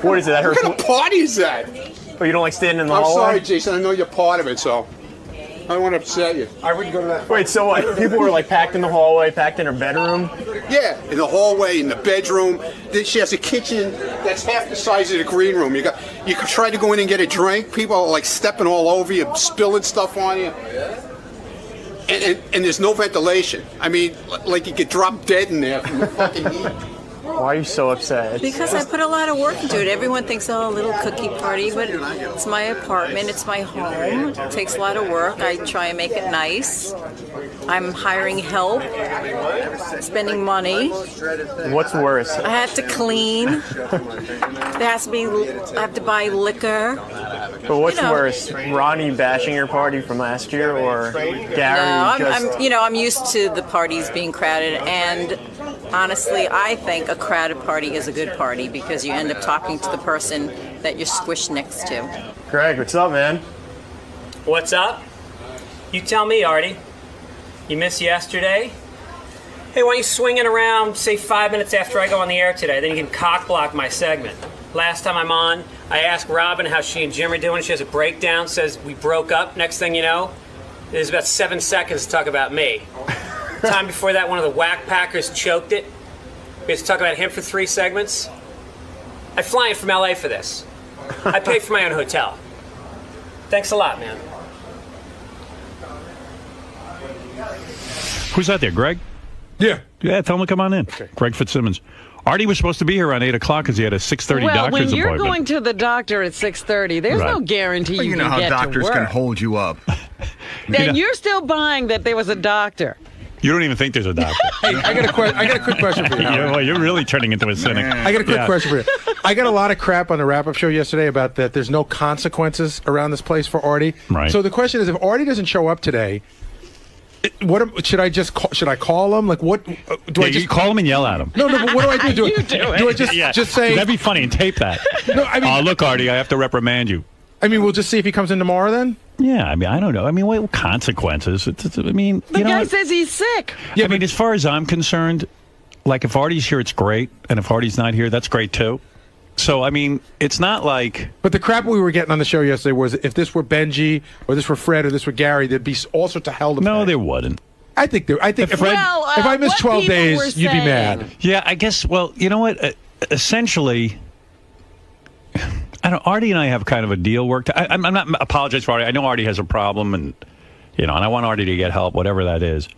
What is it? That What hurts. kind of party is that? Oh, you don't like standing in the I'm hallway? sorry, Jason. I know you're part of it, so. I don't want to upset you. I wouldn't go to that. Wait, so what? People were like packed in the hallway, packed in her bedroom? Yeah, in the hallway, in the bedroom. Then she has a kitchen that's half the size of the green room. You could try to go in and get a drink. People are like stepping all over you, spilling stuff on you. And there's no ventilation. I mean, like you could drop dead in there from the fucking heat. Why are you so upset? Because I put a lot of work into it. Everyone thinks, oh, a little cookie party, but it's my apartment, it's my home. It takes a lot of work. I try and make it nice. I'm hiring help, spending money. What's worse? I have to clean. I have to buy liquor. But what's worse, Ronnie bashing your party from last year, or Gary? No, I'm used to the parties being crowded, and honestly, I think a crowded party is a good party because you end up talking to the person that you're squished next to. Greg, what's up, man? What's up? You tell me, Artie. You missed yesterday? Hey, why don't you swing it around, say 5 minutes after I go on the air today? Then you can cock block my segment. Last time I'm on, I asked Robin how she and Jim are doing. She has a breakdown, says we broke up. Next thing you know, there's about 7 seconds to talk about me. The time before that, one of the whack packers choked it. We had to talk about him for 3 segments. I fly in from LA for this. I pay for my own hotel. Thanks a lot, man. Who's out there, Greg? Yeah. Yeah, tell him to come on in. Okay. Greg Fitzsimmons. Artie was supposed to be here around 8 o'clock because he had a 6:30 doctor's appointment. Well, when you're going to the doctor at 6:30, there's no guarantee you can get to work. You know how doctors can hold you up. And you're still buying that there was a doctor. You don't even think there's a doctor. Hey, I got a quick question for you. You're really turning into a cynic. I got a quick question for you. I got a lot of crap on the wrap-up show yesterday about that there's no consequences around this place for Artie. Right. So the question is, if Artie doesn't show up today, should I just should I call him? Like, what do I just you call him and yell at him? No, but what do I do? Do I just say? That'd be funny and tape that. No, I mean, look, Artie, I have to reprimand you. I mean, we'll just see if he comes in tomorrow then? Yeah, I mean, I don't know. I mean, what consequences? I mean, the guy says he's sick. Yeah, I mean, as far as I'm concerned, like if Artie's here, it's great, and if Artie's not here, that's great too. So, I mean, it's not like... But the crap we were getting on the show yesterday was if this were Benji, or this were Fred, or this were Gary, there'd be all sorts of hell to pay. No, there wouldn't. I think if I missed 12 days, you'd be mad. Yeah, I guess, well, you know what? Essentially... Artie and I have kind of a deal worked. I'm not apologizing for Artie. I know Artie has a problem, and and I want Artie to get help, whatever that is.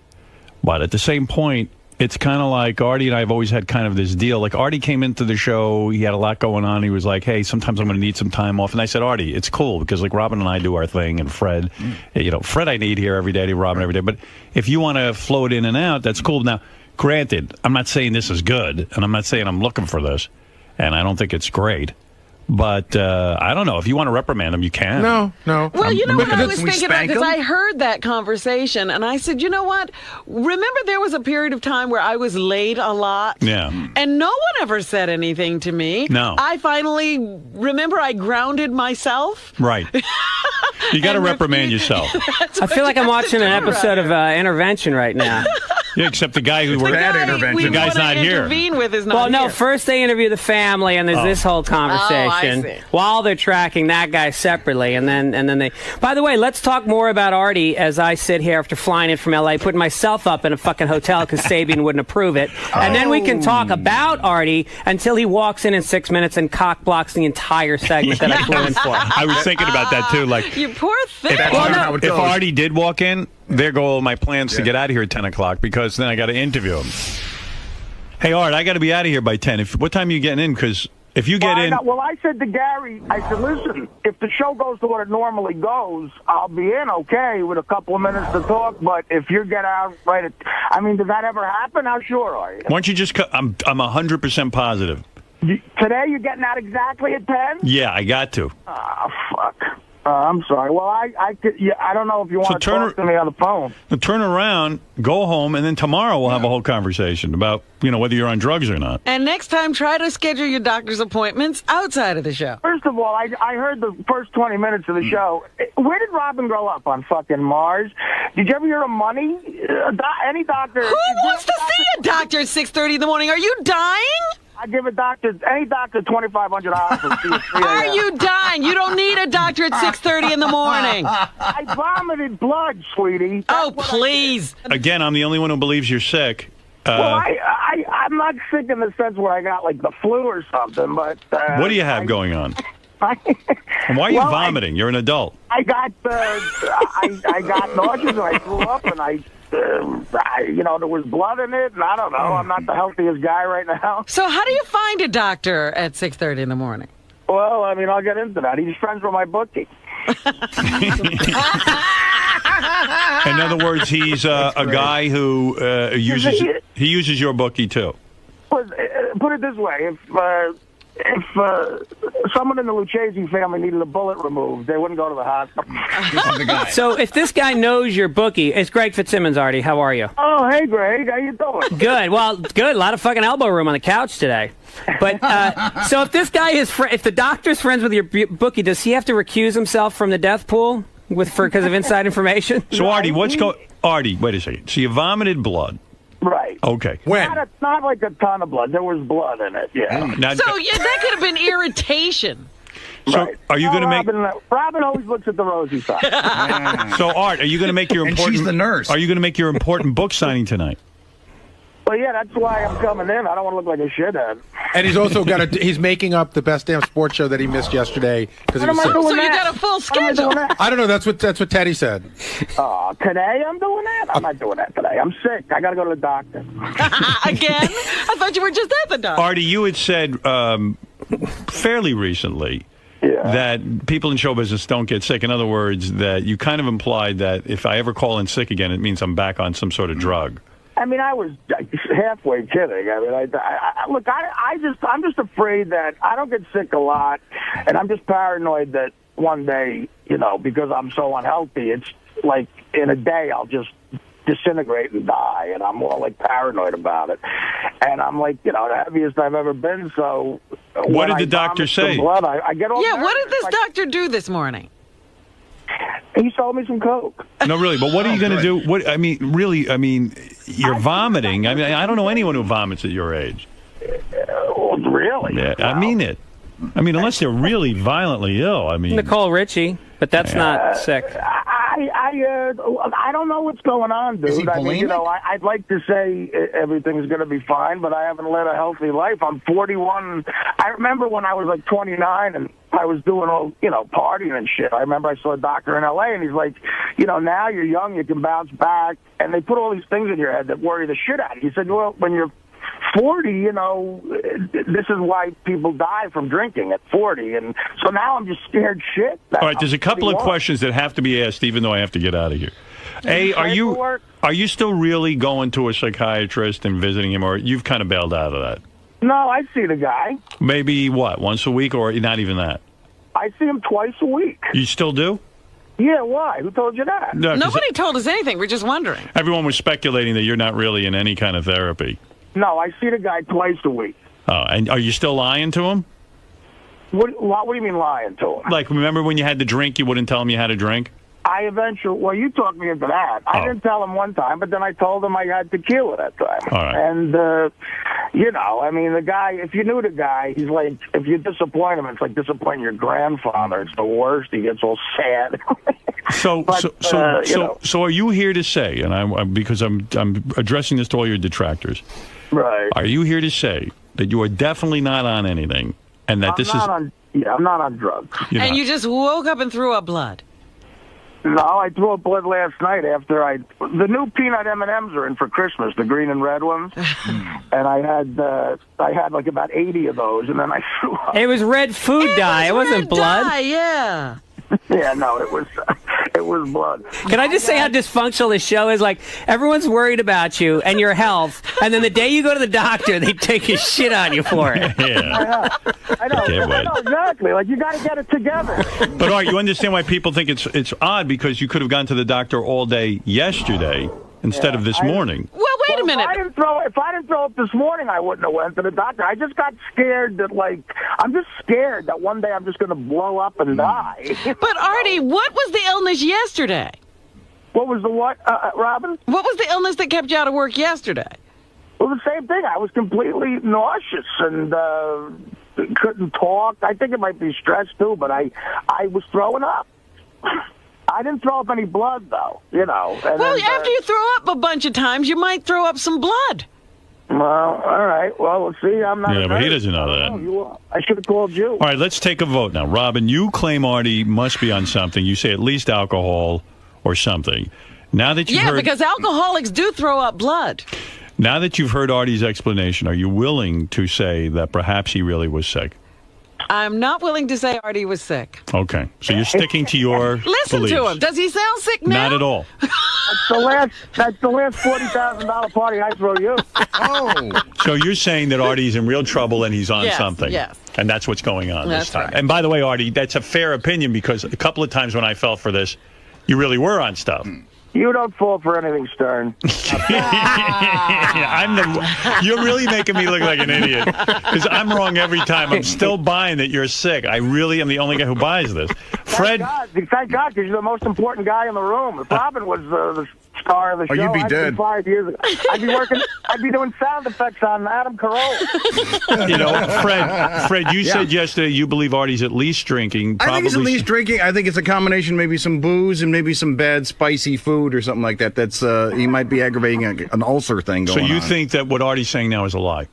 But at the same point, it's kind of like Artie and I have always had kind of this deal. Like Artie came into the show, he had a lot going on. He was like, "Hey, sometimes I'm going to need some time off." And I said, "Artie, it's cool because like Robin and I do our thing, and Fred, Fred I need here every day, Robin every day. But if you want to float in and out, that's cool." Now, granted, I'm not saying this is good, and I'm not saying I'm looking for this, and I don't think it's great. But I don't know. If you want to reprimand him, you can. No. Well, you know what I was thinking about? Because I heard that conversation, and I said, you know what? Remember there was a period of time where I was late a lot? Yeah. And no one ever said anything to me. No. I finally, remember I grounded myself? Right. You got to reprimand yourself. I feel like I'm watching an episode of Intervention right now. Yeah, except the guy who worked at Intervention, the guy's not here. With is not well, no, here. First they interview the family, and there's this whole conversation while they're tracking that guy separately, and then they. By the way, let's talk more about Artie as I sit here after flying in from LA, putting myself up in a fucking hotel because Sabian wouldn't approve it, and then we can talk about Artie until he walks in 6 minutes and cock blocks the entire segment that I flew in for. I was thinking about that too. Like, you poor thing. If Artie did walk in, there go all my plans to get out of here at 10 o'clock because then I got to interview him. Hey, Art, I got to be out of here by 10. What time are you getting in? Because if you get in... I said to Gary, I said, listen, if the show goes to what it normally goes, I'll be in okay with a couple of minutes to talk, but if you get out right at... I mean, does that ever happen? How sure are you? Why don't you just... I'm 100% positive. Today you're getting out exactly at 10? Yeah, I got to. Oh, fuck. I'm sorry. Well, I don't know if you want to talk to me on the phone. Turn around, go home, and then tomorrow we'll have a whole conversation about, whether you're on drugs or not. And next time, try to schedule your doctor's appointments outside of the show. First of all, I heard the first 20 minutes of the show. Where did Robin grow up? On fucking Mars? Did you ever hear of money? Any doctor... Who wants to see a doctor at 6:30 in the morning? Are you dying? I give any doctor $2,500 for CSC. Are you dying? You don't need a doctor at 6:30 in the morning. I vomited blood, sweetie. Oh, please. Again, I'm the only one who believes you're sick. Well, I'm not sick in the sense where I got like the flu or something, but what do you have going on? And why are you vomiting? You're an adult. I got I got nauseous and I threw up and there was blood in it, and I don't know. I'm not the healthiest guy right now. So how do you find a doctor at 6:30 in the morning? Well, I mean, I'll get into that. He's friends with my bookie. In other words, he's a guy who uses your bookie too. Put it this way: if someone in the Lucchese family needed a bullet removed, they wouldn't go to the hospital. So if this guy knows your bookie, it's Greg Fitzsimmons, Artie. How are you? Oh, hey, Greg. How you doing? Good. Well, good. A lot of fucking elbow room on the couch today. But so if this guy if the doctor's friends with your bookie, does he have to recuse himself from the death pool because of inside information? So Artie, Artie, wait a second. So you vomited blood. Right. Okay. When? Not like a ton of blood. There was blood in it, yeah. That could have been irritation. So are you going to make... Robin always looks at the rosy side. So, Art, are you going to make your important... And she's the nurse. Are you going to make your important book signing tonight? Well, yeah, that's why I'm coming in. I don't want to look like a shithead. And he's also he's making up the best damn sports show that he missed yesterday because he was sick. So you got a full schedule. I don't know. That's what Teddy said. Today I'm doing that? I'm not doing that today. I'm sick. I got to go to the doctor. Again? I thought you were just at the doctor. Artie, you had said fairly recently that people in show business don't get sick. In other words, that you kind of implied that if I ever call in sick again, it means I'm back on some sort of drug. I mean, I was halfway kidding. I mean, I'm just afraid that I don't get sick a lot, and I'm just paranoid that one day, because I'm so unhealthy, it's like in a day I'll just disintegrate and die, and I'm more like paranoid about it. And I'm like, the heaviest I've ever been. So what did the doctor say? Blood, I get all what did this doctor do this morning? He sold me some Coke. No, really, but what are you going to do? You're vomiting. I mean, I don't know anyone who vomits at your age. Really? Yeah, wow. I mean it. I mean, unless they're really violently ill. I mean, Nicole Richie, but that's not sick. I don't know what's going on, dude. Is he bulimic? I'd like to say everything's going to be fine, but I haven't led a healthy life. I'm 41. I remember when I was like 29 and I was doing all, partying and shit. I remember I saw a doctor in L.A. and he's like, now you're young, you can bounce back. And they put all these things in your head that worry the shit out of you. He said, well, when you're 40, this is why people die from drinking at 40. And so now I'm just scared shit. All right, there's a couple of questions that have to be asked, even though I have to get out of here. A, are you still really going to a psychiatrist and visiting him, or you've kind of bailed out of that? No, I see the guy. Maybe, once a week, or not even that? I see him twice a week. You still do? Yeah, why? Who told you that? No, nobody told us anything. We're just wondering. Everyone was speculating that you're not really in any kind of therapy. No, I see the guy twice a week. Oh, and are you still lying to him? What do you mean lying to him? Like, remember when you had to drink, you wouldn't tell him you had to drink? You talked me into that. I didn't tell him one time, but then I told him I had tequila that time. All right. And, the guy, if you knew the guy, he's like, if you disappoint him, it's like disappointing your grandfather. It's the worst. He gets all sad. So are you here to say, and because I'm addressing this to all your detractors, right? Are you here to say that you are definitely not on anything, and that I'm not on drugs. And you just woke up and threw up blood? No, I threw up blood last night after the new peanut M&Ms are in for Christmas, the green and red ones, and I had like about 80 of those, and then I threw up. It was red food dye. It wasn't blood. Dye, yeah. Yeah, no, it was blood. Can I just say how dysfunctional this show is? Like, everyone's worried about you and your health, and then the day you go to the doctor, they take a shit on you for it. Yeah. I know exactly. Like, you got to get it together. But Art, you understand why people think it's odd, because you could have gone to the doctor all day yesterday instead of this morning. Well, wait a minute. If I didn't throw up this morning, I wouldn't have went to the doctor. I just got scared that, I'm just scared that one day I'm just going to blow up and die. But Artie, what was the illness yesterday? What was the what, Robin? What was the illness that kept you out of work yesterday? Well, the same thing. I was completely nauseous and couldn't talk. I think it might be stress, too, but I was throwing up. I didn't throw up any blood, though, you know. And well, then, after you throw up a bunch of times, you might throw up some blood. Well, all right. Well, let's see. I'm not. Yeah, but he doesn't know that. I should have called you. All right, let's take a vote now. Robin, you claim Artie must be on something. You say at least alcohol or something. Now that you've heard, because alcoholics do throw up blood. Now that you've heard Artie's explanation, are you willing to say that perhaps he really was sick? I'm not willing to say Artie was sick. Okay, so you're sticking to your Listen beliefs. to him. Does he sound sick now? Not at all. That's the last $40,000 party I throw you. Oh. So you're saying that Artie's in real trouble and he's on Yes, something. yes. And that's what's going on That's this time. right. And by the way, Artie, that's a fair opinion because a couple of times when I fell for this, you really were on stuff. You don't fall for anything, Stern. You're really making me look like an idiot because I'm wrong every time. I'm still buying that you're sick. I really am the only guy who buys this. Fred, Thank God, because you're the most important guy in the room. If Robin was the star of the show, you'd be I'd dead. be 5 years ago. I'd be doing sound effects on Adam Carolla. you know, Fred, you said yesterday you believe Artie's at least drinking. I think he's at least drinking. I think it's a combination, maybe some booze and maybe some bad spicy food or something like that. That's he might be aggravating an ulcer thing going on. So you think that what Artie's saying now is a lie?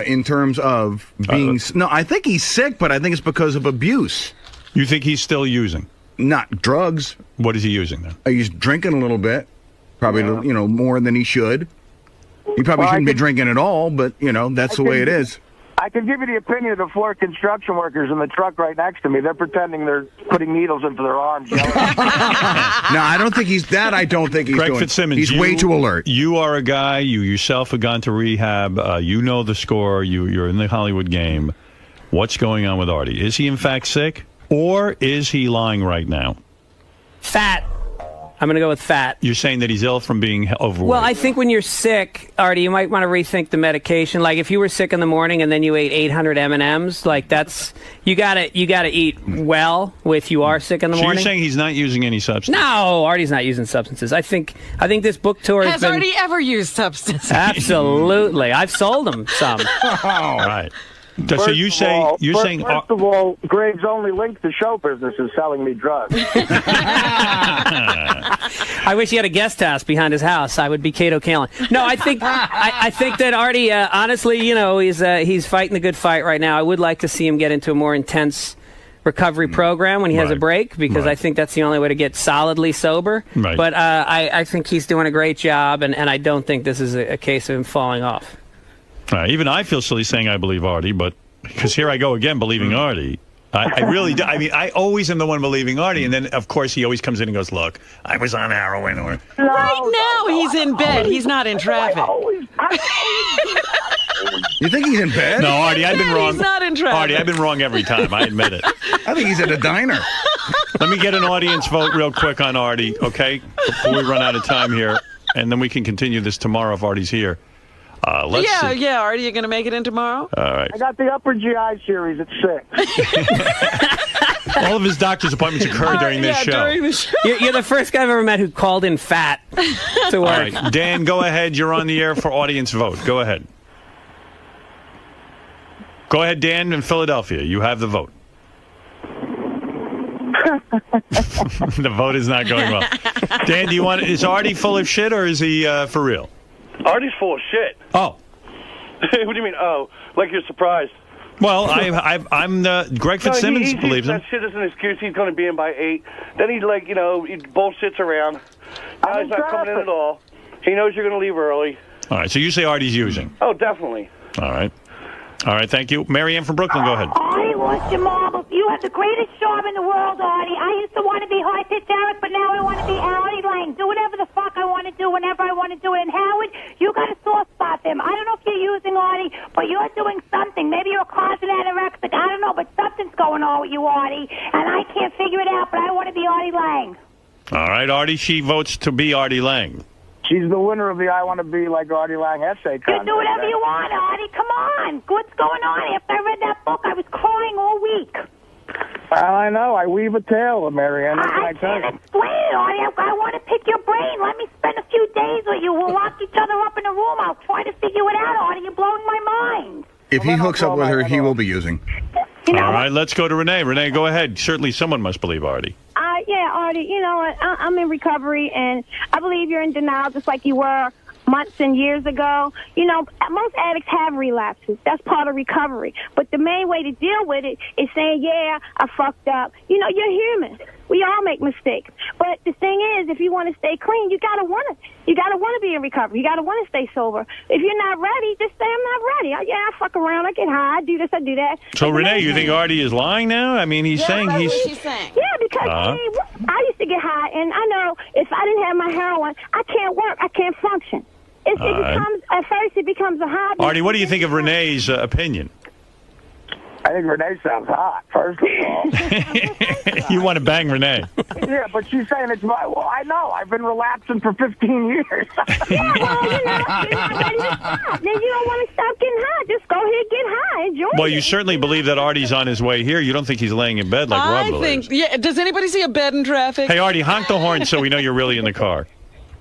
In terms of being no, I think he's sick, but I think it's because of abuse. You think he's still using? Not drugs. What is he using then? He's drinking a little bit, probably more than he should. He probably shouldn't be drinking at all, but that's the way it is. I can give you the opinion of the 4 construction workers in the truck right next to me. They're pretending they're putting needles into their arms. No, I don't think he's that. I don't think he's Greg doing. Fitzsimmons, He's way too alert. You are a guy. You yourself have gone to rehab. You know the score. You're in the Hollywood game. What's going on with Artie? Is he in fact sick, or is he lying right now? Fat. I'm going to go with fat. You're saying that he's ill from being overweight. Well, I think when you're sick, Artie, you might want to rethink the medication. Like if you were sick in the morning and then you ate 800 M&Ms, like that's you got to eat well if you are sick in the morning. So you're saying he's not using any substance? No, Artie's not using substances. I think this book tour has been... Artie ever used substances? Absolutely. I've sold him some. All right. So First you're of saying all, you're saying first of all, Greg's only link to show business is selling me drugs. I wish he had a guest house behind his house. I would be Cato Kalin. No, I think I think that Artie, honestly, he's fighting the good fight right now. I would like to see him get into a more intense recovery program when he has a break, because I think that's the only way to get solidly sober. Right. But I think he's doing a great job, and I don't think this is a case of him falling off. Even I feel silly saying I believe Artie, but because here I go again believing Artie. I really do. I mean, I always am the one believing Artie, and then, of course, he always comes in and goes, look, I was on heroin. Or Right now, he's in bed. He's not in traffic. You think he's in bed? No, Artie, I've been wrong. He's not in traffic. Artie, I've been wrong every time. I admit it. I think he's at a diner. Let me get an audience vote real quick on Artie, okay? Before we run out of time here, and then we can continue this tomorrow if Artie's here. Let's see. Artie, you going to make it in tomorrow? All right. I got the upper GI series at 6. All of his doctor's appointments occur during this show. During the show. You're the first guy I've ever met who called in fat to All work. right, Dan, go ahead. You're on the air for audience vote. Go ahead. Go ahead, Dan, in Philadelphia. You have the vote. The vote is not going well. Dan, is Artie full of shit, or is he for real? Artie's full of shit. Oh. What do you mean, oh? Like you're surprised. Well, I'm Greg Fitzsimmons believes him. That shit is an excuse. He's going to be in by 8. Then he's like, he bullshits around. Now he's not coming in at all. He knows you're going to leave early. All right, so you say Artie's using. Oh, definitely. All right. All right, thank you. Marianne from Brooklyn, go ahead. Artie wants your marbles. You have the greatest job in the world, Artie. I used to want to be High Pitch Eric, but now I want to be Artie Lang. Do whatever the fuck I want to do whenever I want to do it. And Howard, you got a soft spot for him. I don't know if you're using Artie, but you're doing something. Maybe you're a closet anorexic. I don't know, but something's going on with you, Artie. And I can't figure it out, but I want to be Artie Lang. All right, Artie, she votes to be Artie Lang. She's the winner of the I Want to Be Like Artie Lang essay contest. You do whatever you want, Artie. Come on. What's going on? After I read that book, I was crying all week. I know. I weave a tale, Marianne. What can I tell you? Explain it, Artie. I want to pick your brain. Let me spend a few days with you. We'll lock each other up in a room. I'll try to figure it out, Artie. You're blowing my mind. If he hooks up with her, he will be using. All right, let's go to Renee. Renee, go ahead. Certainly someone must believe Artie. Yeah, Artie, you know what? I'm in recovery, and I believe you're in denial just like you were months and years ago. You know, most addicts have relapses. That's part of recovery. But the main way to deal with it is saying, yeah, I fucked up. You know, you're human. We all make mistakes. But the thing is, if you want to stay clean, you gotta want to be in recovery. You gotta want to stay sober. If you're not ready, just say I'm not ready. I fuck around, I get high, I do this, I do that. So Renee, you think Artie is lying now? I mean, he's saying he's. Yeah, because I used to get high, and I know if I didn't have my heroin, I can't work, I can't function. At first it becomes a hobby. Artie, what do you think of Renee's opinion? I think Renee sounds hot, first of all. You want to bang Renee? Yeah, but she's saying it's my... Well, I know. I've been relapsing for 15 years. Yeah, well, you're not ready to stop. Then you don't want to stop getting high. Just go ahead, get high. Enjoy Well, it. you certainly believe that Artie's on his way here. You don't think he's laying in bed like Rob believes. Yeah. Does anybody see a bed in traffic? Hey, Artie, honk the horn so we know you're really in the car.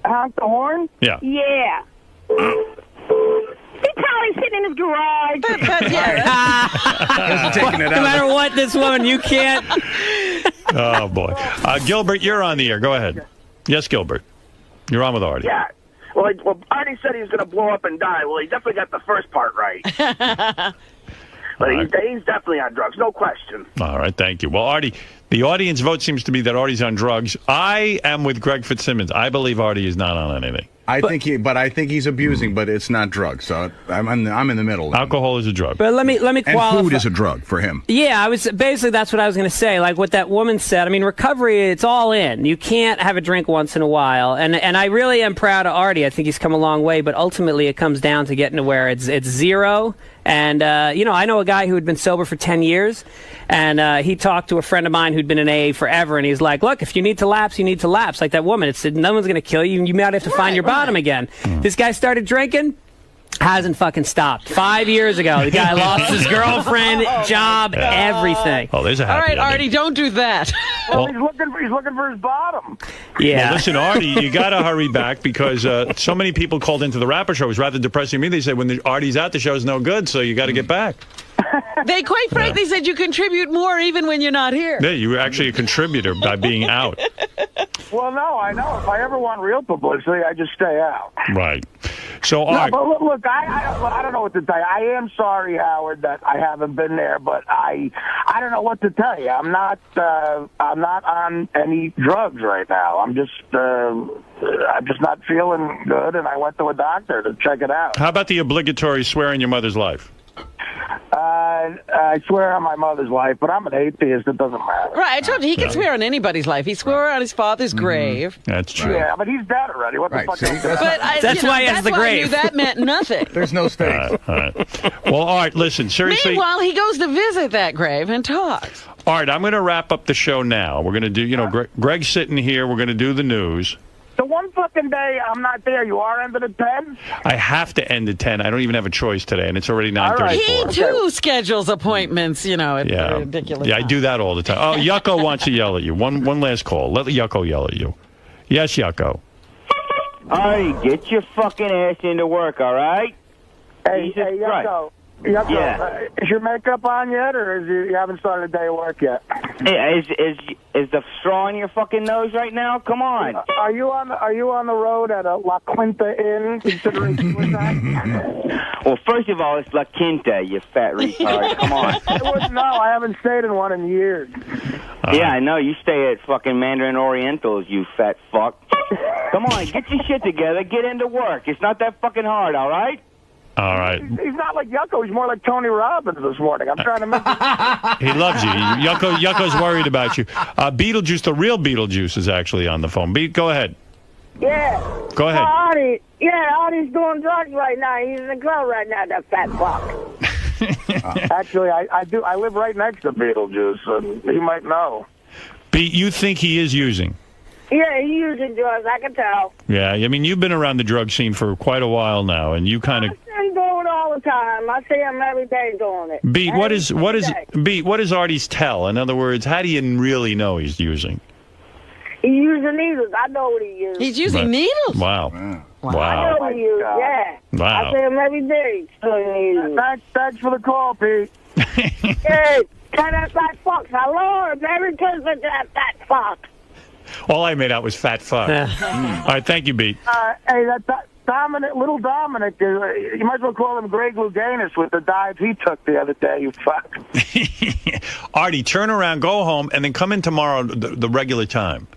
Honk the horn? Yeah. Yeah. He's probably sitting in his garage. No matter what, this woman, you can't. Oh, boy. Gilbert, you're on the air. Go ahead. Yes, Gilbert. You're on with Artie. Yeah. Well, Artie said he was going to blow up and die. Well, he definitely got the first part right. But he's definitely on drugs, no question. All right, thank you. Well, Artie, the audience vote seems to be that Artie's on drugs. I am with Greg Fitzsimmons. I believe Artie is not on anything. I think he's abusing, but it's not drugs. So I'm in the middle. Alcohol is a drug. But let me qualify. And food is a drug for him. Yeah, that's what I was going to say. Like what that woman said. I mean, recovery, it's all in. You can't have a drink once in a while. And I really am proud of Artie. I think he's come a long way. But ultimately, it comes down to getting to where it's zero. And I know a guy who had been sober for 10 years, and he talked to a friend of mine who'd been in AA forever, and he's like, "Look, if you need to lapse, you need to lapse." Like that woman, no one's going to kill you. You might have to find your bottom again. This guy started drinking. Hasn't fucking stopped. 5 years ago, the guy lost his girlfriend, job, everything. Oh, there's a All happy right, ending. Artie, don't do that. Well, he's looking for his bottom. Yeah. Well, listen, Artie, you got to hurry back because so many people called into the rapper show. It was rather depressing to me. They said when Artie's out, the show's no good, so you got to get back. They quite frankly said you contribute more even when you're not here. Yeah, you were actually a contributor by being out. Well, no, I know. If I ever want real publicity, I just stay out. Right. So, No, but look, I don't know what to tell you. I am sorry, Howard, that I haven't been there, but I don't know what to tell you. I'm not on any drugs right now. I'm just not feeling good, and I went to a doctor to check it out. How about the obligatory swear in your mother's life? I swear on my mother's life, but I'm an atheist. It doesn't matter. Right, I told you, he can swear on anybody's life. He swore on his father's grave. That's true. Yeah, but he's dead already. What the fuck? That's why he has the I grave. knew that meant nothing. There's no stakes. All right. Well, all right, listen, seriously. Meanwhile, he goes to visit that grave and talks. All right, I'm going to wrap up the show now. We're going to do, Greg's sitting here. We're going to do the news. The one fucking day I'm not there, you are ending at 10? I have to end at 10. I don't even have a choice today, and it's already 9:34. He, too, schedules appointments, at ridiculous Yeah, I time. do that all the time. Oh, Yucko wants to yell at you. One last call. Let Yucko yell at you. Yes, Yucko. Artie, get your fucking ass into work, all right? Hey, Yucko. Yeah. Is your makeup on yet, or you haven't started a day of work yet? Hey, is the straw in your fucking nose right now? Come on. Are you on the road at a La Quinta Inn, considering with that? Well, first of all, it's La Quinta, you fat retard. Come on. No, I haven't stayed in one in years. Yeah, I know. You stay at fucking Mandarin Orientals, you fat fuck. Come on, get your shit together. Get into work. It's not that fucking hard, all right? All right. He's not like Yucko. He's more like Tony Robbins this morning. I'm trying to make He loves you. Yucko's worried about you. Beetlejuice, the real Beetlejuice, is actually on the phone. Go ahead. Yeah. Go ahead. Artie. Yeah, Artie's doing drugs right now. He's in the club right now, that fat fuck. Actually, I do. I live right next to Beetlejuice, and he might know. Beat, you think he is using? Yeah, he's using drugs, I can tell. Yeah, I mean, you've been around the drug scene for quite a while now, and you kind of... I've been doing all long time. I see him every day doing it. Beat, what is Artie's tell? In other words, how do you really know he's using? He's using needles. I know what he uses. He's using needles? Wow. I know what he uses, yeah. Wow. I see him every day. Thanks for the call, Pete. Hey, tell that fat fuck. Hello, Merry Christmas to that fat fuck. All I made out was fat fuck. All right, thank you, Beat. Hey, that Dominic, little Dominic, you might as well call him Greg Louganis with the dive he took the other day, you fuck. Artie, turn around, go home, and then come in tomorrow the regular time.